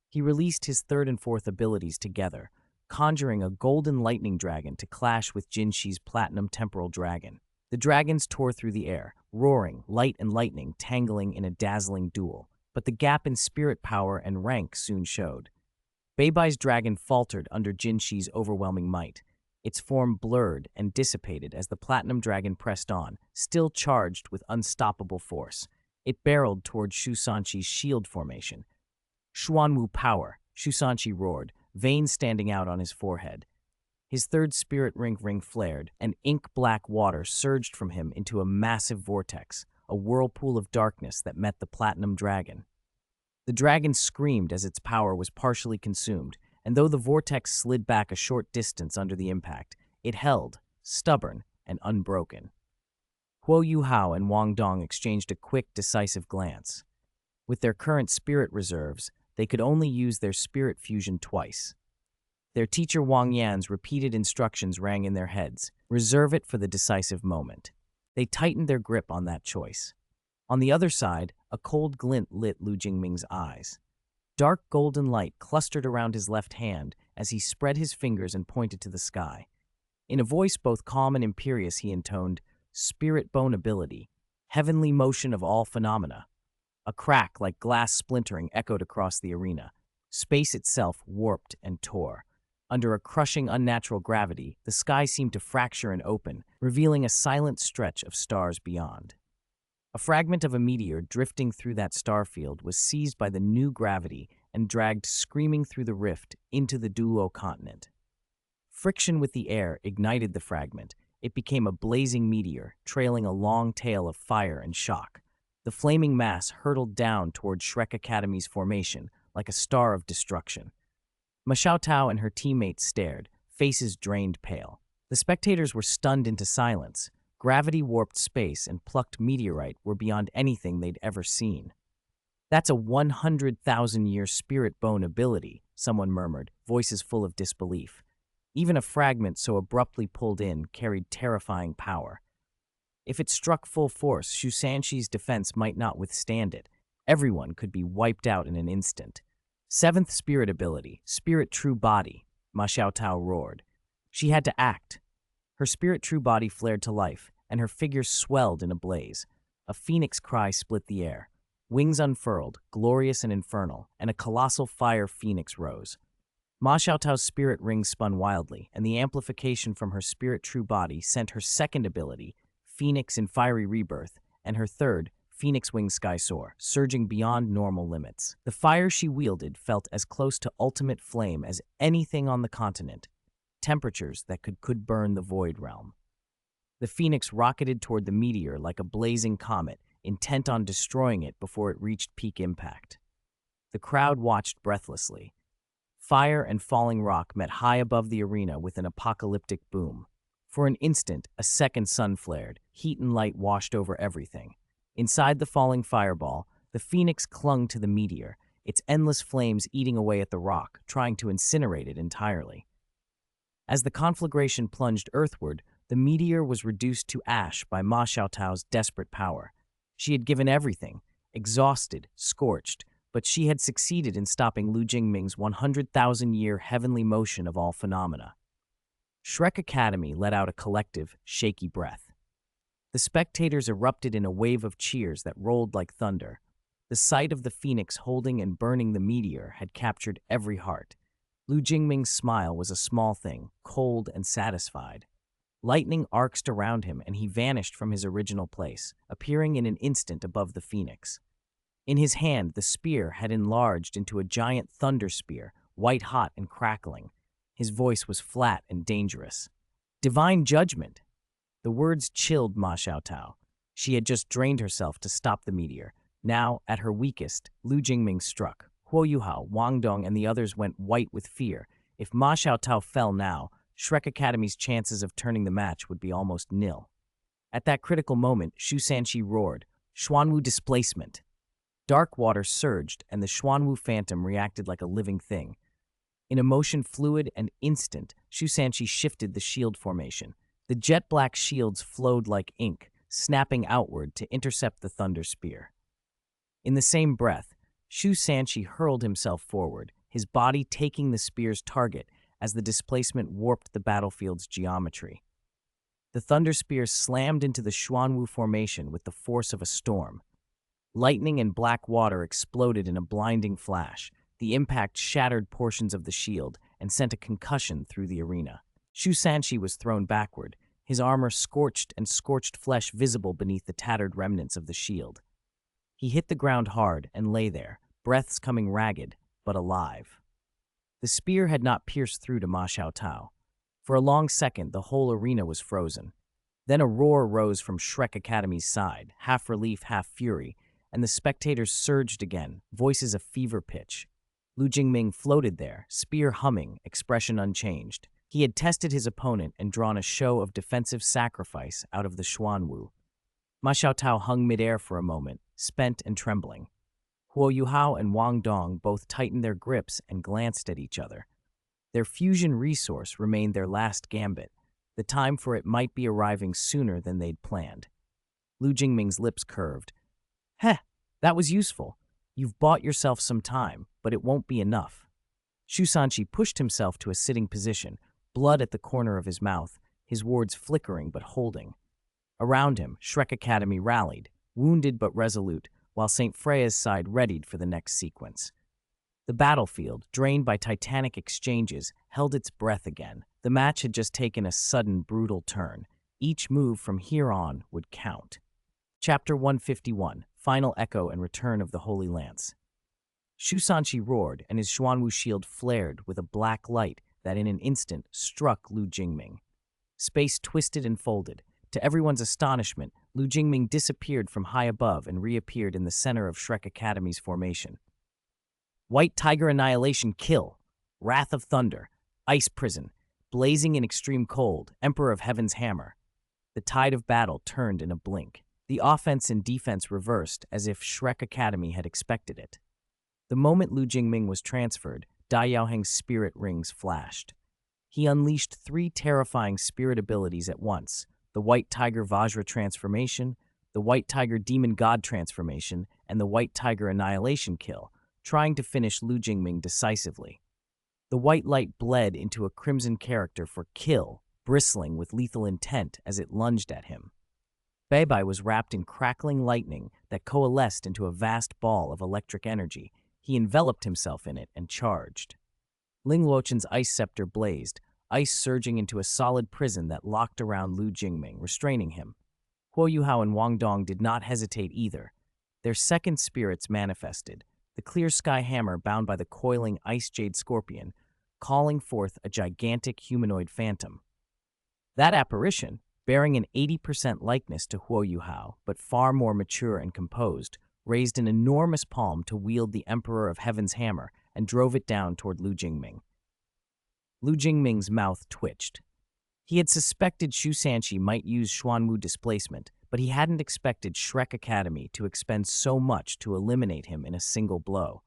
He released his 3rd and 4th abilities together, conjuring a golden lightning dragon to clash with Jinxi's platinum temporal dragon. The dragons tore through the air, roaring, light and lightning tangling in a dazzling duel. But the gap in spirit power and rank soon showed. Beibai's dragon faltered under Jinxi's overwhelming might. Its form blurred and dissipated as the platinum dragon pressed on, still charged with unstoppable force. It barreled toward Shusanqi's shield formation. Xuanwu power, Shusanqi roared, veins standing out on his forehead. His 3rd spirit ring flared, and ink-black water surged from him into a massive vortex, a whirlpool of darkness that met the platinum dragon. The dragon screamed as its power was partially consumed, and though the vortex slid back a short distance under the impact, it held, stubborn and unbroken. Huo Yuhao and Wang Dong exchanged a quick, decisive glance. With their current spirit reserves, they could only use their spirit fusion twice. Their teacher Wang Yan's repeated instructions rang in their heads. Reserve it for the decisive moment. They tightened their grip on that choice. On the other side, a cold glint lit Lu Jingming's eyes. Dark golden light clustered around his left hand as he spread his fingers and pointed to the sky. In a voice both calm and imperious, he intoned, "Spirit bone ability, heavenly motion of all phenomena." A crack like glass splintering echoed across the arena. Space itself warped and tore. Under a crushing, unnatural gravity, the sky seemed to fracture and open, revealing a silent stretch of stars beyond. A fragment of a meteor drifting through that star field was seized by the new gravity and dragged screaming through the rift into the Douluo Continent. Friction with the air ignited the fragment. It became a blazing meteor, trailing a long tail of fire and shock. The flaming mass hurtled down toward Shrek Academy's formation like a star of destruction. Ma Xiaotao and her teammates stared, faces drained pale. The spectators were stunned into silence. Gravity-warped space and plucked meteorite were beyond anything they'd ever seen. "That's a 100,000-year spirit bone ability," someone murmured, voices full of disbelief. Even a fragment so abruptly pulled in carried terrifying power. If it struck full force, Shusanqi's defense might not withstand it. Everyone could be wiped out in an instant. 7th spirit ability, Spirit True Body, Ma Xiaotao roared. She had to act. Her Spirit True Body flared to life, and her figure swelled in a blaze. A phoenix cry split the air. Wings unfurled, glorious and infernal, and a colossal fire phoenix rose. Ma Xiaotao's spirit ring spun wildly, and the amplification from her Spirit True Body sent her 2nd ability, Phoenix in Fiery Rebirth, and her 3rd, Phoenix Wing Sky Soar, surging beyond normal limits. The fire she wielded felt as close to ultimate flame as anything on the continent, temperatures that could burn the void realm. The Phoenix rocketed toward the meteor like a blazing comet, intent on destroying it before it reached peak impact. The crowd watched breathlessly. Fire and falling rock met high above the arena with an apocalyptic boom. For an instant, a second sun flared, heat and light washed over everything. Inside the falling fireball, the Phoenix clung to the meteor, its endless flames eating away at the rock, trying to incinerate it entirely. As the conflagration plunged earthward, the meteor was reduced to ash by Ma Xiaotao's desperate power. She had given everything, exhausted, scorched, but she had succeeded in stopping Lu Jingming's 100,000-year heavenly motion of all phenomena. Shrek Academy let out a collective, shaky breath. The spectators erupted in a wave of cheers that rolled like thunder. The sight of the Phoenix holding and burning the meteor had captured every heart. Lu Jingming's smile was a small thing, cold and satisfied. Lightning arced around him and he vanished from his original place, appearing in an instant above the Phoenix. In his hand, the spear had enlarged into a giant thunder spear, white-hot and crackling. His voice was flat and dangerous. "Divine judgment!" The words chilled Ma Xiaotao. She had just drained herself to stop the meteor. Now, at her weakest, Lu Jingming struck. Huo Yuhao, Wang Dong, and the others went white with fear. If Ma Xiaotao fell now, Shrek Academy's chances of turning the match would be almost nil. At that critical moment, Shu Sanqi roared, Xuanwu displacement. Dark water surged, and the Xuanwu phantom reacted like a living thing. In a motion fluid and instant, Shu Sanqi shifted the shield formation. The jet-black shields flowed like ink, snapping outward to intercept the thunder spear. In the same breath, Shu Sanqi hurled himself forward, his body taking the spear's target as the displacement warped the battlefield's geometry. The thunder spear slammed into the Xuanwu formation with the force of a storm. Lightning and black water exploded in a blinding flash. The impact shattered portions of the shield and sent a concussion through the arena. Shu Sanqi was thrown backward, his armor scorched and scorched flesh visible beneath the tattered remnants of the shield. He hit the ground hard and lay there, breaths coming ragged, but alive. The spear had not pierced through to Ma Xiaotao. For a long second, the whole arena was frozen. Then a roar rose from Shrek Academy's side, half relief, half fury, and the spectators surged again, voices a fever pitch. Lu Jingming floated there, spear humming, expression unchanged. He had tested his opponent and drawn a show of defensive sacrifice out of the Xuanwu. Ma Xiaotao hung midair for a moment, spent and trembling. Huo Yuhao and Wang Dong both tightened their grips and glanced at each other. Their fusion resource remained their last gambit. The time for it might be arriving sooner than they'd planned. Lu Jingming's lips curved. Heh, that was useful. You've bought yourself some time, but it won't be enough. Shu Sanqi pushed himself to a sitting position, blood at the corner of his mouth, his words flickering but holding. Around him, Shrek Academy rallied, wounded but resolute, while St. Freya's side readied for the next sequence. The battlefield, drained by titanic exchanges, held its breath again. The match had just taken a sudden, brutal turn. Each move from here on would count. Chapter 151, Final Echo and Return of the Holy Lance. Shu Sanqi roared, and his Xuanwu shield flared with a black light that in an instant struck Lu Jingming. Space twisted and folded. To everyone's astonishment, Lu Jingming disappeared from high above and reappeared in the center of Shrek Academy's formation. White Tiger Annihilation Kill, Wrath of Thunder, Ice Prison, blazing in extreme cold, Emperor of Heaven's Hammer. The tide of battle turned in a blink. The offense and defense reversed as if Shrek Academy had expected it. The moment Lu Jingming was transferred, Dai Yaoheng's spirit rings flashed. He unleashed 3 terrifying spirit abilities at once: the White Tiger Vajra transformation, the White Tiger Demon God transformation, and the White Tiger Annihilation Kill, trying to finish Lu Jingming decisively. The white light bled into a crimson character for kill, bristling with lethal intent as it lunged at him. Beibai was wrapped in crackling lightning that coalesced into a vast ball of electric energy. He enveloped himself in it and charged. Ling Luoqin's ice scepter blazed, ice surging into a solid prison that locked around Lu Jingming, restraining him. Huo Yuhao and Wang Dong did not hesitate either. Their second spirits manifested, the clear sky hammer bound by the coiling ice jade scorpion, calling forth a gigantic humanoid phantom. That apparition, bearing an 80% likeness to Huo Yuhao, but far more mature and composed, raised an enormous palm to wield the Emperor of Heaven's hammer and drove it down toward Lu Jingming. Lu Jingming's mouth twitched. He had suspected Shu Sanqi might use Xuanwu displacement, but he hadn't expected Shrek Academy to expend so much to eliminate him in a single blow.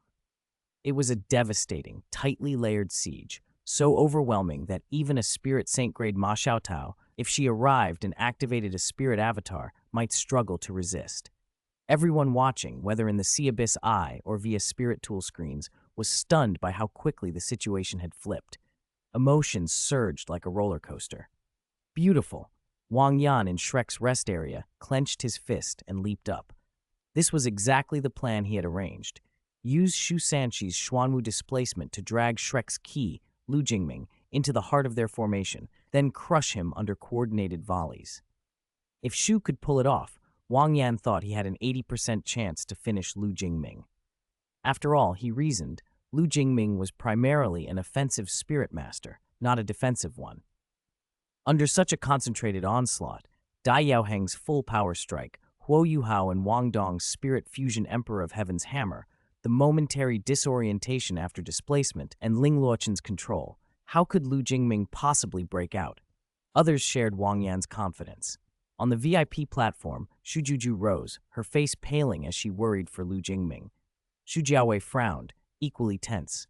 It was a devastating, tightly layered siege, so overwhelming that even a Spirit Saint-grade Ma Xiaotao, if she arrived and activated a spirit avatar, might struggle to resist. Everyone watching, whether in the Sea Abyss Eye or via spirit tool screens, was stunned by how quickly the situation had flipped. Emotions surged like a roller coaster. Beautiful. Wang Yan in Shrek's rest area clenched his fist and leaped up. This was exactly the plan he had arranged. Use Shu Sanqi's Xuanwu displacement to drag Shrek's key, Lu Jingming, into the heart of their formation, then crush him under coordinated volleys. If Shu could pull it off, Wang Yan thought he had an 80% chance to finish Lu Jingming. After all, he reasoned, Lu Jingming was primarily an offensive spirit master, not a defensive one. Under such a concentrated onslaught, Dai Yaoheng's full power strike, Huo Yuhao and Wang Dong's spirit fusion Emperor of Heaven's hammer, the momentary disorientation after displacement, and Ling Luoqin's control, how could Lu Jingming possibly break out? Others shared Wang Yan's confidence. On the VIP platform, Shujuju rose, her face paling as she worried for Lu Jingming. Shu Jiawei frowned, equally tense.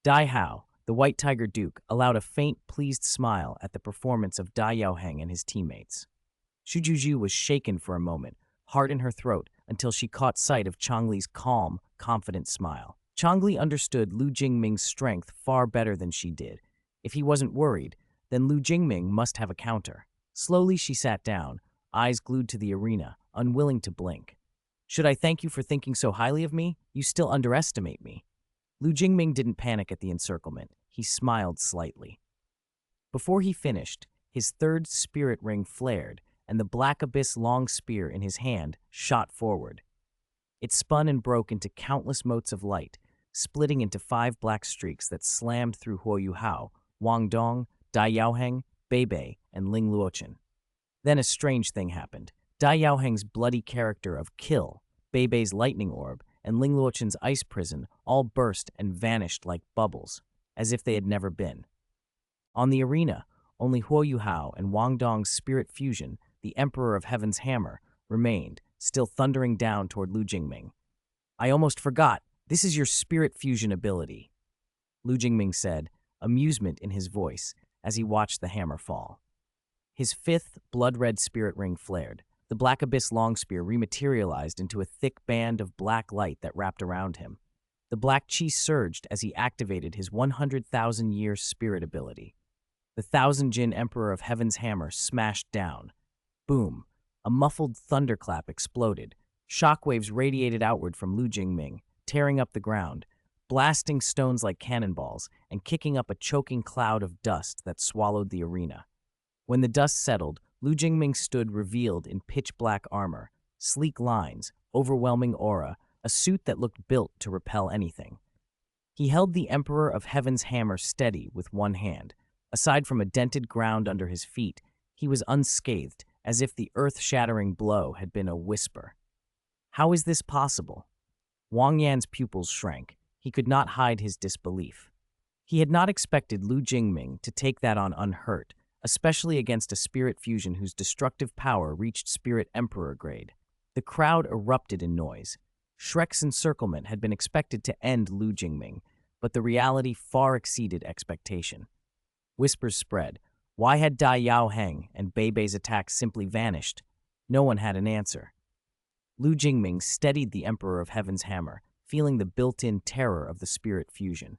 Dai Hao, the White Tiger Duke, allowed a faint, pleased smile at the performance of Dai Yaoheng and his teammates. Shujuju was shaken for a moment, heart in her throat, until she caught sight of Changli's calm, confident smile. Changli understood Lu Jingming's strength far better than she did. If he wasn't worried, then Lu Jingming must have a counter. Slowly she sat down, eyes glued to the arena, unwilling to blink. Should I thank you for thinking so highly of me? You still underestimate me. Lu Jingming didn't panic at the encirclement. He smiled slightly. Before he finished, his third spirit ring flared, and the black abyss long spear in his hand shot forward. It spun and broke into countless motes of light, splitting into 5 black streaks that slammed through Huo Yuhao, Wang Dong, Dai Yaoheng, Bei, and Ling Luochen. Then a strange thing happened. Dai Yaoheng's bloody character of Kill, Bei's lightning orb, and Ling Luochen's ice prison all burst and vanished like bubbles, as if they had never been. On the arena, only Huo Yuhao and Wang Dong's spirit fusion, the Emperor of Heaven's Hammer, remained, still thundering down toward Lu Jingming. I almost forgot, this is your spirit fusion ability, Lu Jingming said, amusement in his voice, as he watched the hammer fall. His 5th blood-red spirit ring flared. The black abyss long spear rematerialized into a thick band of black light that wrapped around him. The black chi surged as he activated his 100,000-year spirit ability. The 1,000-Jin Emperor of Heaven's Hammer smashed down. Boom! A muffled thunderclap exploded. Shockwaves radiated outward from Lu Jingming, tearing up the ground, blasting stones like cannonballs, and kicking up a choking cloud of dust that swallowed the arena. When the dust settled, Lu Jingming stood revealed in pitch-black armor, sleek lines, overwhelming aura, a suit that looked built to repel anything. He held the Emperor of Heaven's Hammer steady with one hand. Aside from a dented ground under his feet, he was unscathed, as if the earth-shattering blow had been a whisper. How is this possible? Wang Yan's pupils shrank. He could not hide his disbelief. He had not expected Lu Jingming to take that on unhurt, especially against a spirit fusion whose destructive power reached Spirit Emperor grade. The crowd erupted in noise. Shrek's encirclement had been expected to end Lu Jingming, but the reality far exceeded expectation. Whispers spread. Why had Dai Yaoheng and Bei's attacks simply vanished? No one had an answer. Lu Jingming steadied the Emperor of Heaven's Hammer, feeling the built-in terror of the spirit fusion.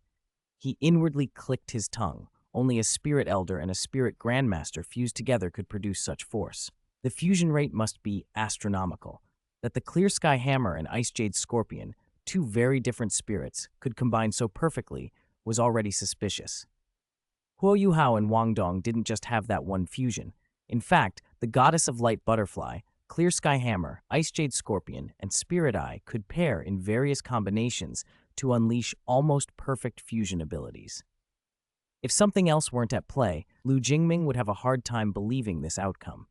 He inwardly clicked his tongue. Only a spirit elder and a spirit grandmaster fused together could produce such force. The fusion rate must be astronomical. That the Clear Sky Hammer and Ice Jade Scorpion, 2 very different spirits, could combine so perfectly was already suspicious. Huo Yuhao and Wang Dong didn't just have that one fusion. In fact, the Goddess of Light Butterfly, Clear Sky Hammer, Ice Jade Scorpion, and Spirit Eye could pair in various combinations to unleash almost perfect fusion abilities. If something else weren't at play, Lu Jingming would have a hard time believing this outcome.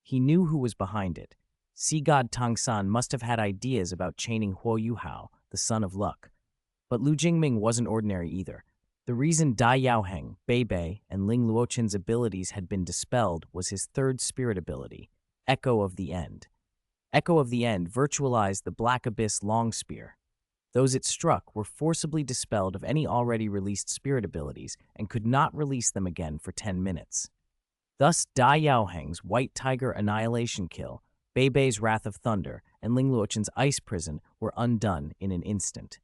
He knew who was behind it. Sea God Tangsan must have had ideas about chaining Huo Yuhao, the son of luck. But Lu Jingming wasn't ordinary either. The reason Dai Yaoheng, Bei, and Ling Luochen's abilities had been dispelled was his 3rd spirit ability, Echo of the End. Echo of the End virtualized the Black Abyss long spear. Those it struck were forcibly dispelled of any already released spirit abilities and could not release them again for 10 minutes. Thus, Dai Yaoheng's White Tiger Annihilation Kill, Bei's Wrath of Thunder, and Ling Luochen's Ice Prison were undone in an instant.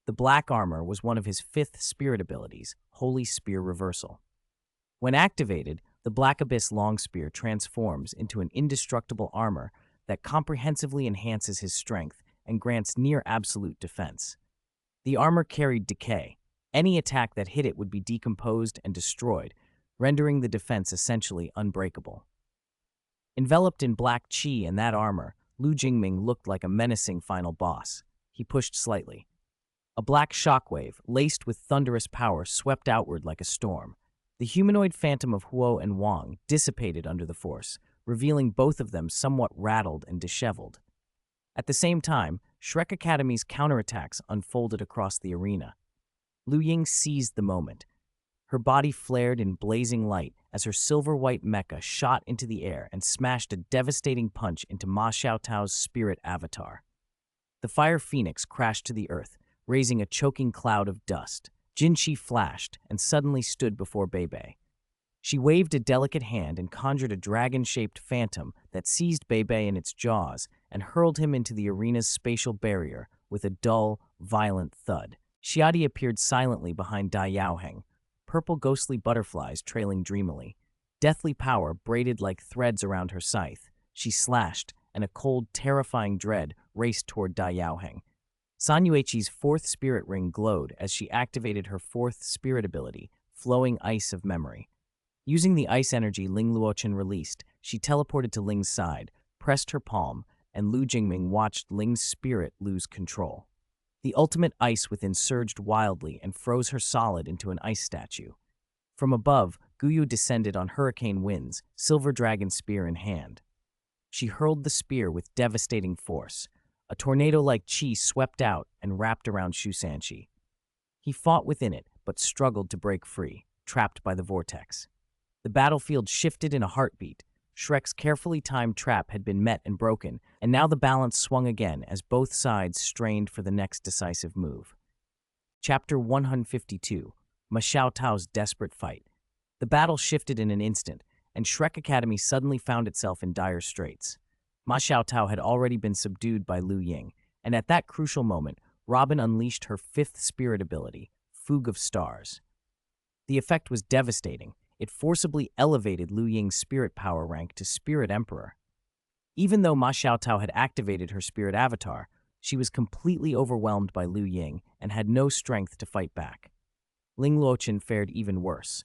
The black armor was one of his 5th spirit abilities, Holy Spear Reversal. When activated, the Black Abyss long spear transforms into an indestructible armor that comprehensively enhances his strength and grants near absolute defense. The armor carried decay. Any attack that hit it would be decomposed and destroyed, rendering the defense essentially unbreakable. Enveloped in black chi and that armor, Lu Jingming looked like a menacing final boss. He pushed slightly. A black shockwave, laced with thunderous power, swept outward like a storm. The humanoid phantom of Huo and Wang dissipated under the force, revealing both of them somewhat rattled and disheveled. At the same time, Shrek Academy's counterattacks unfolded across the arena. Lu Ying seized the moment. Her body flared in blazing light as her silver-white mecha shot into the air and smashed a devastating punch into Ma Xiaotao's spirit avatar. The fire phoenix crashed to the earth, raising a choking cloud of dust. Jinshi flashed and suddenly stood before Beibei. She waved a delicate hand and conjured a dragon-shaped phantom that seized Beibei in its jaws and hurled him into the arena's spatial barrier with a dull, violent thud. Xiadi appeared silently behind Dai Yaoheng, purple ghostly butterflies trailing dreamily. Deathly power braided like threads around her scythe. She slashed, and a cold, terrifying dread raced toward Dai Yaoheng. Sanyuechi's fourth spirit ring glowed as she activated her fourth spirit ability, Flowing Ice of Memory. Using the ice energy Ling Luochen released, she teleported to Ling's side, pressed her palm, and Lu Jingming watched Ling's spirit lose control. The ultimate ice within surged wildly and froze her solid into an ice statue. From above, Guyu descended on hurricane winds, silver dragon spear in hand. She hurled the spear with devastating force. A tornado-like chi swept out and wrapped around Shu Sanchi. He fought within it, but struggled to break free, trapped by the vortex. The battlefield shifted in a heartbeat. Shrek's carefully timed trap had been met and broken, and now the balance swung again as both sides strained for the next decisive move. Chapter 152, Ma Xiaotao's Desperate Fight. The battle shifted in an instant, and Shrek Academy suddenly found itself in dire straits. Ma Xiaotao had already been subdued by Lu Ying, and at that crucial moment, Robin unleashed her fifth spirit ability, Fugue of Stars. The effect was devastating. It forcibly elevated Lu Ying's spirit power rank to Spirit Emperor. Even though Ma Xiaotao had activated her spirit avatar, she was completely overwhelmed by Lu Ying and had no strength to fight back. Ling Luochen fared even worse.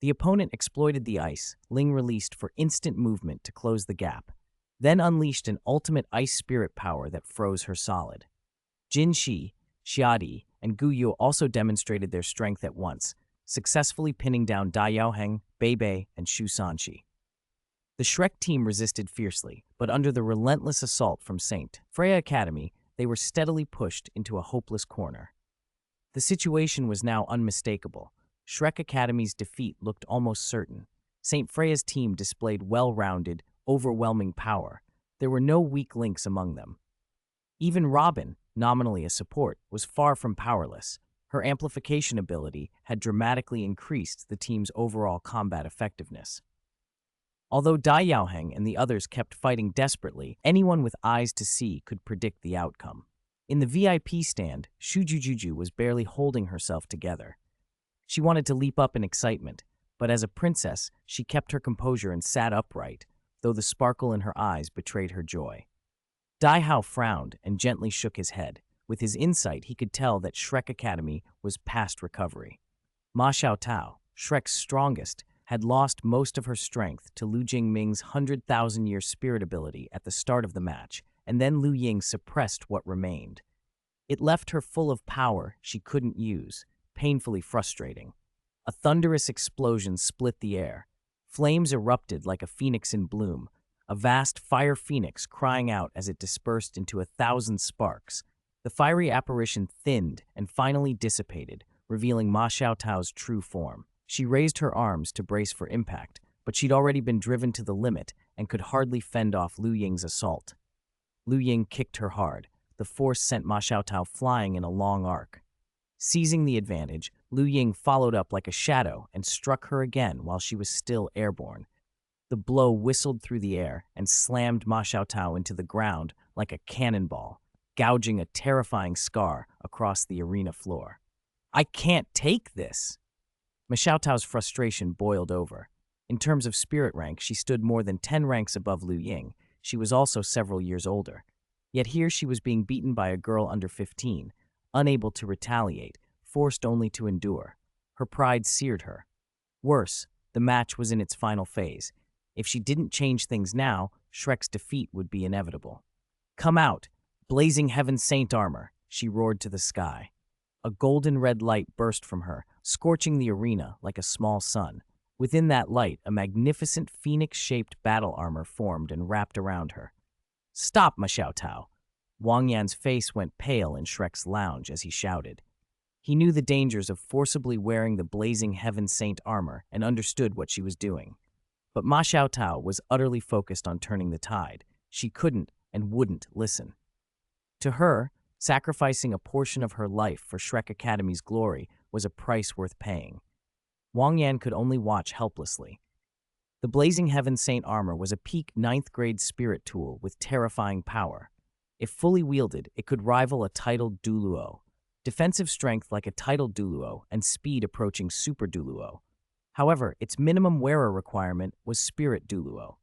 The opponent exploited the ice Ling released for instant movement to close the gap, then unleashed an ultimate ice spirit power that froze her solid. Jin Shi, Xiadi, and Guyu also demonstrated their strength at once, successfully pinning down Dai Yaoheng, Beibei, and Shu Sanchi. The Shrek team resisted fiercely, but under the relentless assault from St. Freya Academy, they were steadily pushed into a hopeless corner. The situation was now unmistakable. Shrek Academy's defeat looked almost certain. St. Freya's team displayed well-rounded, overwhelming power. There were no weak links among them. Even Robin, nominally a support, was far from powerless. Her amplification ability had dramatically increased the team's overall combat effectiveness. Although Dai Yaoheng and the others kept fighting desperately, anyone with eyes to see could predict the outcome. In the VIP stand, Shu Jujuju was barely holding herself together. She wanted to leap up in excitement, but as a princess, she kept her composure and sat upright, though the sparkle in her eyes betrayed her joy. Dai Hao frowned and gently shook his head. With his insight, he could tell that Shrek Academy was past recovery. Ma Xiaotao, Shrek's strongest, had lost most of her strength to Lu Jingming's 100,000-year spirit ability at the start of the match, and then Lu Ying suppressed what remained. It left her full of power she couldn't use, painfully frustrating. A thunderous explosion split the air. Flames erupted like a phoenix in bloom, a vast fire phoenix crying out as it dispersed into 1,000 sparks. The fiery apparition thinned and finally dissipated, revealing Ma Xiaotao's true form. She raised her arms to brace for impact, but she'd already been driven to the limit and could hardly fend off Lu Ying's assault. Lu Ying kicked her hard. The force sent Ma Xiaotao flying in a long arc. Seizing the advantage, Lu Ying followed up like a shadow and struck her again while she was still airborne. The blow whistled through the air and slammed Ma Xiaotao into the ground like a cannonball, gouging a terrifying scar across the arena floor. "I can't take this!" Ma Xiaotao's frustration boiled over. In terms of spirit rank, she stood more than 10 ranks above Lu Ying. She was also several years older. Yet here she was being beaten by a girl under 15, unable to retaliate, forced only to endure. Her pride seared her. Worse, the match was in its final phase. If she didn't change things now, Shrek's defeat would be inevitable. "Come out! Blazing Heaven Saint armor!" she roared to the sky. A golden red light burst from her, scorching the arena like a small sun. Within that light, a magnificent phoenix-shaped battle armor formed and wrapped around her. "Stop, Ma Xiaotao!" Wang Yan's face went pale in Shrek's lounge as he shouted. He knew the dangers of forcibly wearing the blazing heaven saint armor and understood what she was doing. But Ma Xiaotao was utterly focused on turning the tide. She couldn't and wouldn't listen. To her, sacrificing a portion of her life for Shrek Academy's glory was a price worth paying. Wang Yan could only watch helplessly. The Blazing Heaven Saint armor was a peak 9th grade spirit tool with terrifying power. If fully wielded, it could rival a titled Douluo. Defensive strength like a titled Douluo and speed approaching Super Douluo. However, its minimum wearer requirement was Spirit Douluo.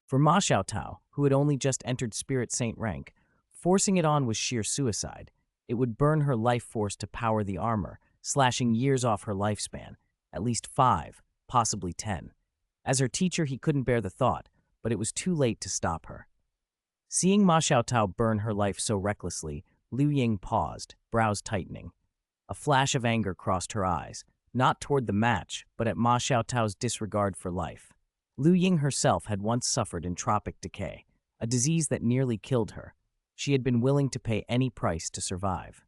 For Ma Xiaotao, who had only just entered Spirit Saint rank, forcing it on was sheer suicide. It would burn her life force to power the armor, slashing years off her lifespan, at least 5, possibly 10. As her teacher, he couldn't bear the thought, but it was too late to stop her. Seeing Ma Xiaotao burn her life so recklessly, Lu Ying paused, brows tightening. A flash of anger crossed her eyes, not toward the match, but at Ma Xiaotao's disregard for life. Lu Ying herself had once suffered entropic decay, a disease that nearly killed her. She had been willing to pay any price to survive.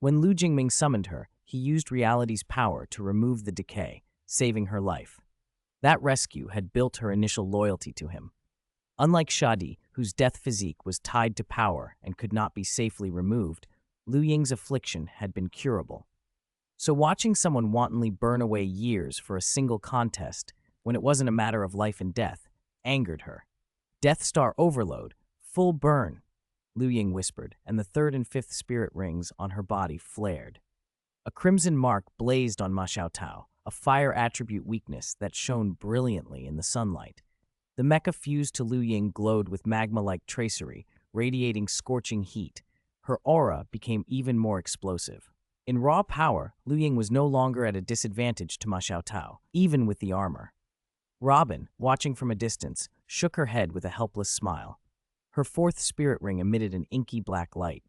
When Lu Jingming summoned her, he used reality's power to remove the decay, saving her life. That rescue had built her initial loyalty to him. Unlike Shadi, whose death physique was tied to power and could not be safely removed, Lu Ying's affliction had been curable. So watching someone wantonly burn away years for a single contest, when it wasn't a matter of life and death, angered her. Death Star Overload, full burn, Lu Ying whispered, and the 3rd and 5th spirit rings on her body flared. A crimson mark blazed on Ma Xiaotao, a fire attribute weakness that shone brilliantly in the sunlight. The mecha fused to Lu Ying glowed with magma-like tracery, radiating scorching heat. Her aura became even more explosive. In raw power, Lu Ying was no longer at a disadvantage to Ma Xiaotao, even with the armor. Robin, watching from a distance, shook her head with a helpless smile. Her 4th spirit ring emitted an inky black light.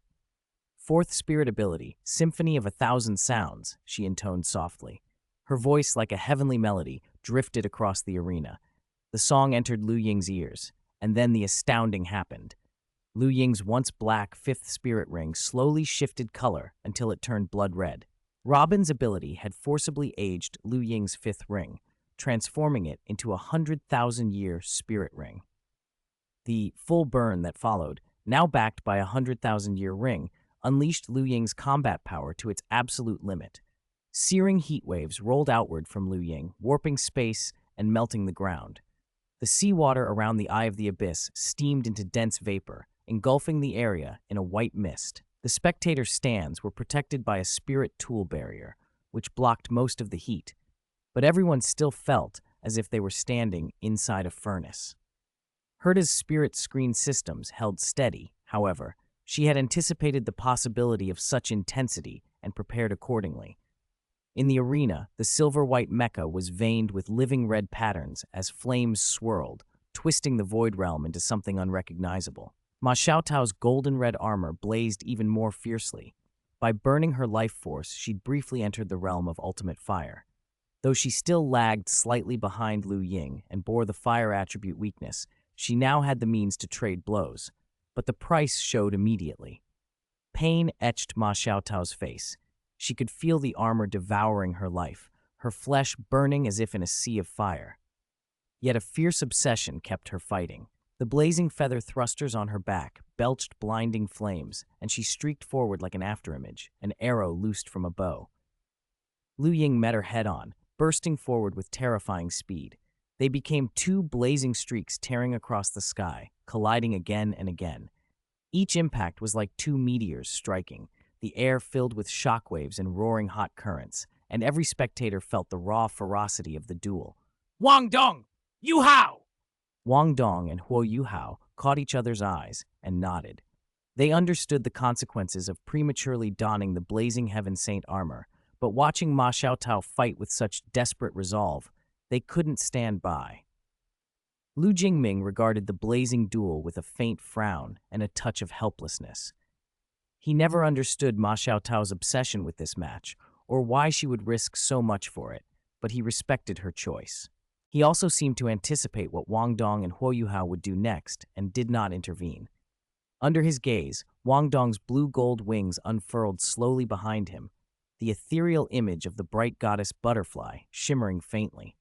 4th spirit ability, Symphony of 1,000 Sounds, she intoned softly. Her voice, like a heavenly melody, drifted across the arena. The song entered Lu Ying's ears, and then the astounding happened. Lu Ying's once black 5th spirit ring slowly shifted color until it turned blood red. Robin's ability had forcibly aged Lu Ying's 5th ring, transforming it into a 100,000-year spirit ring. The full burn that followed, now backed by a 100,000-year ring, unleashed Lu Ying's combat power to its absolute limit. Searing heat waves rolled outward from Lu Ying, warping space and melting the ground. The seawater around the Eye of the Abyss steamed into dense vapor, engulfing the area in a white mist. The spectator stands were protected by a spirit tool barrier, which blocked most of the heat, but everyone still felt as if they were standing inside a furnace. Herta's spirit screen systems held steady, however. She had anticipated the possibility of such intensity and prepared accordingly. In the arena, the silver-white mecha was veined with living red patterns as flames swirled, twisting the Void Realm into something unrecognizable. Ma Xiaotao's golden red armor blazed even more fiercely. By burning her life force, she'd briefly entered the realm of ultimate fire. Though she still lagged slightly behind Lu Ying and bore the fire attribute weakness, she now had the means to trade blows. But the price showed immediately. Pain etched Ma Xiaotao's face. She could feel the armor devouring her life, her flesh burning as if in a sea of fire. Yet a fierce obsession kept her fighting. The blazing feather thrusters on her back belched blinding flames, and she streaked forward like an afterimage, an arrow loosed from a bow. Lu Ying met her head-on, bursting forward with terrifying speed. They became 2 blazing streaks tearing across the sky, colliding again and again. Each impact was like 2 meteors striking, the air filled with shockwaves and roaring hot currents, and every spectator felt the raw ferocity of the duel. Wang Dong! Yu Hao! Wang Dong and Huo Yuhao caught each other's eyes and nodded. They understood the consequences of prematurely donning the Blazing Heaven Saint armor, but watching Ma Xiaotao fight with such desperate resolve, they couldn't stand by. Lu Jingming regarded the blazing duel with a faint frown and a touch of helplessness. He never understood Ma Xiaotao's obsession with this match, or why she would risk so much for it, but he respected her choice. He also seemed to anticipate what Wang Dong and Huo Yuhao would do next and did not intervene. Under his gaze, Wang Dong's blue-gold wings unfurled slowly behind him. the ethereal image of the bright goddess butterfly shimmering faintly.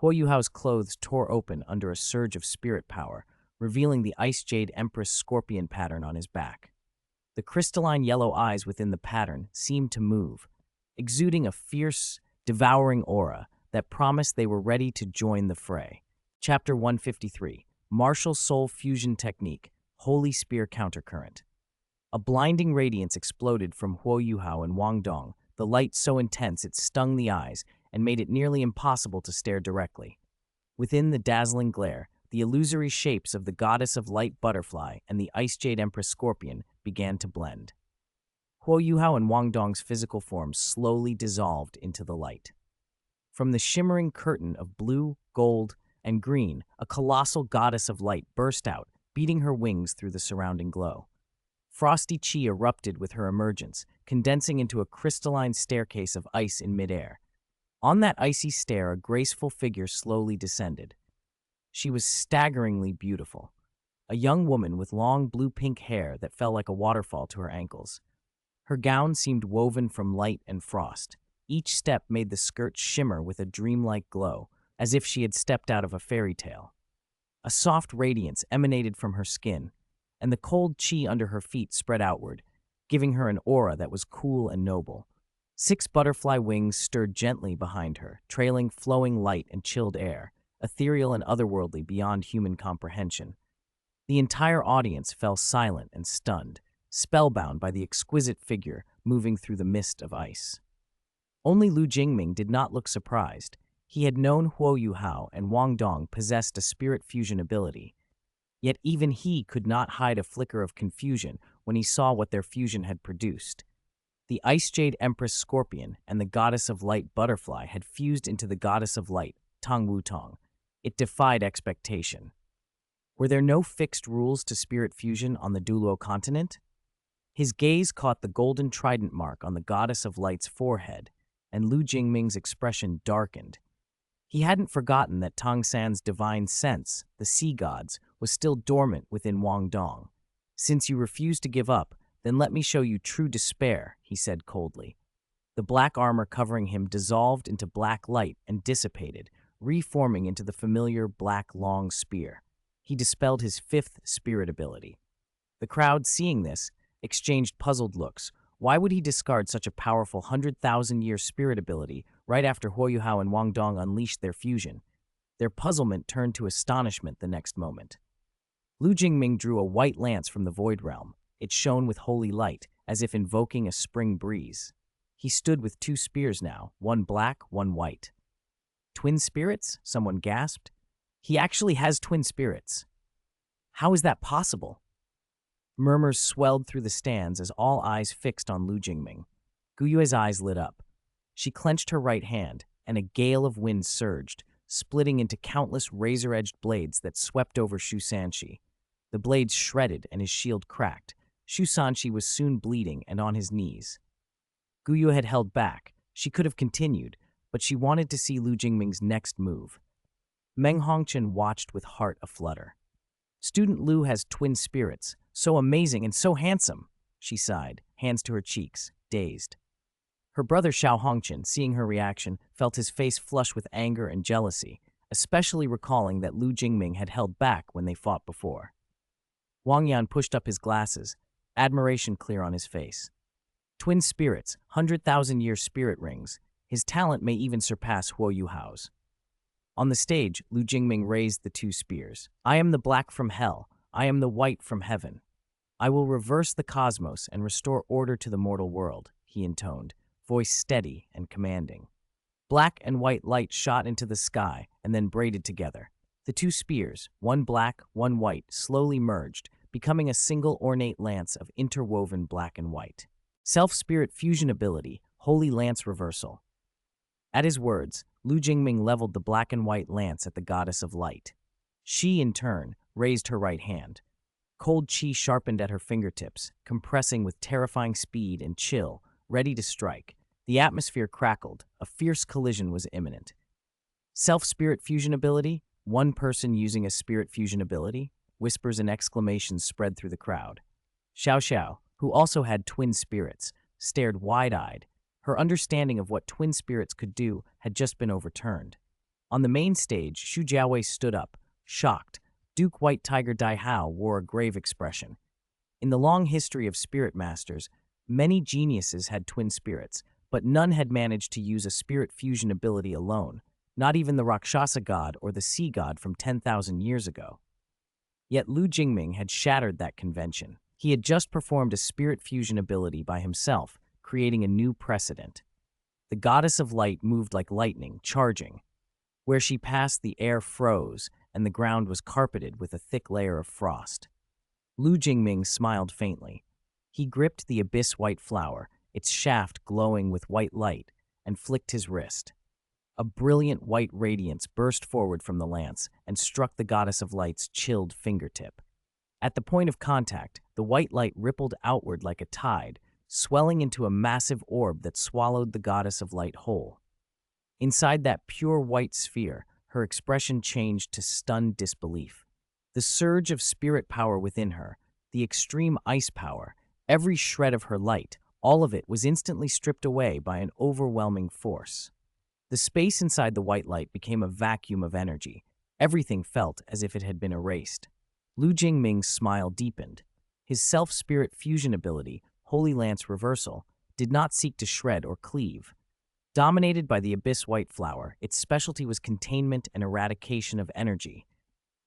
Huo Yuhao's clothes tore open under a surge of spirit power, revealing the ice jade empress scorpion pattern on his back. The crystalline yellow eyes within the pattern seemed to move, exuding a fierce, devouring aura that promised they were ready to join the fray. Chapter 153, Martial Soul Fusion Technique, Holy Spear Countercurrent. A blinding radiance exploded from Huo Yuhao and Wang Dong, the light so intense it stung the eyes and made it nearly impossible to stare directly. Within the dazzling glare, the illusory shapes of the goddess of light butterfly and the ice jade empress scorpion began to blend. Huo Yuhao and Wang Dong's physical forms slowly dissolved into the light. From the shimmering curtain of blue, gold, and green, a colossal goddess of light burst out, beating her wings through the surrounding glow. Frosty chi erupted with her emergence, condensing into a crystalline staircase of ice in midair. On that icy stair, a graceful figure slowly descended. She was staggeringly beautiful, a young woman with long blue-pink hair that fell like a waterfall to her ankles. Her gown seemed woven from light and frost. Each step made the skirt shimmer with a dreamlike glow, as if she had stepped out of a fairy tale. A soft radiance emanated from her skin, and the cold chi under her feet spread outward, giving her an aura that was cool and noble. 6 butterfly wings stirred gently behind her, trailing flowing light and chilled air, ethereal and otherworldly beyond human comprehension. The entire audience fell silent and stunned, spellbound by the exquisite figure moving through the mist of ice. Only Lu Jingming did not look surprised. He had known Huo Yuhao and Wang Dong possessed a spirit fusion ability, yet even he could not hide a flicker of confusion when he saw what their fusion had produced. The Ice Jade Empress Scorpion and the Goddess of Light Butterfly had fused into the Goddess of Light, Tang Wu Tong. It defied expectation. Were there no fixed rules to spirit fusion on the Douluo Continent? His gaze caught the golden trident mark on the Goddess of Light's forehead, and Lu Jingming's expression darkened. He hadn't forgotten that Tang San's divine sense, the sea gods, was still dormant within Wang Dong. "Since you refuse to give up, then let me show you true despair," he said coldly. The black armor covering him dissolved into black light and dissipated, reforming into the familiar black long spear. He dispelled his 5th spirit ability. The crowd, seeing this, exchanged puzzled looks. Why would he discard such a powerful 100,000-year spirit ability right after Huo Yuhao and Wang Dong unleashed their fusion? Their puzzlement turned to astonishment the next moment. Lu Jingming drew a white lance from the void realm. It shone with holy light, as if invoking a spring breeze. He stood with 2 spears now, one black, one white. "Twin spirits?" someone gasped. "He actually has twin spirits. How is that possible?" Murmurs swelled through the stands as all eyes fixed on Lu Jingming. Guyue's eyes lit up. She clenched her right hand, and a gale of wind surged, splitting into countless razor-edged blades that swept over Shu Sanshi. The blades shredded and his shield cracked. Shu Sanshi was soon bleeding and on his knees. Guyue had held back. She could have continued, but she wanted to see Lu Jingming's next move. Meng Hongchen watched with heart aflutter. "Student Lu has twin spirits. So amazing and so handsome," she sighed, hands to her cheeks, dazed. Her brother Xiao Hongchen, seeing her reaction, felt his face flush with anger and jealousy, especially recalling that Lu Jingming had held back when they fought before. Wang Yan pushed up his glasses, admiration clear on his face. Twin spirits, 100,000-year spirit rings. His talent may even surpass Huo Yuhao's. On the stage, Lu Jingming raised the 2 spears. "I am the black from hell. I am the white from heaven. I will reverse the cosmos and restore order to the mortal world," he intoned, voice steady and commanding. Black and white light shot into the sky and then braided together. The 2 spears, one black, one white, slowly merged, becoming a single ornate lance of interwoven black and white. Self-spirit fusion ability, Holy Lance Reversal. At his words, Lu Jingming leveled the black and white lance at the Goddess of Light. She, in turn, raised her right hand. Cold chi sharpened at her fingertips, compressing with terrifying speed and chill, ready to strike. The atmosphere crackled. A fierce collision was imminent. Self-spirit fusion ability? One person using a spirit fusion ability? Whispers and exclamations spread through the crowd. Xiao Xiao, who also had twin spirits, stared wide-eyed. Her understanding of what twin spirits could do had just been overturned. On the main stage, Xu Jiawei stood up, shocked. Duke White Tiger Dai Hao wore a grave expression. In the long history of spirit masters, many geniuses had twin spirits, but none had managed to use a spirit fusion ability alone, not even the Rakshasa god or the sea god from 10,000 years ago. Yet Lu Jingming had shattered that convention. He had just performed a spirit fusion ability by himself, creating a new precedent. The goddess of light moved like lightning, charging. Where she passed, the air froze, and the ground was carpeted with a thick layer of frost. Lu Jingming smiled faintly. He gripped the abyss white flower, its shaft glowing with white light, and flicked his wrist. A brilliant white radiance burst forward from the lance and struck the goddess of light's chilled fingertip. At the point of contact, the white light rippled outward like a tide, swelling into a massive orb that swallowed the goddess of light whole. Inside that pure white sphere, her expression changed to stunned disbelief. The surge of spirit power within her, the extreme ice power, every shred of her light, all of it was instantly stripped away by an overwhelming force. The space inside the white light became a vacuum of energy. Everything felt as if it had been erased. Lu Jingming's smile deepened. His self-spirit fusion ability, Holy Lance Reversal, did not seek to shred or cleave. Dominated by the abyss white flower, its specialty was containment and eradication of energy.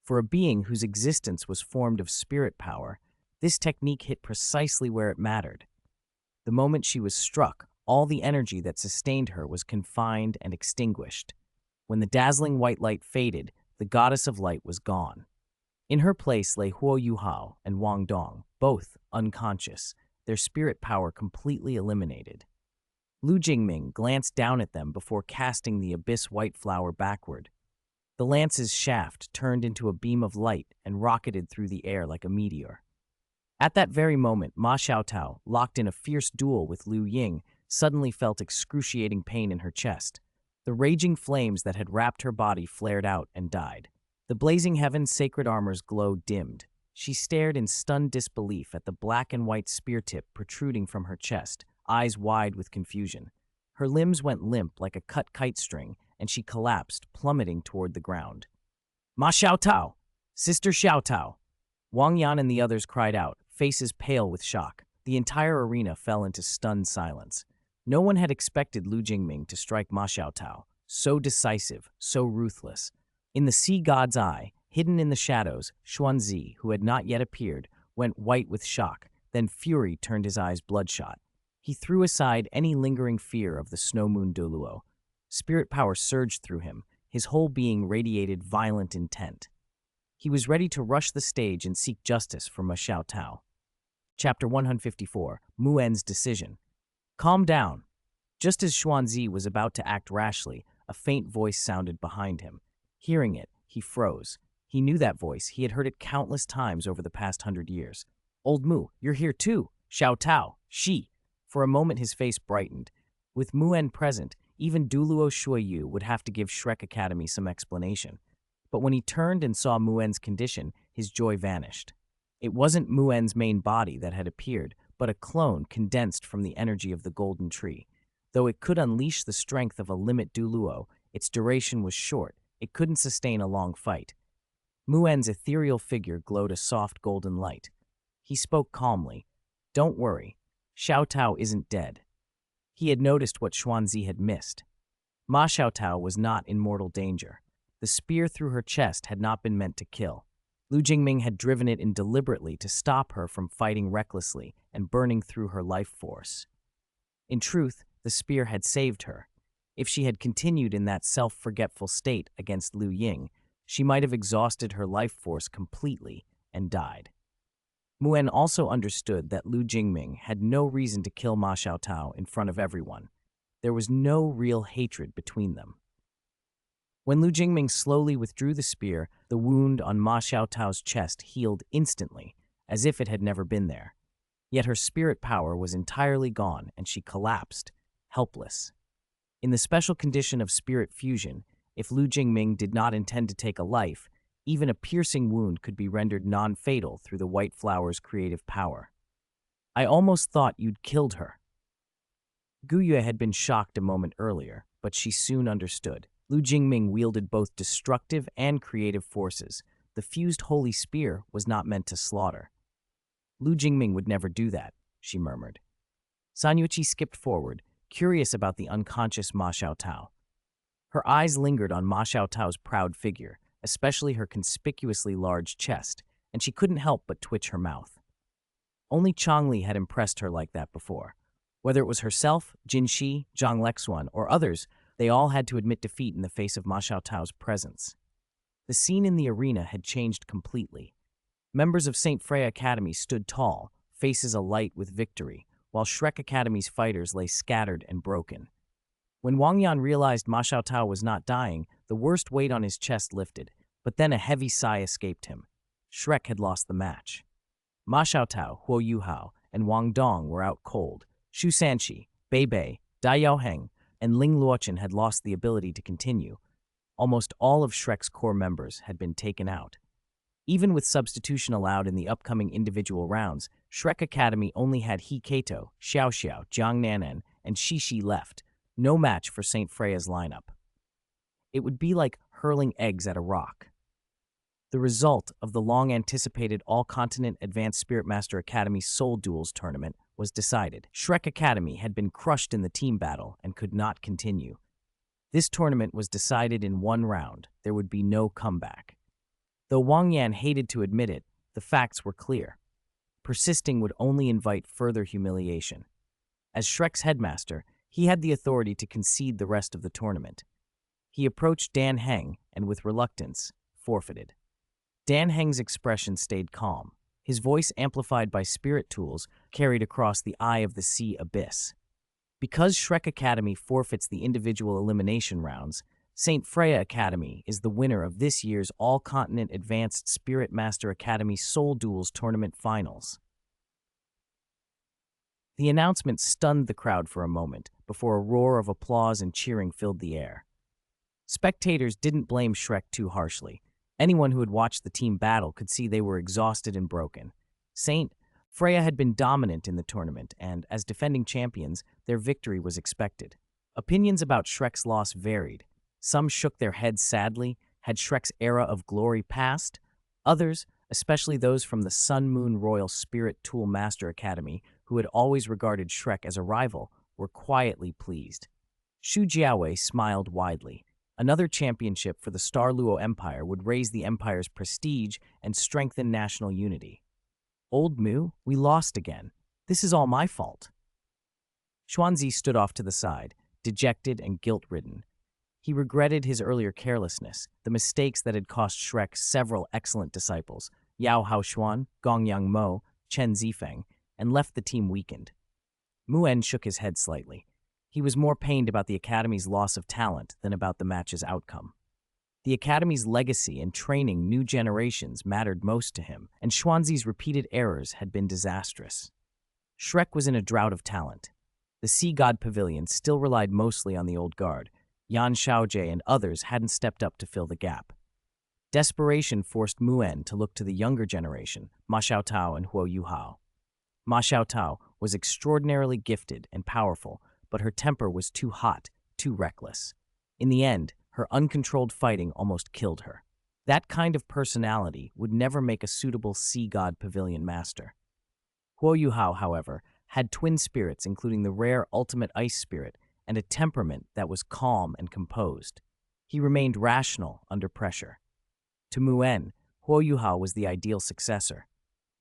For a being whose existence was formed of spirit power, this technique hit precisely where it mattered. The moment she was struck, all the energy that sustained her was confined and extinguished. When the dazzling white light faded, the goddess of light was gone. In her place lay Huo Yuhao and Wang Dong, both unconscious, their spirit power completely eliminated. Lu Jingming glanced down at them before casting the abyss white flower backward. The lance's shaft turned into a beam of light and rocketed through the air like a meteor. At that very moment, Ma Xiaotao, locked in a fierce duel with Liu Ying, suddenly felt excruciating pain in her chest. The raging flames that had wrapped her body flared out and died. The blazing heaven's sacred armor's glow dimmed. She stared in stunned disbelief at the black and white spear tip protruding from her chest, eyes wide with confusion. Her limbs went limp like a cut kite string, and she collapsed, plummeting toward the ground. Ma Xiaotao! Sister Xiaotao! Wang Yan and the others cried out, faces pale with shock. The entire arena fell into stunned silence. No one had expected Lu Jingming to strike Ma Xiaotao, so decisive, so ruthless. In the sea god's eye, hidden in the shadows, Xuanzi, who had not yet appeared, went white with shock, then fury turned his eyes bloodshot. He threw aside any lingering fear of the snow moon Douluo. Spirit power surged through him, his whole being radiated violent intent. He was ready to rush the stage and seek justice for Ma Xiaotao. Chapter 154, Muen's Decision. Calm down. Just as Xuanzi was about to act rashly, a faint voice sounded behind him. Hearing it, he froze. He knew that voice. He had heard it countless times over the past 100 years. Old Mu, you're here too. Xiaotao, she. For a moment his face brightened. With Muen present, even Douluo Shuiyu would have to give Shrek Academy some explanation. But when he turned and saw Muen's condition, his joy vanished. It wasn't Muen's main body that had appeared, but a clone condensed from the energy of the golden tree. Though it could unleash the strength of a limit Douluo, its duration was short. It couldn't sustain a long fight. Muen's ethereal figure glowed a soft golden light. He spoke calmly. Don't worry. Xiaotao isn't dead. He had noticed what Xuanzi had missed. Ma Xiaotao was not in mortal danger. The spear through her chest had not been meant to kill. Lu Jingming had driven it in deliberately to stop her from fighting recklessly and burning through her life force. In truth, the spear had saved her. If she had continued in that self-forgetful state against Liu Ying, she might have exhausted her life force completely and died. Muen also understood that Lu Jingming had no reason to kill Ma Xiaotao in front of everyone. There was no real hatred between them. When Lu Jingming slowly withdrew the spear, the wound on Ma Xiaotao's chest healed instantly, as if it had never been there. Yet her spirit power was entirely gone, and she collapsed, helpless. In the special condition of spirit fusion, if Lu Jingming did not intend to take a life, even a piercing wound could be rendered non-fatal through the white flower's creative power. I almost thought you'd killed her. Guya had been shocked a moment earlier, but she soon understood. Lu Jingming wielded both destructive and creative forces. The fused holy spear was not meant to slaughter. Lu Jingming would never do that, she murmured. Sanyuchi skipped forward, curious about the unconscious Ma Xiaotao. Her eyes lingered on Ma Xiaotao's proud figure, especially her conspicuously large chest, and she couldn't help but twitch her mouth. Only Changli had impressed her like that before. Whether it was herself, Jin Shi, Zhang Lexuan, or others, they all had to admit defeat in the face of Ma Xiaotao's presence. The scene in the arena had changed completely. Members of St. Freya Academy stood tall, faces alight with victory, while Shrek Academy's fighters lay scattered and broken. When Wang Yan realized Ma Xiaotao was not dying, the worst weight on his chest lifted, but then a heavy sigh escaped him. Shrek had lost the match. Ma Xiaotao, Huo Yuhao, and Wang Dong were out cold. Shu Sanqi, Bei Bei, Dai Yaoheng, and Ling Luochen had lost the ability to continue. Almost all of Shrek's core members had been taken out. Even with substitution allowed in the upcoming individual rounds, Shrek Academy only had He Kato, Xiao Xiao, Jiang Nanan, and Shishi left. No match for St. Freya's lineup. It would be like hurling eggs at a rock. The result of the long-anticipated All-Continent Advanced Spirit Master Academy Soul Duels tournament was decided. Shrek Academy had been crushed in the team battle and could not continue. This tournament was decided in one round. There would be no comeback. Though Wang Yan hated to admit it, the facts were clear. Persisting would only invite further humiliation. As Shrek's headmaster, he had the authority to concede the rest of the tournament. He approached Dan Heng and, with reluctance, forfeited. Dan Heng's expression stayed calm. His voice, amplified by spirit tools, carried across the eye of the sea abyss. Because Shrek Academy forfeits the individual elimination rounds, St. Freya Academy is the winner of this year's All-Continent Advanced Spirit Master Academy Soul Duels Tournament Finals. The announcement stunned the crowd for a moment before a roar of applause and cheering filled the air. Spectators didn't blame Shrek too harshly. Anyone who had watched the team battle could see they were exhausted and broken. St. Freya had been dominant in the tournament, and as defending champions, their victory was expected. Opinions about Shrek's loss varied. Some shook their heads sadly. Had Shrek's era of glory passed? Others, especially those from the Sun Moon Royal Spirit Tool Master Academy, who had always regarded Shrek as a rival, were quietly pleased. Shu Jiawei smiled widely. Another championship for the Star Luo Empire would raise the empire's prestige and strengthen national unity. Old Mu, we lost again. This is all my fault. Xuanzi stood off to the side, dejected and guilt-ridden. He regretted his earlier carelessness, the mistakes that had cost Shrek several excellent disciples, Yao Haoshuan, Gongyang Mo, Chen Zifeng, and left the team weakened. Muen shook his head slightly. He was more pained about the Academy's loss of talent than about the match's outcome. The Academy's legacy and training new generations mattered most to him, and Xuanzi's repeated errors had been disastrous. Shrek was in a drought of talent. The Sea God Pavilion still relied mostly on the old guard. Yan Xiaojie and others hadn't stepped up to fill the gap. Desperation forced Muen to look to the younger generation, Ma Xiaotao and Huo Yuhao. Ma Xiaotao was extraordinarily gifted and powerful, but her temper was too hot, too reckless. In the end, her uncontrolled fighting almost killed her. That kind of personality would never make a suitable Sea God Pavilion master. Huo Yuhao, however, had twin spirits, including the rare ultimate ice spirit, and a temperament that was calm and composed. He remained rational under pressure. To Muen, Huo Yuhao was the ideal successor.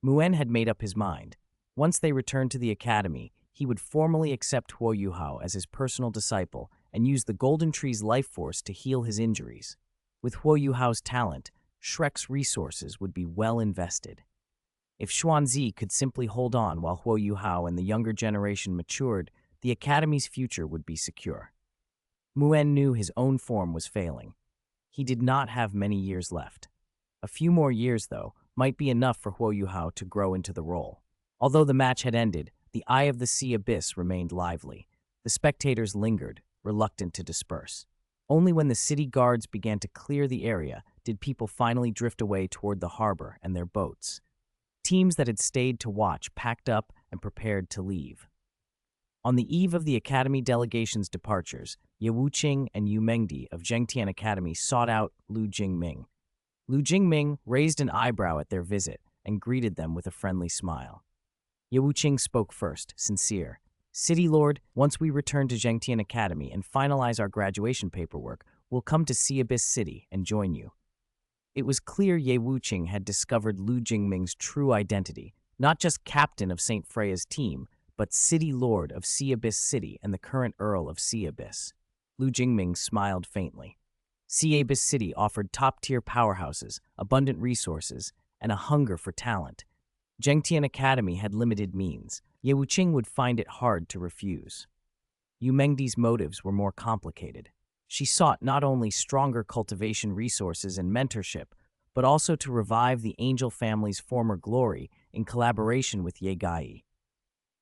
Muen had made up his mind. Once they returned to the academy, he would formally accept Huo Yuhao as his personal disciple and use the Golden Tree's life force to heal his injuries. With Huo Yuhao's talent, Shrek's resources would be well invested. If Xuanzi could simply hold on while Huo Yuhao and the younger generation matured, the Academy's future would be secure. Muen knew his own form was failing. He did not have many years left. A few more years, though, might be enough for Huo Yuhao to grow into the role. Although the match had ended, the Eye of the Sea abyss remained lively. The spectators lingered, reluctant to disperse. Only when the city guards began to clear the area did people finally drift away toward the harbor and their boats. Teams that had stayed to watch packed up and prepared to leave. On the eve of the Academy delegation's departures, Ye Wuqing and Yu Mengdi of Zhengtian Academy sought out Lu Jingming. Lu Jingming raised an eyebrow at their visit and greeted them with a friendly smile. Ye Wuqing spoke first, sincere. City Lord, once we return to Zhengtian Academy and finalize our graduation paperwork, we'll come to Sea Abyss City and join you. It was clear Ye Wuqing had discovered Lu Jingming's true identity, not just captain of St. Freya's team, but City Lord of Sea Abyss City and the current Earl of Sea Abyss. Lu Jingming smiled faintly. Sea Abyss City offered top-tier powerhouses, abundant resources, and a hunger for talent. Zhengtian Academy had limited means. Ye Wuqing would find it hard to refuse. Yu Mengdi's motives were more complicated. She sought not only stronger cultivation resources and mentorship, but also to revive the Angel family's former glory in collaboration with Ye Gai.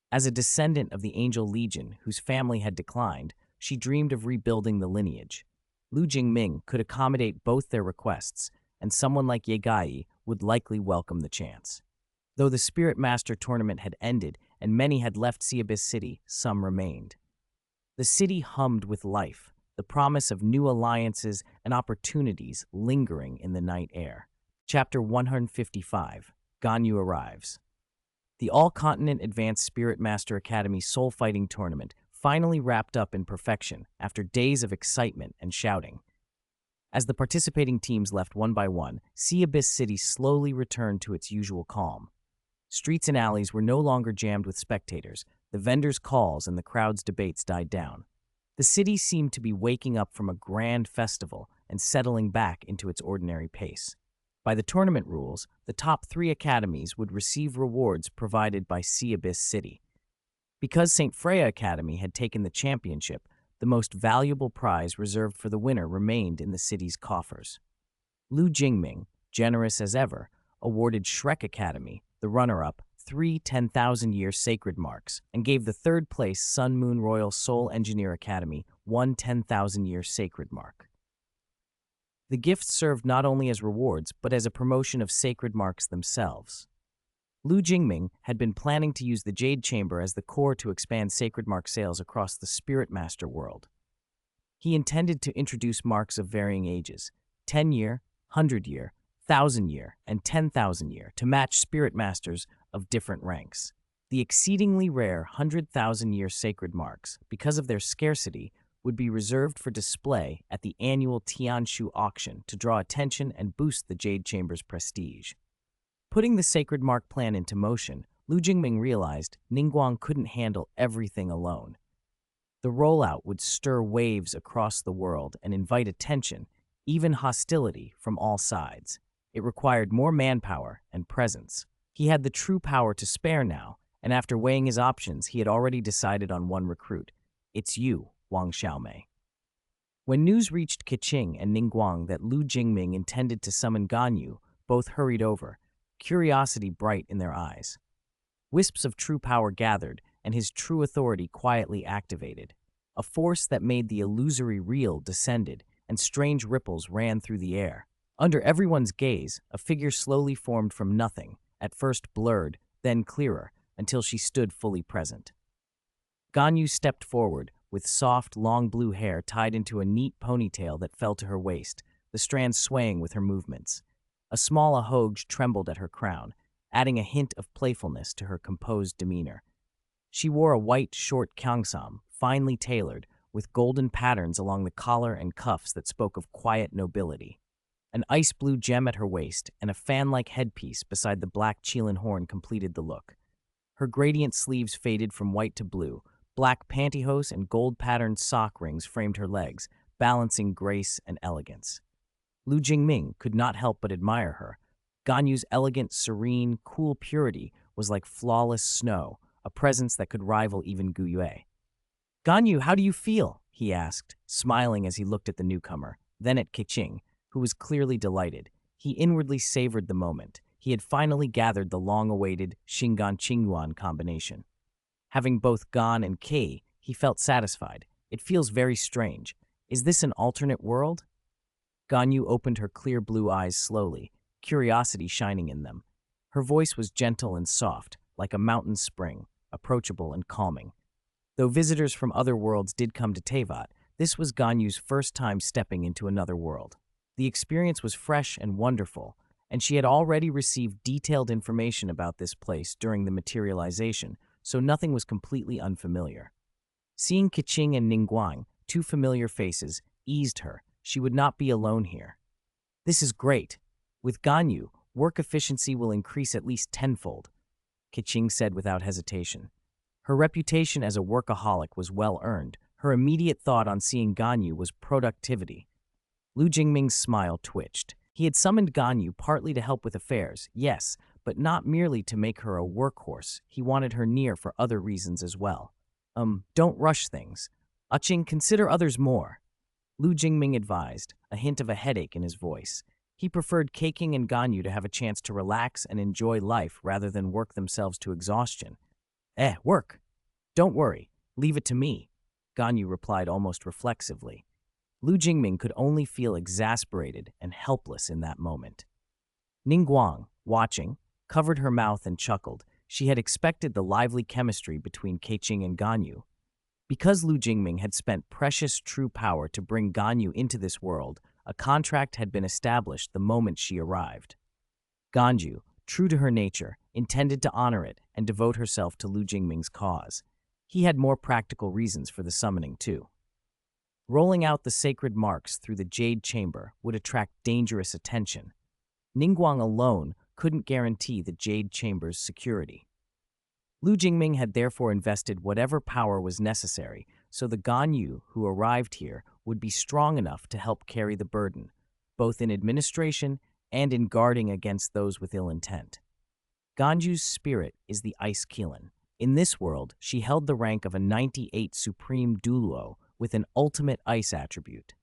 As a descendant of the Angel Legion, whose family had declined, she dreamed of rebuilding the lineage. Lu Jingming could accommodate both their requests, and someone like Ye Gai would likely welcome the chance. Though the Spirit Master tournament had ended and many had left Sea Abyss City, some remained. The city hummed with life, the promise of new alliances and opportunities lingering in the night air. Chapter 155, Ganyu Arrives. The All-Continent Advanced Spirit Master Academy Soul Fighting Tournament finally wrapped up in perfection after days of excitement and shouting. As the participating teams left one by one, Sea Abyss City slowly returned to its usual calm. Streets and alleys were no longer jammed with spectators, the vendors' calls and the crowd's debates died down. The city seemed to be waking up from a grand festival and settling back into its ordinary pace. By the tournament rules, the top 3 academies would receive rewards provided by Sea Abyss City. Because St. Freya Academy had taken the championship, the most valuable prize reserved for the winner remained in the city's coffers. Lu Jingming, generous as ever, awarded Shrek Academy, the runner-up, 3 10,000-year sacred marks, and gave the third-place Sun Moon Royal Soul Engineer Academy 1 10,000-year sacred mark. The gifts served not only as rewards, but as a promotion of sacred marks themselves. Lu Jingming had been planning to use the Jade Chamber as the core to expand sacred mark sales across the Spirit Master world. He intended to introduce marks of varying ages, 10-year, 100-year, 1,000-year, and 10,000-year, to match Spirit Masters of different ranks. The exceedingly rare 100,000-year sacred marks, because of their scarcity, would be reserved for display at the annual Tianshu auction to draw attention and boost the Jade Chamber's prestige. Putting the sacred mark plan into motion, Lu Jingming realized Ningguang couldn't handle everything alone. The rollout would stir waves across the world and invite attention, even hostility, from all sides. It required more manpower and presence. He had the true power to spare now, and after weighing his options, he had already decided on one recruit. It's you, Wang Xiaomei. When news reached Keqing and Ningguang that Lu Jingming intended to summon Ganyu, both hurried over, curiosity bright in their eyes. Wisps of true power gathered, and his true authority quietly activated. A force that made the illusory real descended, and strange ripples ran through the air. Under everyone's gaze, a figure slowly formed from nothing, at first blurred, then clearer, until she stood fully present. Ganyu stepped forward, with soft, long blue hair tied into a neat ponytail that fell to her waist, the strands swaying with her movements. A small ahogge trembled at her crown, adding a hint of playfulness to her composed demeanor. She wore a white, short kyangsam, finely tailored, with golden patterns along the collar and cuffs that spoke of quiet nobility. An ice blue gem at her waist and a fan-like headpiece beside the black Qilin horn completed the look. Her gradient sleeves faded from white to blue, black pantyhose and gold-patterned sock rings framed her legs, balancing grace and elegance. Lu Jingming could not help but admire her. Ganyu's elegant, serene, cool purity was like flawless snow, a presence that could rival even Gu Yue. "Ganyu, how do you feel?" he asked, smiling as he looked at the newcomer, then at Keqing, who was clearly delighted. He inwardly savored the moment. He had finally gathered the long-awaited Shingan Qingyuan combination. Having both Gan and Kei, he felt satisfied. It feels very strange. Is this an alternate world? Ganyu opened her clear blue eyes slowly, curiosity shining in them. Her voice was gentle and soft, like a mountain spring, approachable and calming. Though visitors from other worlds did come to Tevat, this was Ganyu's first time stepping into another world. The experience was fresh and wonderful, and she had already received detailed information about this place during the materialization, so nothing was completely unfamiliar. Seeing Keqing and Ningguang, two familiar faces, eased her. She would not be alone here. This is great. With Ganyu, work efficiency will increase at least tenfold, Keqing said without hesitation. Her reputation as a workaholic was well earned. Her immediate thought on seeing Ganyu was productivity. Lu Jingming's smile twitched. He had summoned Ganyu partly to help with affairs, yes, but not merely to make her a workhorse. He wanted her near for other reasons as well. Don't rush things. Aching, consider others more, Lu Jingming advised, a hint of a headache in his voice. He preferred Keqing and Ganyu to have a chance to relax and enjoy life rather than work themselves to exhaustion. Work. Don't worry. Leave it to me, Ganyu replied almost reflexively. Lu Jingming could only feel exasperated and helpless in that moment. Ningguang, watching, covered her mouth and chuckled. She had expected the lively chemistry between Keqing and Ganyu. Because Lu Jingming had spent precious true power to bring Ganyu into this world, a contract had been established the moment she arrived. Ganyu, true to her nature, intended to honor it and devote herself to Lu Jingming's cause. He had more practical reasons for the summoning, too. Rolling out the sacred marks through the Jade Chamber would attract dangerous attention. Ningguang alone couldn't guarantee the Jade Chamber's security. Lu Jingming had therefore invested whatever power was necessary so the Ganyu who arrived here would be strong enough to help carry the burden, both in administration and in guarding against those with ill intent. Ganyu's spirit is the Ice Keelan. In this world, she held the rank of a 98 Supreme Douluo with an ultimate ice attribute.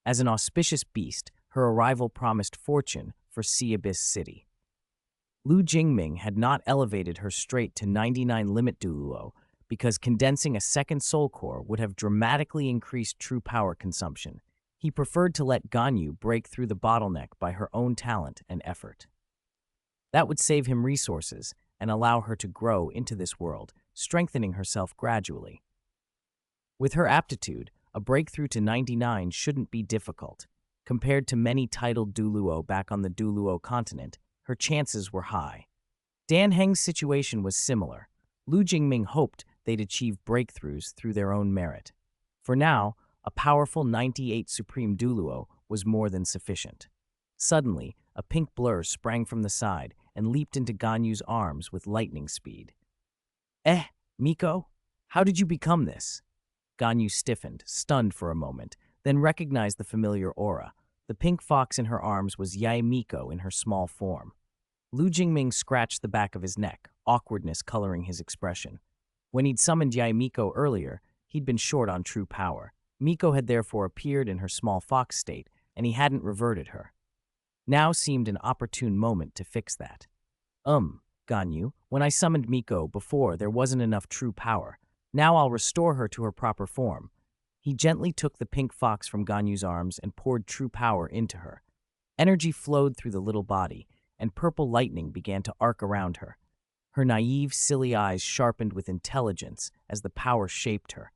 As an auspicious beast, her arrival promised fortune for Sea Abyss City. Lu Jingming had not elevated her straight to 99 limit Douluo because condensing a second soul core would have dramatically increased true power consumption. He preferred to let Ganyu break through the bottleneck by her own talent and effort. That would save him resources and allow her to grow into this world, strengthening herself gradually. With her aptitude, a breakthrough to 99 shouldn't be difficult. Compared to many titled Douluo back on the Douluo Continent, her chances were high. Dan Heng's situation was similar. Lu Jingming hoped they'd achieve breakthroughs through their own merit. For now, a powerful 98 Supreme Douluo was more than sufficient. Suddenly, a pink blur sprang from the side and leaped into Ganyu's arms with lightning speed. Miko? How did you become this? Ganyu stiffened, stunned for a moment, then recognized the familiar aura. The pink fox in her arms was Yae Miko in her small form. Lu Jingming scratched the back of his neck, awkwardness coloring his expression. When he'd summoned Yae Miko earlier, he'd been short on true power. Miko had therefore appeared in her small fox state, and he hadn't reverted her. Now seemed an opportune moment to fix that. Ganyu, when I summoned Miko before, there wasn't enough true power. Now I'll restore her to her proper form. He gently took the pink fox from Ganyu's arms and poured true power into her. Energy flowed through the little body, and purple lightning began to arc around her. Her naive, silly eyes sharpened with intelligence as the power shaped her.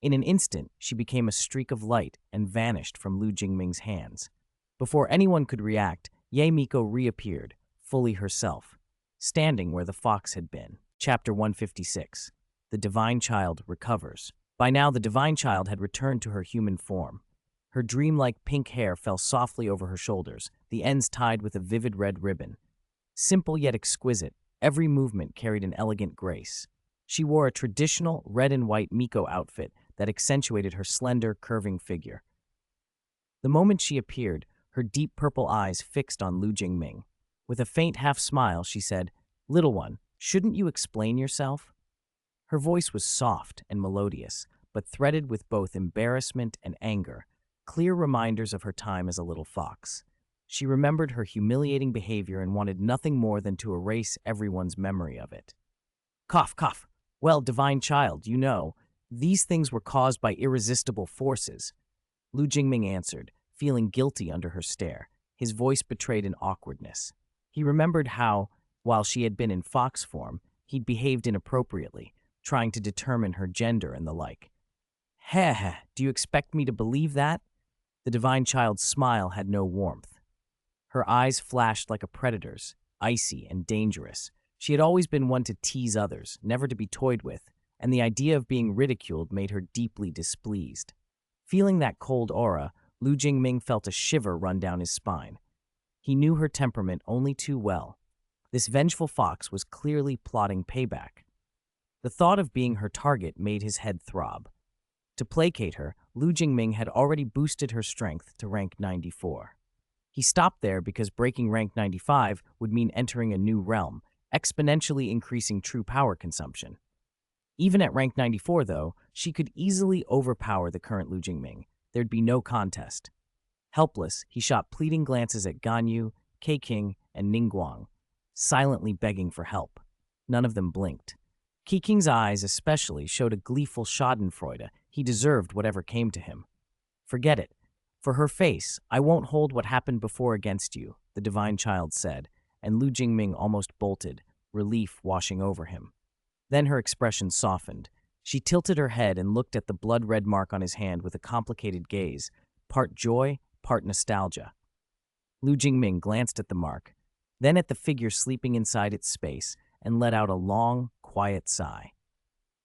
In an instant, she became a streak of light and vanished from Lu Jingming's hands. Before anyone could react, Yae Miko reappeared, fully herself, standing where the fox had been. Chapter 156. The Divine Child Recovers. By now, the Divine Child had returned to her human form. Her dreamlike pink hair fell softly over her shoulders, the ends tied with a vivid red ribbon. Simple yet exquisite, every movement carried an elegant grace. She wore a traditional red and white Miko outfit that accentuated her slender, curving figure. The moment she appeared, her deep purple eyes fixed on Lu Jingming. With a faint half-smile, she said, "Little one, shouldn't you explain yourself?" Her voice was soft and melodious, but threaded with both embarrassment and anger, clear reminders of her time as a little fox. She remembered her humiliating behavior and wanted nothing more than to erase everyone's memory of it. Cough, cough. Well, Divine Child, you know, these things were caused by irresistible forces. Lu Jingming answered, feeling guilty under her stare. His voice betrayed an awkwardness. He remembered how, while she had been in fox form, he'd behaved inappropriately, trying to determine her gender and the like. Heh heh, do you expect me to believe that? The divine child's smile had no warmth. Her eyes flashed like a predator's, icy and dangerous. She had always been one to tease others, never to be toyed with, and the idea of being ridiculed made her deeply displeased. Feeling that cold aura, Lu Jingming felt a shiver run down his spine. He knew her temperament only too well. This vengeful fox was clearly plotting payback. The thought of being her target made his head throb. To placate her, Lu Jingming had already boosted her strength to rank 94. He stopped there because breaking rank 95 would mean entering a new realm, exponentially increasing true power consumption. Even at rank 94, though, she could easily overpower the current Lu Jingming. There'd be no contest. Helpless, he shot pleading glances at Ganyu, Keqing, and Ningguang, silently begging for help. None of them blinked. Keqing's eyes especially showed a gleeful schadenfreude. He deserved whatever came to him. Forget it. For her face, I won't hold what happened before against you, the divine child said, and Lu Jingming almost bolted, relief washing over him. Then her expression softened. She tilted her head and looked at the blood-red mark on his hand with a complicated gaze, part joy, part nostalgia. Lu Jingming glanced at the mark, then at the figure sleeping inside its space, and let out a long, quiet sigh.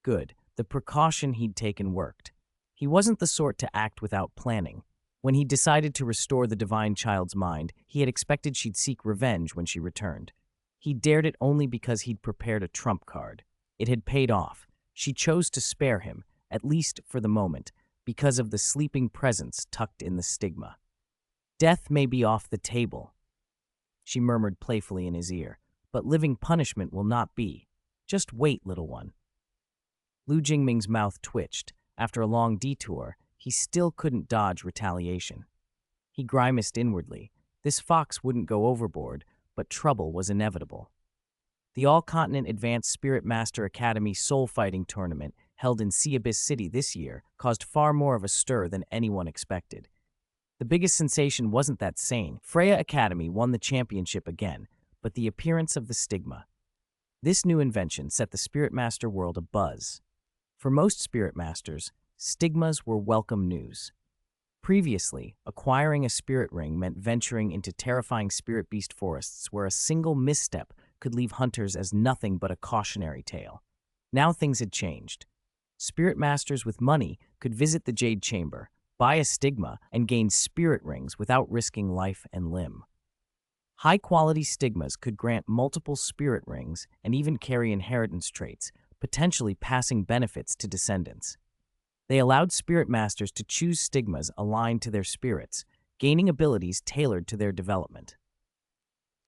Good, the precaution he'd taken worked. He wasn't the sort to act without planning. When he decided to restore the divine child's mind, he had expected she'd seek revenge when she returned. He dared it only because he'd prepared a trump card. It had paid off. She chose to spare him, at least for the moment, because of the sleeping presence tucked in the stigma. Death may be off the table, she murmured playfully in his ear, but living punishment will not be. Just wait, little one. Lu Jingming's mouth twitched. After a long detour, he still couldn't dodge retaliation. He grimaced inwardly. This fox wouldn't go overboard, but trouble was inevitable. The All-Continent Advanced Spirit Master Academy Soul Fighting Tournament, held in Abyss City this year, caused far more of a stir than anyone expected. The biggest sensation wasn't that sane. Freya Academy won the championship again, but the appearance of the stigma. This new invention set the Spirit Master world abuzz. For most Spirit Masters, stigmas were welcome news. Previously, acquiring a spirit ring meant venturing into terrifying spirit beast forests where a single misstep could leave hunters as nothing but a cautionary tale. Now things had changed. Spirit Masters with money could visit the Jade Chamber, buy a stigma, and gain spirit rings without risking life and limb. High-quality stigmas could grant multiple spirit rings and even carry inheritance traits, potentially passing benefits to descendants. They allowed Spirit Masters to choose stigmas aligned to their spirits, gaining abilities tailored to their development.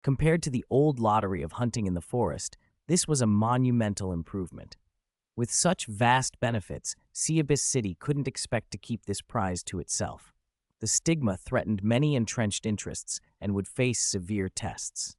Compared to the old lottery of hunting in the forest, this was a monumental improvement. With such vast benefits, Abyss City couldn't expect to keep this prize to itself. The stigma threatened many entrenched interests and would face severe tests.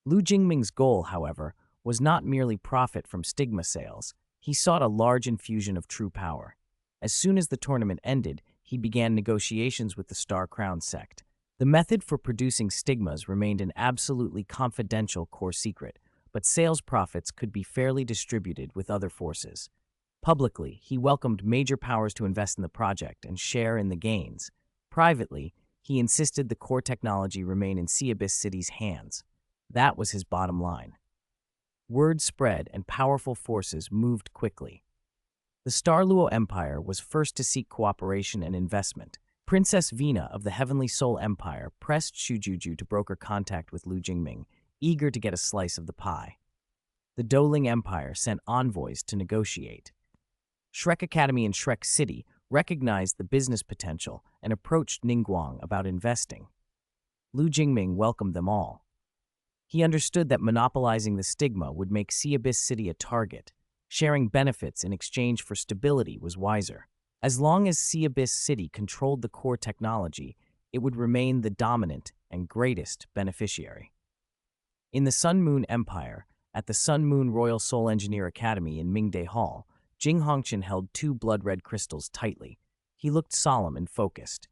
Lu Jingming's goal, however, was not merely profit from stigma sales. He sought a large infusion of true power. As soon as the tournament ended, he began negotiations with the Star Crown sect. The method for producing stigmas remained an absolutely confidential core secret, but sales profits could be fairly distributed with other forces. Publicly, he welcomed major powers to invest in the project and share in the gains. Privately, he insisted the core technology remain in Abyss City's hands. That was his bottom line. Word spread and powerful forces moved quickly. The Starluo Empire was first to seek cooperation and investment. Princess Vina of the Heavenly Soul Empire pressed Shujuju to broker contact with Lu Jingming, eager to get a slice of the pie. The Douluo Empire sent envoys to negotiate. Shrek Academy in Shrek City recognized the business potential and approached Ningguang about investing. Lu Jingming welcomed them all. He understood that monopolizing the stigma would make Abyss City a target. Sharing benefits in exchange for stability was wiser. As long as Abyss City controlled the core technology, it would remain the dominant and greatest beneficiary. In the Sun Moon Empire, at the Sun Moon Royal Soul Engineer Academy in Mingde Hall, Jing Hongqian held two blood-red crystals tightly. He looked solemn and focused.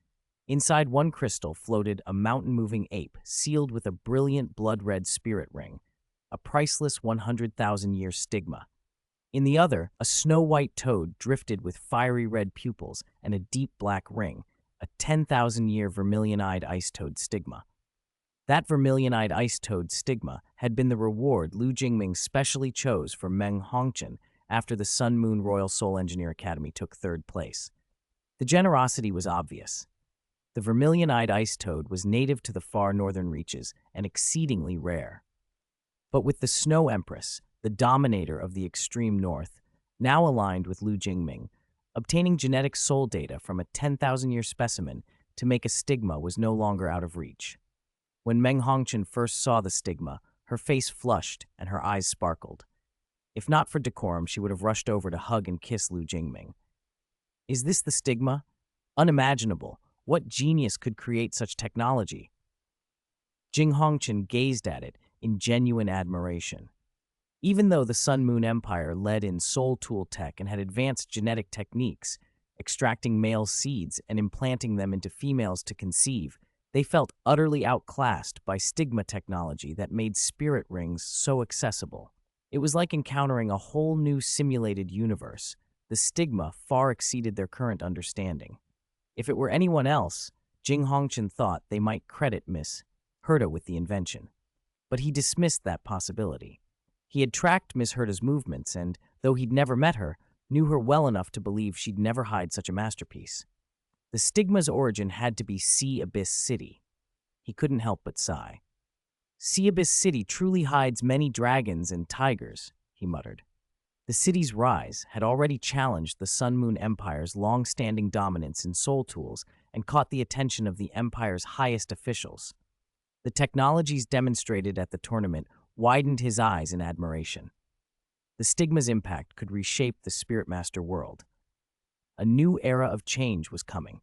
Inside one crystal floated a mountain-moving ape sealed with a brilliant blood-red spirit ring, a priceless 100,000-year stigma. In the other, a snow-white toad drifted with fiery red pupils and a deep black ring, a 10,000-year vermilion-eyed ice toad stigma. That vermilion-eyed ice toad stigma had been the reward Lu Jingming specially chose for Meng Hongchen after the Sun Moon Royal Soul Engineer Academy took third place. The generosity was obvious. The vermilion-eyed ice toad was native to the far northern reaches and exceedingly rare. But with the Snow Empress, the dominator of the extreme north, now aligned with Lu Jingming, obtaining genetic soul data from a 10,000-year specimen to make a stigma was no longer out of reach. When Meng Hongchen first saw the stigma, her face flushed and her eyes sparkled. If not for decorum, she would have rushed over to hug and kiss Lu Jingming. Is this the stigma? Unimaginable. What genius could create such technology? Jing Hongchen gazed at it in genuine admiration. Even though the Sun Moon Empire led in soul tool tech and had advanced genetic techniques, extracting male seeds and implanting them into females to conceive, they felt utterly outclassed by stigma technology that made spirit rings so accessible. It was like encountering a whole new simulated universe. The stigma far exceeded their current understanding. If it were anyone else, Jing Hongchen thought they might credit Miss Herta with the invention. But he dismissed that possibility. He had tracked Miss Herta's movements and, though he'd never met her, knew her well enough to believe she'd never hide such a masterpiece. The stigma's origin had to be Sea Abyss City. He couldn't help but sigh. Sea Abyss City truly hides many dragons and tigers, he muttered. The city's rise had already challenged the Sun Moon Empire's long-standing dominance in soul tools and caught the attention of the Empire's highest officials. The technologies demonstrated at the tournament widened his eyes in admiration. The stigma's impact could reshape the Spirit Master world. A new era of change was coming.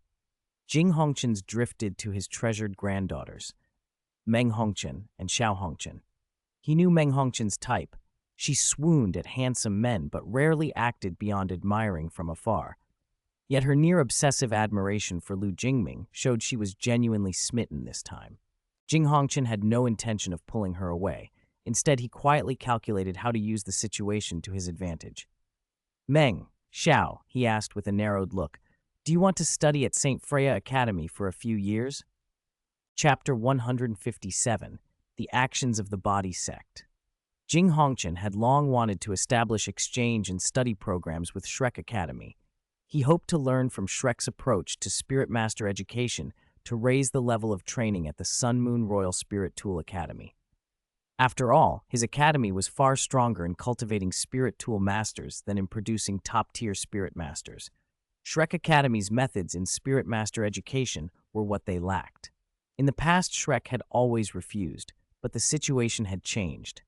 Jing Hongchen's drifted to his treasured granddaughters, Meng Hongchen and Xiao Hongchen. He knew Meng Hongchen's type. She swooned at handsome men but rarely acted beyond admiring from afar. Yet her near-obsessive admiration for Lu Jingming showed she was genuinely smitten this time. Jing Hongchen had no intention of pulling her away. Instead, he quietly calculated how to use the situation to his advantage. Meng, Xiao, he asked with a narrowed look, do you want to study at St. Freya Academy for a few years? Chapter 157, The Actions of the Body Sect. Jing Hongchen had long wanted to establish exchange and study programs with Shrek Academy. He hoped to learn from Shrek's approach to Spirit Master education to raise the level of training at the Sun Moon Royal Spirit Tool Academy. After all, his academy was far stronger in cultivating Spirit Tool Masters than in producing top-tier Spirit Masters. Shrek Academy's methods in Spirit Master education were what they lacked. In the past, Shrek had always refused, but the situation had changed.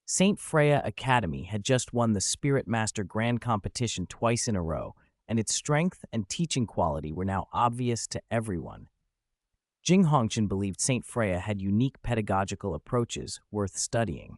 St. Freya Academy had just won the Spirit Master Grand Competition twice in a row, and its strength and teaching quality were now obvious to everyone. Jing Hongchen believed St. Freya had unique pedagogical approaches worth studying.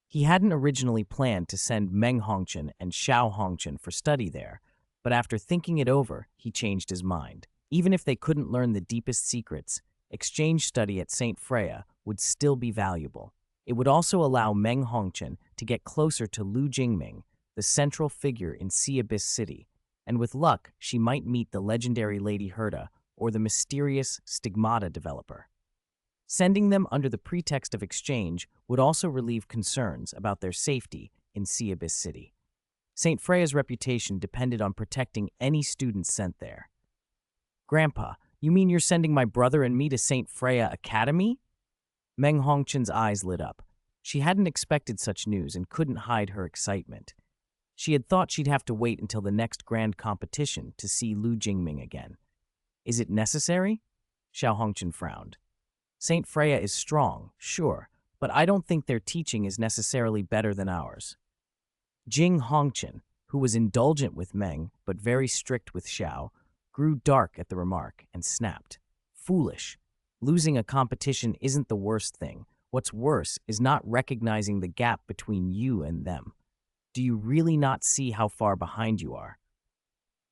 He hadn't originally planned to send Meng Hongchen and Xiao Hongchen for study there, but after thinking it over, he changed his mind. Even if they couldn't learn the deepest secrets, exchange study at St. Freya would still be valuable. It would also allow Meng Hongchen to get closer to Lu Jingming, the central figure in Sea Abyss City, and with luck, she might meet the legendary Lady Herta or the mysterious Stigmata developer. Sending them under the pretext of exchange would also relieve concerns about their safety in Sea Abyss City. St. Freya's reputation depended on protecting any students sent there. Grandpa, you mean you're sending my brother and me to St. Freya Academy? Meng Hongchen's eyes lit up. She hadn't expected such news and couldn't hide her excitement. She had thought she'd have to wait until the next grand competition to see Lu Jingming again. Is it necessary? Xiao Hongchen frowned. St. Freya is strong, sure, but I don't think their teaching is necessarily better than ours. Jing Hongchen, who was indulgent with Meng but very strict with Xiao, grew dark at the remark and snapped. Foolish. Losing a competition isn't the worst thing. What's worse is not recognizing the gap between you and them. Do you really not see how far behind you are?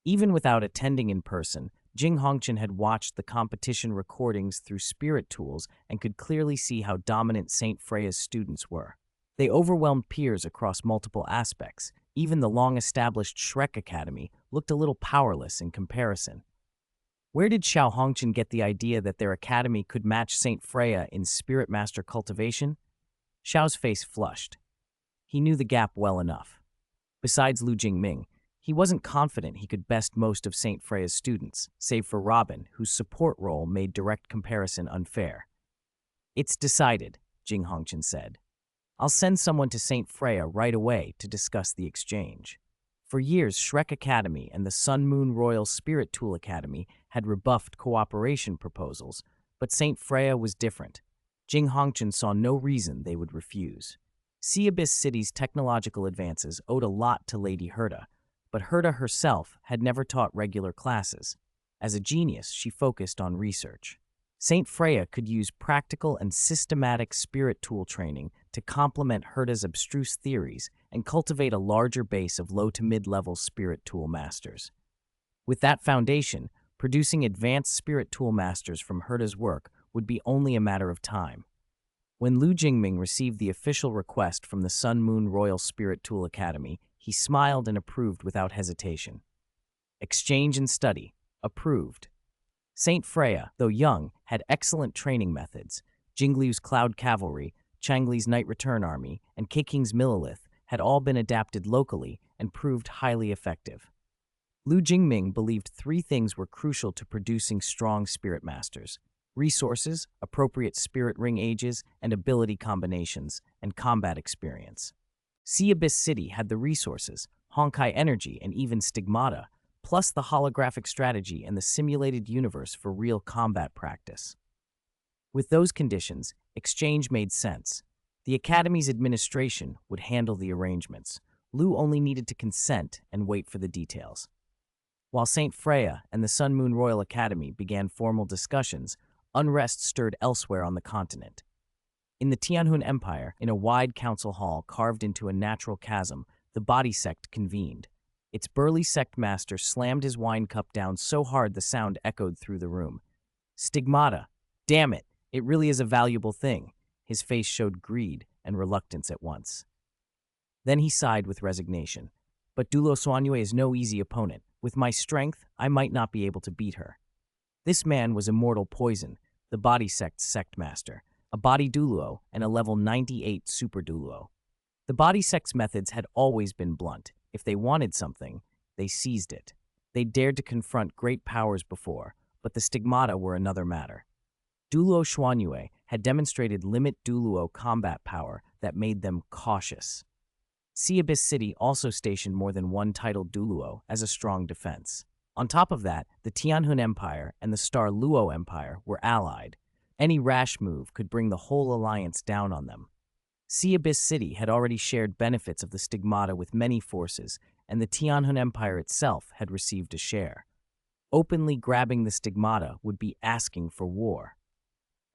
Even without attending in person, Jing Hongchen had watched the competition recordings through Spirit Tools and could clearly see how dominant St. Freya's students were. They overwhelmed peers across multiple aspects, Even the long-established Shrek Academy looked a little powerless in comparison. Where did Xiao Hongchen get the idea that their academy could match Saint Freya in Spirit Master cultivation? Xiao's face flushed. He knew the gap well enough. Besides Lu Jingming, he wasn't confident he could best most of Saint Freya's students, save for Robin, whose support role made direct comparison unfair. "It's decided," Jing Hongchen said. "I'll send someone to Saint Freya right away to discuss the exchange." For years, Shrek Academy and the Sun Moon Royal Spirit Tool Academy had rebuffed cooperation proposals, but Saint Freya was different. Jing Hongchen saw no reason they would refuse. Sea Abyss City's technological advances owed a lot to Lady Herta, but Herta herself had never taught regular classes. As a genius, she focused on research. Saint Freya could use practical and systematic spirit tool training to complement Herta's abstruse theories and cultivate a larger base of low to mid-level spirit tool masters. With that foundation, producing advanced spirit tool masters from Herta's work would be only a matter of time. When Lu Jingming received the official request from the Sun Moon Royal Spirit Tool Academy, he smiled and approved without hesitation. Exchange and study. Approved. Saint Freya, though young, had excellent training methods. Jingliu's Cloud Cavalry, Changli's Night Return Army, and Keiking's Millilith had all been adapted locally and proved highly effective. Lu Jingming believed three things were crucial to producing strong spirit masters: resources, appropriate spirit ring ages, and ability combinations, and combat experience. Sea Abyss City had the resources, Honkai energy, and even stigmata, plus the holographic strategy and the simulated universe for real combat practice. With those conditions, exchange made sense. The Academy's administration would handle the arrangements. Lu only needed to consent and wait for the details. While Saint Freya and the Sun Moon Royal Academy began formal discussions, unrest stirred elsewhere on the continent. In the Tianhun Empire, in a wide council hall carved into a natural chasm, the body sect convened. Its burly sect master slammed his wine cup down so hard the sound echoed through the room. "Stigmata! Damn it! It really is a valuable thing." His face showed greed and reluctance at once. Then he sighed with resignation. "But Douluo Suanyue is no easy opponent. With my strength, I might not be able to beat her." This man was Immortal Poison, the body sect's sect master, a body Douluo and a level 98 super Douluo. The body sect's methods had always been blunt. If they wanted something, they seized it. They dared to confront great powers before, but the stigmata were another matter. Douluo Suanyue had demonstrated limit Douluo combat power that made them cautious. Sea Abyss City also stationed more than one titled Douluo as a strong defense. On top of that, the Tianhun Empire and the Star Luo Empire were allied. Any rash move could bring the whole alliance down on them. Sea Abyss City had already shared benefits of the stigmata with many forces, and the Tianhun Empire itself had received a share. Openly grabbing the stigmata would be asking for war.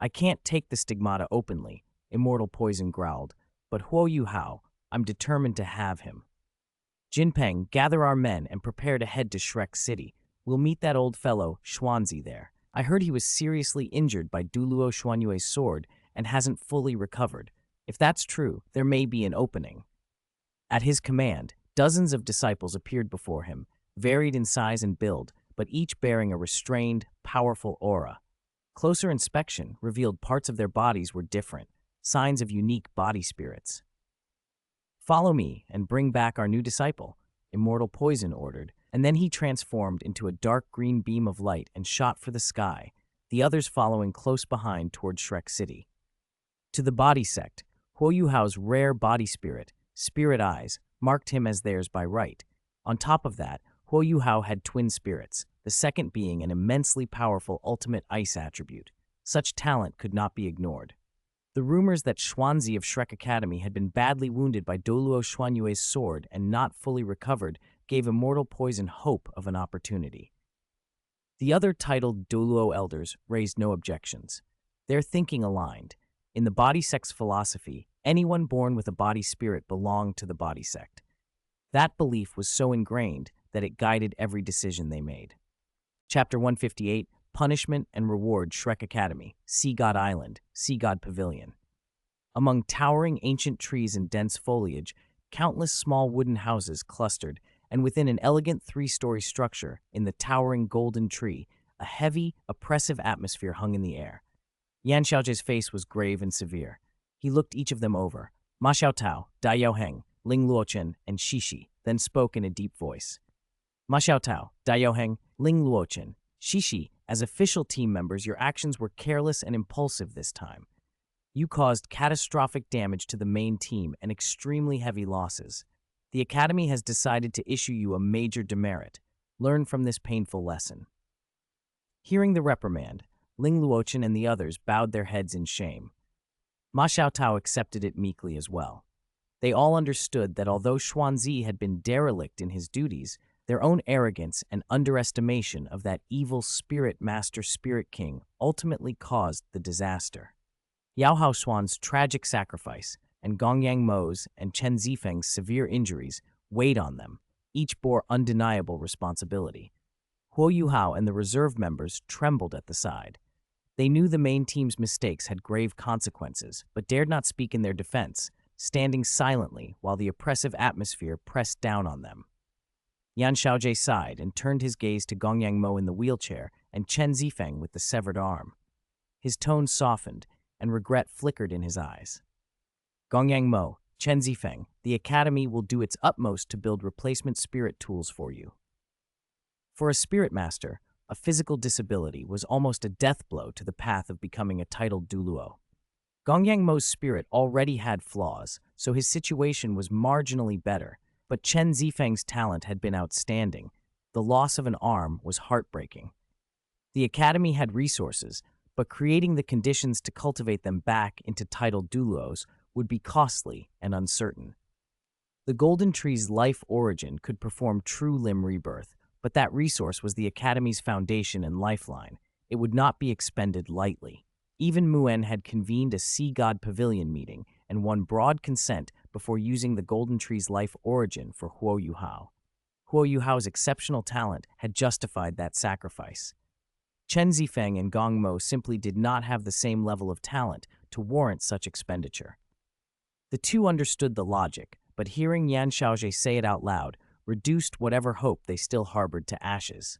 "I can't take the stigmata openly," Immortal Poison growled, "but Huo Yuhao, I'm determined to have him. Jinpeng, gather our men and prepare to head to Shrek City. We'll meet that old fellow, Xuanzi, there. I heard he was seriously injured by Douluo Suanyue's sword and hasn't fully recovered. If that's true, there may be an opening." At his command, dozens of disciples appeared before him, varied in size and build, but each bearing a restrained, powerful aura. Closer inspection revealed parts of their bodies were different, signs of unique body spirits. "Follow me and bring back our new disciple," Immortal Poison ordered, and then he transformed into a dark green beam of light and shot for the sky, the others following close behind toward Shrek City. To the body sect, Huo Yuhao's rare body spirit, Spirit Eyes, marked him as theirs by right. On top of that, Huo Yuhao had twin spirits, the second being an immensely powerful ultimate ice attribute. Such talent could not be ignored. The rumors that Xuanzi of Shrek Academy had been badly wounded by Douluo Suanyue's sword and not fully recovered gave Immortal Poison hope of an opportunity. The other titled Douluo elders raised no objections. Their thinking aligned. In the body sect's philosophy, anyone born with a body spirit belonged to the body sect. That belief was so ingrained that it guided every decision they made. Chapter 158, Punishment and Reward Shrek Academy, Sea God Island, Sea God Pavilion. Among towering ancient trees and dense foliage, countless small wooden houses clustered, and within an elegant three-story structure, in the towering golden tree, a heavy, oppressive atmosphere hung in the air. Yan Xiaozhe's face was grave and severe. He looked each of them over. Ma Xiaotao, Dai Yaoheng, Ling Luochen, and Shishi, then spoke in a deep voice. Ma Xiaotao, Dai Yaoheng, Ling Luochen, Shishi, as official team members, your actions were careless and impulsive this time. You caused catastrophic damage to the main team and extremely heavy losses. The Academy has decided to issue you a major demerit. Learn from this painful lesson. Hearing the reprimand, Ling Luochen and the others bowed their heads in shame. Ma Xiaotao accepted it meekly as well. They all understood that although Xuanzi had been derelict in his duties, their own arrogance and underestimation of that evil spirit master Spirit King ultimately caused the disaster. Yao Haoxuan's tragic sacrifice and Gongyang Mo's and Chen Zifeng's severe injuries weighed on them. Each bore undeniable responsibility. Huo Yuhao and the reserve members trembled at the side. They knew the main team's mistakes had grave consequences, but dared not speak in their defense, standing silently while the oppressive atmosphere pressed down on them. Yan Xiaozhe sighed and turned his gaze to Gongyang Mo in the wheelchair and Chen Zifeng with the severed arm. His tone softened, and regret flickered in his eyes. Gongyang Mo, Chen Zifeng, the Academy will do its utmost to build replacement spirit tools for you. For a spirit master, a physical disability was almost a death blow to the path of becoming a titled Douluo. Gongyang Mo's spirit already had flaws, so his situation was marginally better, but Chen Zifeng's talent had been outstanding. The loss of an arm was heartbreaking. The Academy had resources, but creating the conditions to cultivate them back into titled Douluos would be costly and uncertain. The Golden Tree's life origin could perform true limb rebirth, but that resource was the Academy's foundation and lifeline. It would not be expended lightly. Even Muen had convened a Sea God Pavilion meeting and won broad consent before using the Golden Tree's life origin for Huo Yuhao. Huo Yuhao's exceptional talent had justified that sacrifice. Chen Zifeng and Gong Mo simply did not have the same level of talent to warrant such expenditure. The two understood the logic, but hearing Yan Xiaozhe say it out loud reduced whatever hope they still harbored to ashes.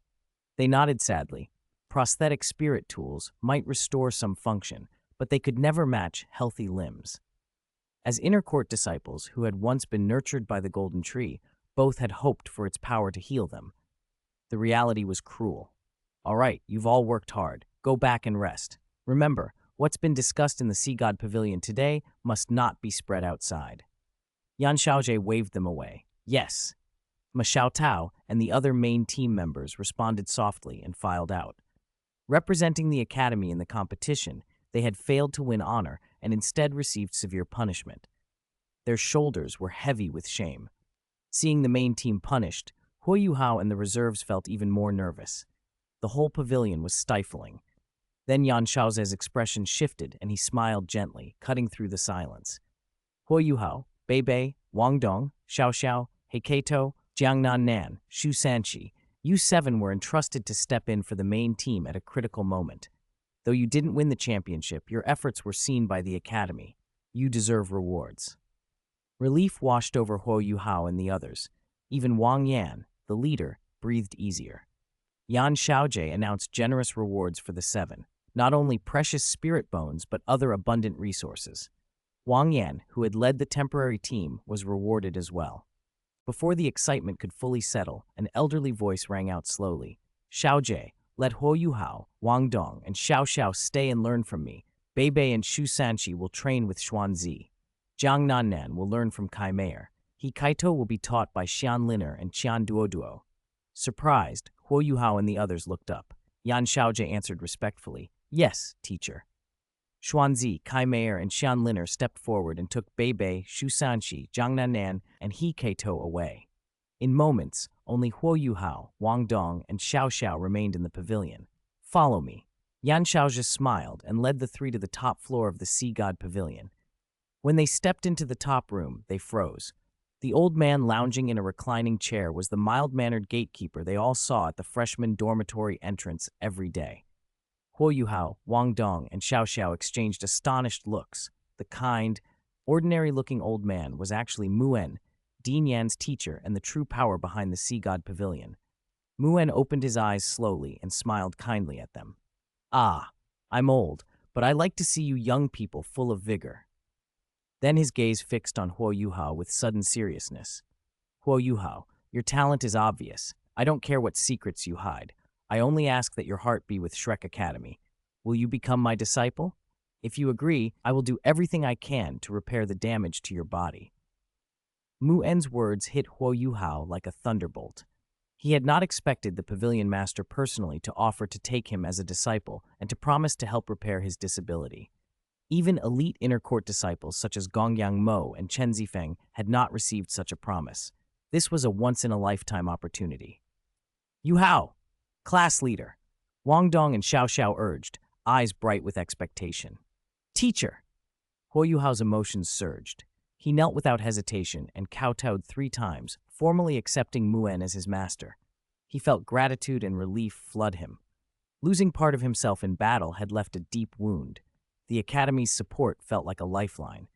They nodded sadly. Prosthetic spirit tools might restore some function, but they could never match healthy limbs. As inner court disciples who had once been nurtured by the Golden Tree, both had hoped for its power to heal them. The reality was cruel. All right, you've all worked hard. Go back and rest. Remember, what's been discussed in the Sea God Pavilion today must not be spread outside. Yan Xiaozhe waved them away. Yes. Ma Xiaotao and the other main team members responded softly and filed out. Representing the Academy in the competition, they had failed to win honor and instead received severe punishment. Their shoulders were heavy with shame. Seeing the main team punished, Huo Yuhao and the reserves felt even more nervous. The whole pavilion was stifling. Then Yan Xiaozhe's expression shifted and he smiled gently, cutting through the silence. Huo Yuhao, Bei Bei, Wang Dong, Xiao Xiao, Heiketo, Jiangnan Nan, Xu Sanqi, you seven were entrusted to step in for the main team at a critical moment. Though you didn't win the championship, your efforts were seen by the Academy. You deserve rewards. Relief washed over Huo Yuhao and the others. Even Wang Yan, the leader, breathed easier. Yan Xiaozhe announced generous rewards for the seven, not only precious spirit bones but other abundant resources. Wang Yan, who had led the temporary team, was rewarded as well. Before the excitement could fully settle, an elderly voice rang out slowly. Xiaozhe, let Huo Yuhao, Wang Dong, and Xiao Xiao stay and learn from me. Bei Bei and Xu Sanqi will train with Xuanzi. Jiang Nannan will learn from Kai Meier. He Kaito will be taught by Xian Liner and Qian Duoduo. Surprised, Huo Yuhao and the others looked up. Yan Xiaozhe answered respectfully, yes, teacher. Xuanzi, Kai Meier, and Xian Liner stepped forward and took Bei Bei, Xu Sanqi, Jiang Nannan, and He Kaito away. In moments, only Huo Yuhao, Wang Dong, and Xiao Xiao remained in the pavilion. Follow me. Yan Xiaozhe smiled and led the three to the top floor of the Sea God Pavilion. When they stepped into the top room, they froze. The old man lounging in a reclining chair was the mild-mannered gatekeeper they all saw at the freshman dormitory entrance every day. Huo Yuhao, Wang Dong, and Xiao Xiao exchanged astonished looks. The kind, ordinary-looking old man was actually Muen, Dean Yan's teacher and the true power behind the Sea God Pavilion. Muen opened his eyes slowly and smiled kindly at them. Ah, I'm old, but I like to see you young people full of vigor. Then his gaze fixed on Huo Yuhao with sudden seriousness. Huo Yuhao, your talent is obvious. I don't care what secrets you hide. I only ask that your heart be with Shrek Academy. Will you become my disciple? If you agree, I will do everything I can to repair the damage to your body. Muen's words hit Huo Yuhao like a thunderbolt. He had not expected the pavilion master personally to offer to take him as a disciple and to promise to help repair his disability. Even elite inner court disciples such as Gongyang Mo and Chen Zifeng had not received such a promise. This was a once-in-a-lifetime opportunity. Yu Hao, class leader, Wang Dong and Xiao Xiao urged, eyes bright with expectation. Teacher! Huo Yuhao's emotions surged. He knelt without hesitation and kowtowed 3 times, formally accepting Muen as his master. He felt gratitude and relief flood him. Losing part of himself in battle had left a deep wound. The Academy's support felt like a lifeline.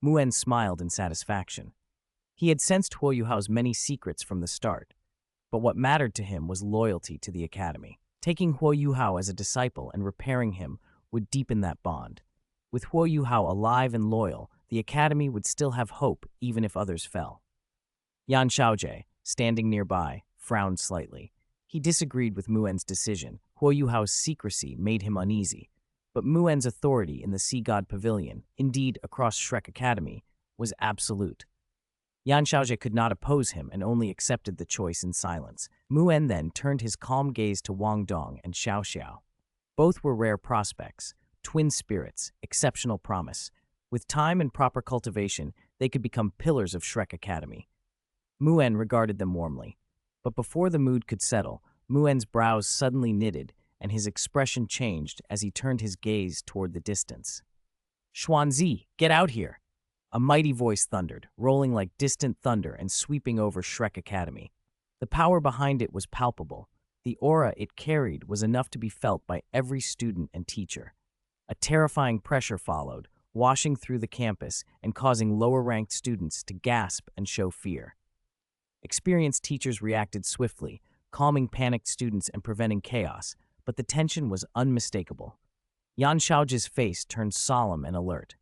Muen smiled in satisfaction. He had sensed Huo Yuhao's many secrets from the start, but what mattered to him was loyalty to the Academy. Taking Huo Yuhao as a disciple and repairing him would deepen that bond. With Huo Yuhao alive and loyal, the Academy would still have hope even if others fell. Yan Xiaojie, standing nearby, frowned slightly. He disagreed with Muen's decision. Huo Yuhao's secrecy made him uneasy, but Muen's authority in the Sea God Pavilion, indeed across Shrek Academy, was absolute. Yan Xiaojie could not oppose him and only accepted the choice in silence. Muen then turned his calm gaze to Wang Dong and Xiao Xiao. Both were rare prospects, twin spirits, exceptional promise. With time and proper cultivation, they could become pillars of Shrek Academy. Muen regarded them warmly. But before the mood could settle, Muen's brows suddenly knitted and his expression changed as he turned his gaze toward the distance. Xuanzi, get out here! A mighty voice thundered, rolling like distant thunder and sweeping over Shrek Academy. The power behind it was palpable. The aura it carried was enough to be felt by every student and teacher. A terrifying pressure followed, washing through the campus and causing lower-ranked students to gasp and show fear. Experienced teachers reacted swiftly, calming panicked students and preventing chaos, but the tension was unmistakable. Yan Xiaojie's face turned solemn and alert.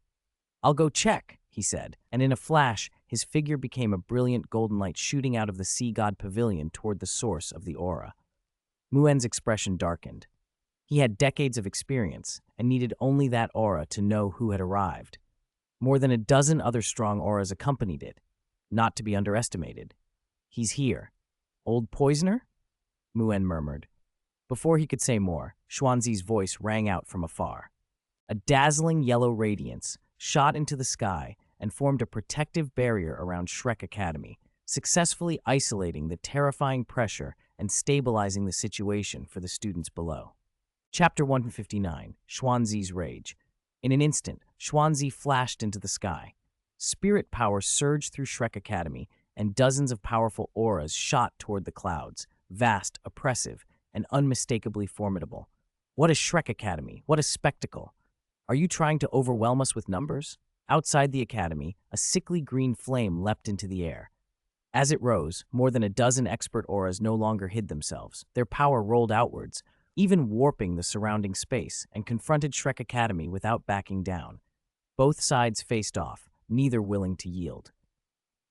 "I'll go check," he said, and in a flash, his figure became a brilliant golden light shooting out of the Sea God Pavilion toward the source of the aura. Muen's expression darkened. He had decades of experience and needed only that aura to know who had arrived. More than a dozen other strong auras accompanied it, not to be underestimated. "He's here. Old poisoner?" Muen murmured. Before he could say more, Xuanzi's voice rang out from afar. A dazzling yellow radiance shot into the sky and formed a protective barrier around Shrek Academy, successfully isolating the terrifying pressure and stabilizing the situation for the students below. Chapter 159, Xuanzi's Rage. In an instant, Xuanzi flashed into the sky. Spirit power surged through Shrek Academy, and dozens of powerful auras shot toward the clouds, vast, oppressive, and unmistakably formidable. What a Shrek Academy! What a spectacle! Are you trying to overwhelm us with numbers? Outside the academy, a sickly green flame leapt into the air. As it rose, more than a dozen expert auras no longer hid themselves. Their power rolled outwards, even warping the surrounding space, and confronted Shrek Academy without backing down. Both sides faced off, neither willing to yield.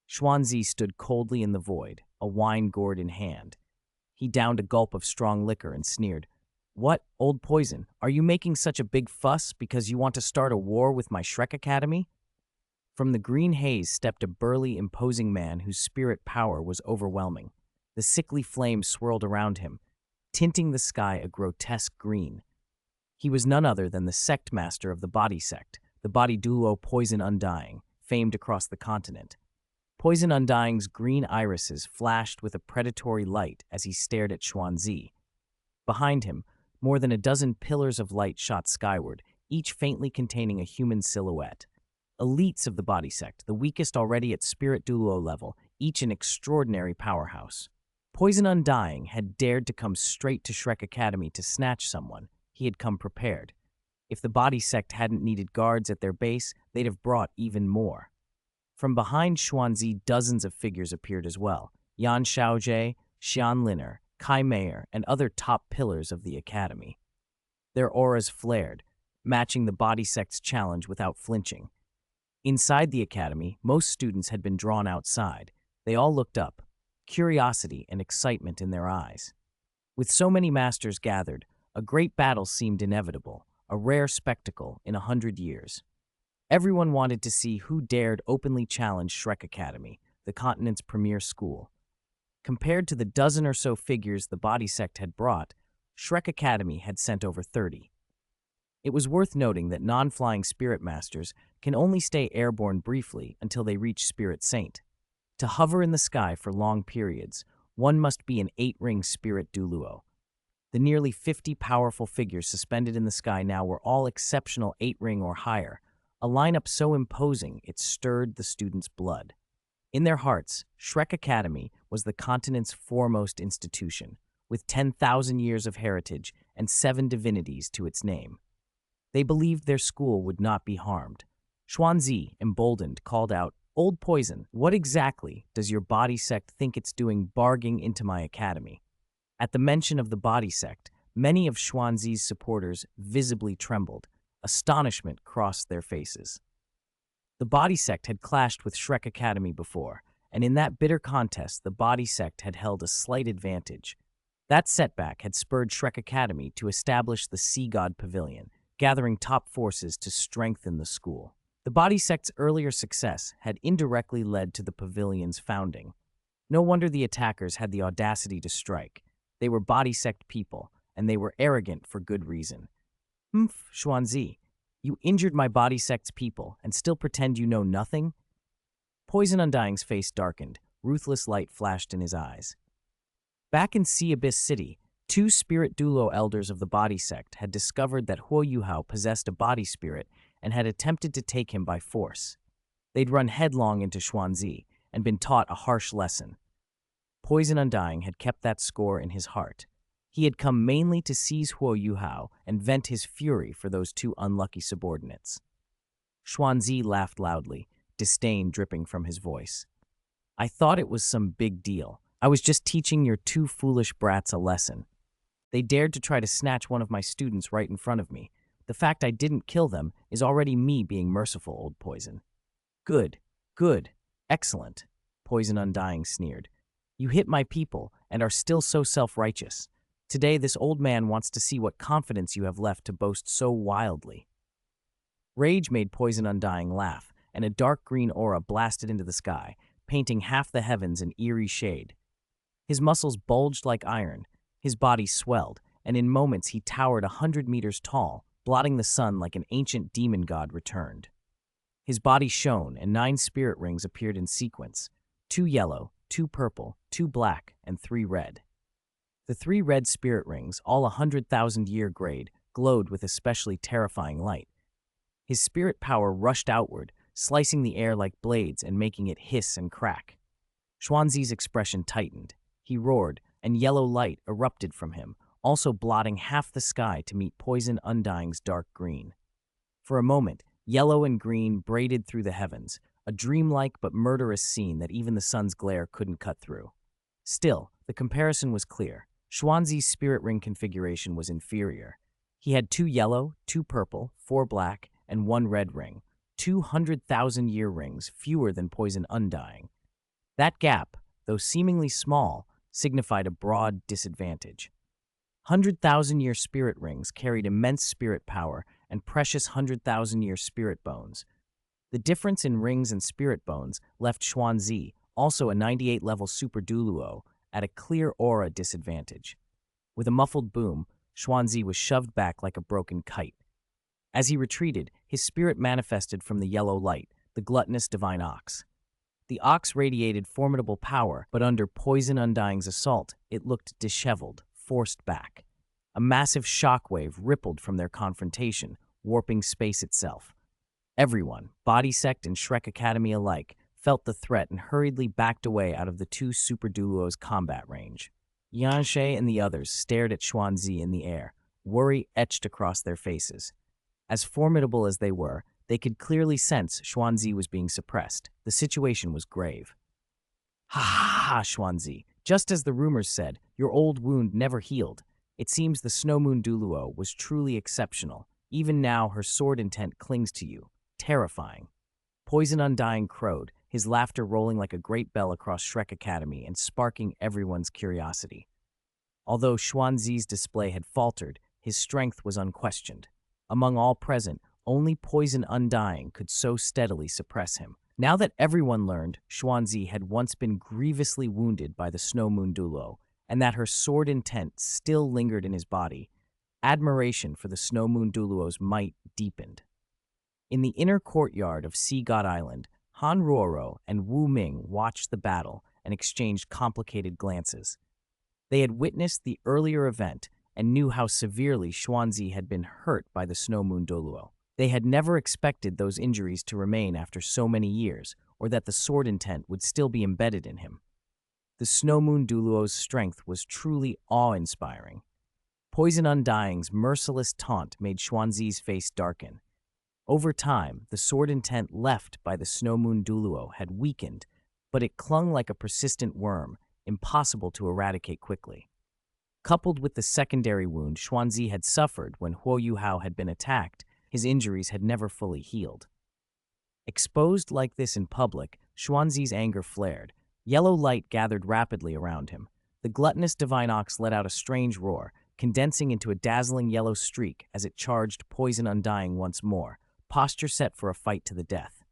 Xuanzi stood coldly in the void, a wine gourd in hand. He downed a gulp of strong liquor and sneered. "What, old poison, are you making such a big fuss because you want to start a war with my Shrek Academy?" From the green haze stepped a burly, imposing man whose spirit power was overwhelming. The sickly flame swirled around him, tinting the sky a grotesque green. He was none other than the sect master of the body sect, the body Douluo Poison Undying, famed across the continent. Poison Undying's green irises flashed with a predatory light as he stared at Xuanzi. Behind him, more than a dozen pillars of light shot skyward, each faintly containing a human silhouette. Elites of the body sect, the weakest already at Spirit Douluo level, each an extraordinary powerhouse. Poison Undying had dared to come straight to Shrek Academy to snatch someone. He had come prepared. If the body sect hadn't needed guards at their base, they'd have brought even more. From behind Xuanzi, dozens of figures appeared as well. Yan Xiaojie, Xian Liner, Kai Meier, and other top pillars of the academy. Their auras flared, matching the body sect's challenge without flinching. Inside the academy, most students had been drawn outside. They all looked up, curiosity and excitement in their eyes. With so many masters gathered, a great battle seemed inevitable, a rare spectacle in 100 years. Everyone wanted to see who dared openly challenge Shrek Academy, the continent's premier school. Compared to the dozen or so figures the body sect had brought, Shrek Academy had sent over 30. It was worth noting that non-flying spirit masters can only stay airborne briefly until they reach Spirit Saint. To hover in the sky for long periods, one must be an 8-ring spirit Douluo. The nearly 50 powerful figures suspended in the sky now were all exceptional 8-ring or higher, a lineup so imposing it stirred the students' blood. In their hearts, Shrek Academy was the continent's foremost institution, with 10,000 years of heritage and 7 divinities to its name. They believed their school would not be harmed. Xuanzi, emboldened, called out, "Old Poison, what exactly does your body sect think it's doing barging into my academy?" At the mention of the body sect, many of Xuanzi's supporters visibly trembled. Astonishment crossed their faces. The body sect had clashed with Shrek Academy before, and in that bitter contest the body sect had held a slight advantage. That setback had spurred Shrek Academy to establish the Sea God Pavilion, gathering top forces to strengthen the school. The body sect's earlier success had indirectly led to the pavilion's founding. No wonder the attackers had the audacity to strike. They were body sect people, and they were arrogant for good reason. "Humph, Xuanzi, you injured my body sect's people and still pretend you know nothing?" Poison Undying's face darkened. Ruthless light flashed in his eyes. Back in Sea Abyss City, 2 spirit Douluo elders of the body sect had discovered that Huo Yuhao possessed a body spirit and had attempted to take him by force. They'd run headlong into Xuanzi and been taught a harsh lesson. Poison Undying had kept that score in his heart. He had come mainly to seize Huo Yuhao and vent his fury for those 2 unlucky subordinates. Xuanzi laughed loudly, disdain dripping from his voice. "I thought it was some big deal. I was just teaching your 2 foolish brats a lesson. They dared to try to snatch one of my students right in front of me. The fact I didn't kill them is already me being merciful, Old Poison." Good, excellent," Poison Undying sneered. "You hit my people and are still so self-righteous. Today this old man wants to see what confidence you have left to boast so wildly." Rage made Poison Undying laugh, and a dark green aura blasted into the sky, painting half the heavens in eerie shade. His muscles bulged like iron, his body swelled, and in moments he towered 100 meters tall, blotting the sun like an ancient demon god returned. His body shone, and 9 spirit rings appeared in sequence, 2 yellow, 2 purple, 2 black, and 3 red. The 3 red spirit rings, all 100,000-year grade, glowed with especially terrifying light. His spirit power rushed outward, slicing the air like blades and making it hiss and crack. Xuanzi's expression tightened. He roared, and yellow light erupted from him, also blotting half the sky to meet Poison Undying's dark green. For a moment, yellow and green braided through the heavens, a dreamlike but murderous scene that even the sun's glare couldn't cut through. Still, the comparison was clear. Xuanzi's spirit ring configuration was inferior. He had 2 yellow, 2 purple, 4 black, and 1 red ring, 200,000-year rings, fewer than Poison Undying. That gap, though seemingly small, signified a broad disadvantage. 100,000-year spirit rings carried immense spirit power and precious 100,000-year spirit bones. The difference in rings and spirit bones left Xuanzi, also a 98-level Super Douluo, at a clear aura disadvantage. With a muffled boom, Xuanzi was shoved back like a broken kite. As he retreated, his spirit manifested from the yellow light, the gluttonous divine ox. The ox radiated formidable power, but under Poison Undying's assault, it looked disheveled, forced back. A massive shockwave rippled from their confrontation, warping space itself. Everyone, body sect and Shrek Academy alike, felt the threat and hurriedly backed away out of the 2 Super Douluo's combat range. Yanshe and the others stared at Xuanzi in the air, worry etched across their faces. As formidable as they were, They could clearly sense Xuanzi was being suppressed. The situation was grave. Ha ha ha, Xuanzi. Just as the rumors said, your old wound never healed. It seems the Snow Moon Douluo was truly exceptional. Even now, her sword intent clings to you. Terrifying. Poison Undying crowed, his laughter rolling like a great bell across Shrek Academy and sparking everyone's curiosity. Although Xuanzi's display had faltered, his strength was unquestioned. Among all present, only Poison Undying could so steadily suppress him. Now that everyone learned Xuanzi had once been grievously wounded by the Snow Moon Douluo, and that her sword intent still lingered in his body, admiration for the Snow Moon Douluo's might deepened. In the inner courtyard of Sea God Island, Han Ruoro and Wu Ming watched the battle and exchanged complicated glances. They had witnessed the earlier event and knew how severely Xuanzi had been hurt by the Snow Moon Douluo. They had never expected those injuries to remain after so many years, or that the sword intent would still be embedded in him. The Snow Moon Douluo's strength was truly awe-inspiring. Poison Undying's merciless taunt made Xuanzi's face darken. Over time, the sword intent left by the Snow Moon Douluo had weakened, but it clung like a persistent worm, impossible to eradicate quickly. Coupled with the secondary wound Xuanzi had suffered when Huo Yuhao had been attacked, his injuries had never fully healed. Exposed like this in public, Xuanzi's anger flared. Yellow light gathered rapidly around him. The gluttonous divine ox let out a strange roar, condensing into a dazzling yellow streak as it charged Poison Undying once more, posture set for a fight to the death.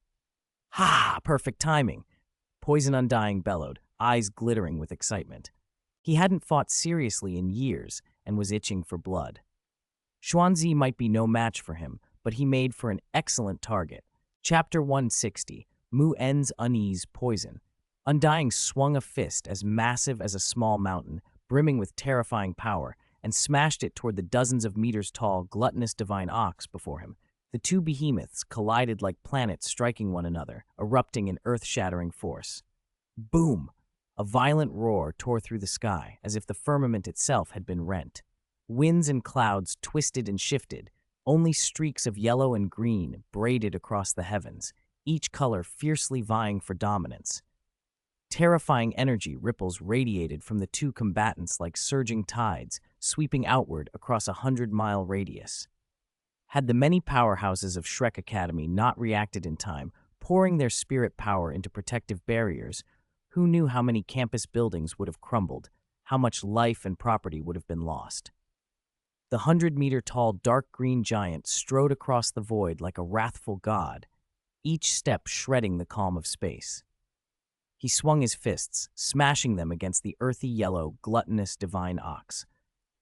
Ha! Perfect timing! Poison Undying bellowed, eyes glittering with excitement. He hadn't fought seriously in years and was itching for blood. Xuanzi might be no match for him, but he made for an excellent target. Chapter 160, Mu En's Unease Poison. Undying swung a fist as massive as a small mountain, brimming with terrifying power, and smashed it toward the dozens of meters tall, gluttonous divine ox before him. The two behemoths collided like planets striking one another, erupting in earth-shattering force. Boom! A violent roar tore through the sky, as if the firmament itself had been rent. Winds and clouds twisted and shifted. Only streaks of yellow and green braided across the heavens, each color fiercely vying for dominance. Terrifying energy ripples radiated from the two combatants like surging tides, sweeping outward across a 100-mile radius. Had the many powerhouses of Shrek Academy not reacted in time, pouring their spirit power into protective barriers, who knew how many campus buildings would have crumbled, how much life and property would have been lost? The 100-meter-tall dark green giant strode across the void like a wrathful god, each step shredding the calm of space. He swung his fists, smashing them against the earthy yellow, gluttonous divine ox.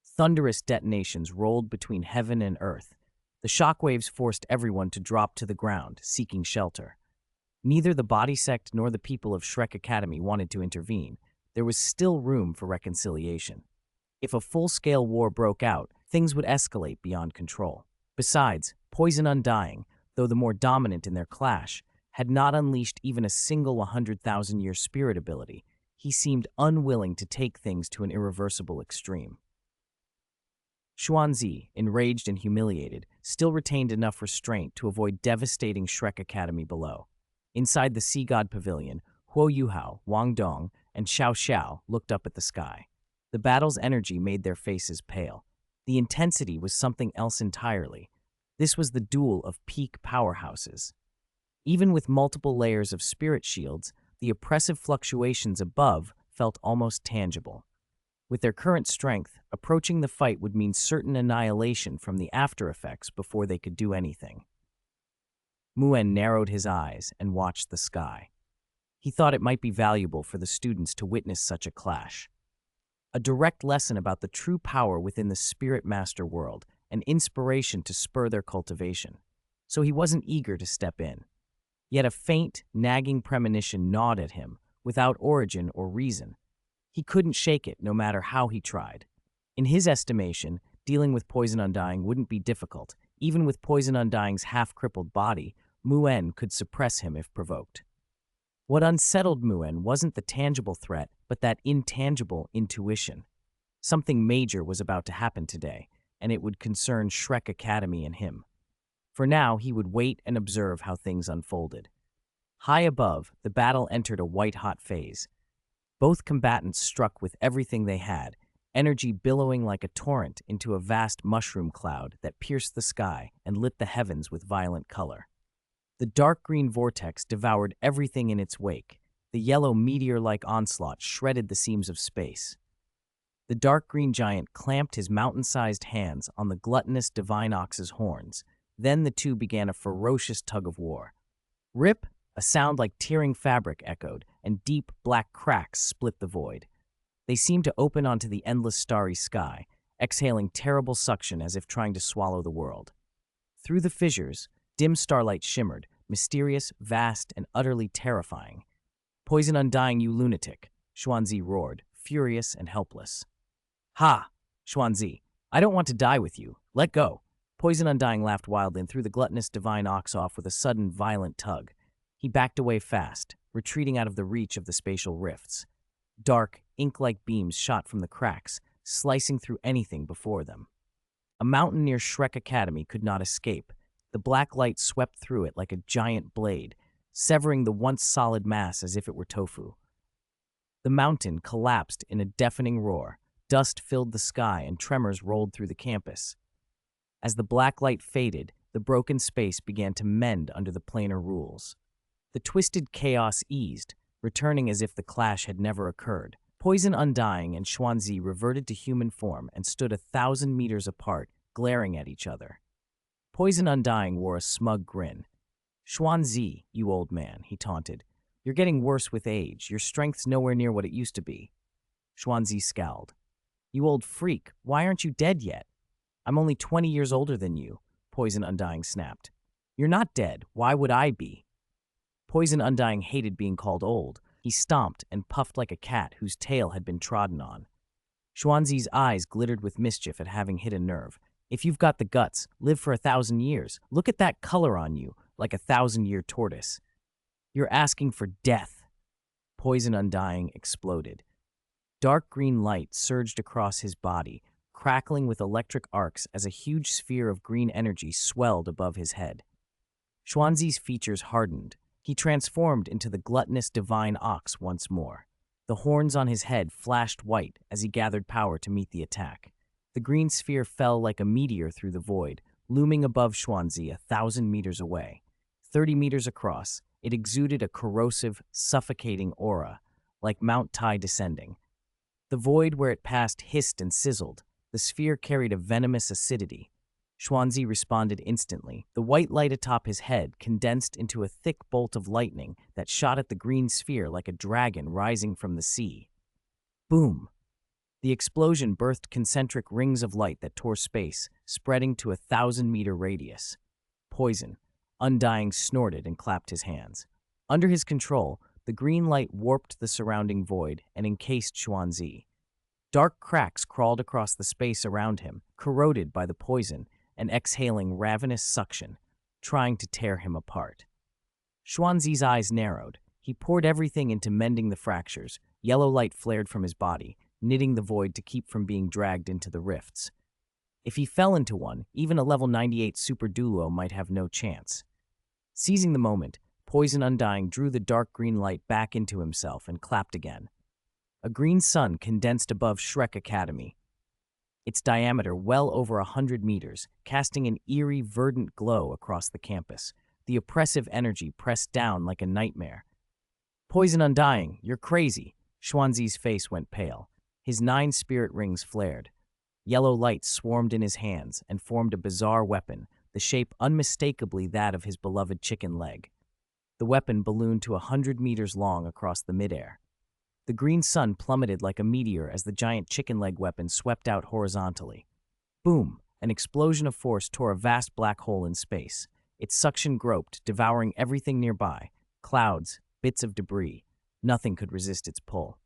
Thunderous detonations rolled between heaven and earth. The shockwaves forced everyone to drop to the ground, seeking shelter. Neither the body sect nor the people of Shrek Academy wanted to intervene. There was still room for reconciliation. If a full-scale war broke out, things would escalate beyond control. Besides, Poison Undying, though the more dominant in their clash, had not unleashed even a single 100,000-year spirit ability. He seemed unwilling to take things to an irreversible extreme. Xuanzi, enraged and humiliated, still retained enough restraint to avoid devastating Shrek Academy below. Inside the Sea God Pavilion, Huo Yuhao, Wang Dong, and Xiao Xiao looked up at the sky. The battle's energy made their faces pale. The intensity was something else entirely. This was the duel of peak powerhouses. Even with multiple layers of spirit shields, the oppressive fluctuations above felt almost tangible. With their current strength, approaching the fight would mean certain annihilation from the after effects before they could do anything. Muen narrowed his eyes and watched the sky. He thought it might be valuable for the students to witness such a clash. A direct lesson about the true power within the Spirit Master world, an inspiration to spur their cultivation. So he wasn't eager to step in. Yet a faint, nagging premonition gnawed at him, without origin or reason. He couldn't shake it, no matter how he tried. In his estimation, dealing with Poison Undying wouldn't be difficult. Even with Poison Undying's half-crippled body, Muen could suppress him if provoked. What unsettled Muen wasn't the tangible threat, but that intangible intuition. Something major was about to happen today, and it would concern Shrek Academy and him. For now, he would wait and observe how things unfolded. High above, the battle entered a white-hot phase. Both combatants struck with everything they had, energy billowing like a torrent into a vast mushroom cloud that pierced the sky and lit the heavens with violent color. The dark green vortex devoured everything in its wake. The yellow meteor-like onslaught shredded the seams of space. The dark green giant clamped his mountain-sized hands on the gluttonous divine ox's horns. Then the two began a ferocious tug-of-war. Rip! A sound like tearing fabric echoed, and deep, black cracks split the void. They seemed to open onto the endless starry sky, exhaling terrible suction as if trying to swallow the world. Through the fissures, dim starlight shimmered, mysterious, vast, and utterly terrifying. "Poison undying, you lunatic," Xuanzi roared, furious and helpless. "Ha! Xuanzi, I don't want to die with you. Let go." Poison Undying laughed wildly and threw the gluttonous divine ox off with a sudden, violent tug. He backed away fast, retreating out of the reach of the spatial rifts. Dark, ink-like beams shot from the cracks, slicing through anything before them. A mountain near Shrek Academy could not escape. The black light swept through it like a giant blade, severing the once solid mass as if it were tofu. The mountain collapsed in a deafening roar. Dust filled the sky and tremors rolled through the campus. As the black light faded, the broken space began to mend under the planar rules. The twisted chaos eased, returning as if the clash had never occurred. Poison Undying and Xuanzi reverted to human form and stood 1,000 meters apart, glaring at each other. Poison Undying wore a smug grin. "Xuanzi, you old man," he taunted. "You're getting worse with age. Your strength's nowhere near what it used to be." Xuanzi scowled. "You old freak, why aren't you dead yet?" "I'm only 20 years older than you," Poison Undying snapped. "You're not dead. Why would I be?" Poison Undying hated being called old. He stomped and puffed like a cat whose tail had been trodden on. Xuanzi's eyes glittered with mischief at having hit a nerve. "If you've got the guts, live for 1,000 years. Look at that color on you, like a 1,000-year tortoise." "You're asking for death." Poison Undying exploded. Dark green light surged across his body, crackling with electric arcs as a huge sphere of green energy swelled above his head. Xuanzi's features hardened. He transformed into the gluttonous divine ox once more. The horns on his head flashed white as he gathered power to meet the attack. The green sphere fell like a meteor through the void, looming above Xuanzi 1,000 meters away. 30 meters across, it exuded a corrosive, suffocating aura, like Mount Tai descending. The void where it passed hissed and sizzled. The sphere carried a venomous acidity. Xuanzi responded instantly. The white light atop his head condensed into a thick bolt of lightning that shot at the green sphere like a dragon rising from the sea. Boom! The explosion birthed concentric rings of light that tore space, spreading to a 1,000-meter radius. Poison Undying snorted and clapped his hands. Under his control, the green light warped the surrounding void and encased Xuanzi. Dark cracks crawled across the space around him, corroded by the poison and exhaling ravenous suction, trying to tear him apart. Xuanzi's eyes narrowed. He poured everything into mending the fractures. Yellow light flared from his body, knitting the void to keep from being dragged into the rifts. If he fell into one, even a level 98 Super Duo might have no chance. Seizing the moment, Poison Undying drew the dark green light back into himself and clapped again. A green sun condensed above Shrek Academy, its diameter well over 100 meters, casting an eerie, verdant glow across the campus. The oppressive energy pressed down like a nightmare. "Poison Undying, you're crazy." Xuanzi's face went pale. His 9 spirit rings flared. Yellow light swarmed in his hands and formed a bizarre weapon, the shape unmistakably that of his beloved chicken leg. The weapon ballooned to 100 meters long across the midair. The green sun plummeted like a meteor as the giant chicken leg weapon swept out horizontally. Boom! An explosion of force tore a vast black hole in space. Its suction groped, devouring everything nearby. Clouds, bits of debris. Nothing could resist its pull.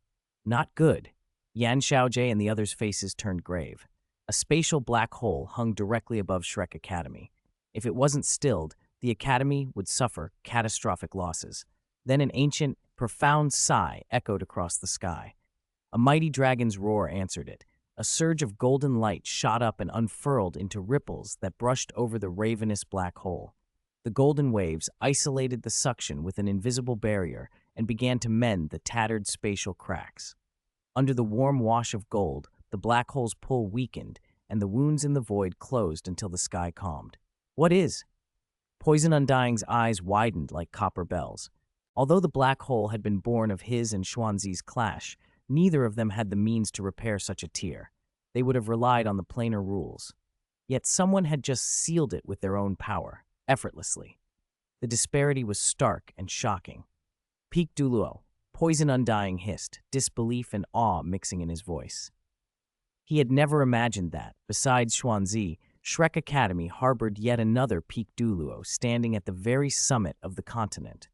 Not good. Yan Xiaojie and the others' faces turned grave. A spatial black hole hung directly above Shrek Academy. If it wasn't stilled, the Academy would suffer catastrophic losses. Then an ancient, profound sigh echoed across the sky. A mighty dragon's roar answered it. A surge of golden light shot up and unfurled into ripples that brushed over the ravenous black hole. The golden waves isolated the suction with an invisible barrier and began to mend the tattered spatial cracks. Under the warm wash of gold, the black hole's pull weakened, and the wounds in the void closed until the sky calmed. What is? Poison Undying's eyes widened like copper bells. Although the black hole had been born of his and Xuanzi's clash, neither of them had the means to repair such a tear. They would have relied on the planar rules. Yet someone had just sealed it with their own power, effortlessly. The disparity was stark and shocking. Peak Douluo, Poison Undying hissed, disbelief and awe mixing in his voice. He had never imagined that, besides Xuanzi, Shrek Academy harbored yet another Peak Douluo standing at the very summit of the continent.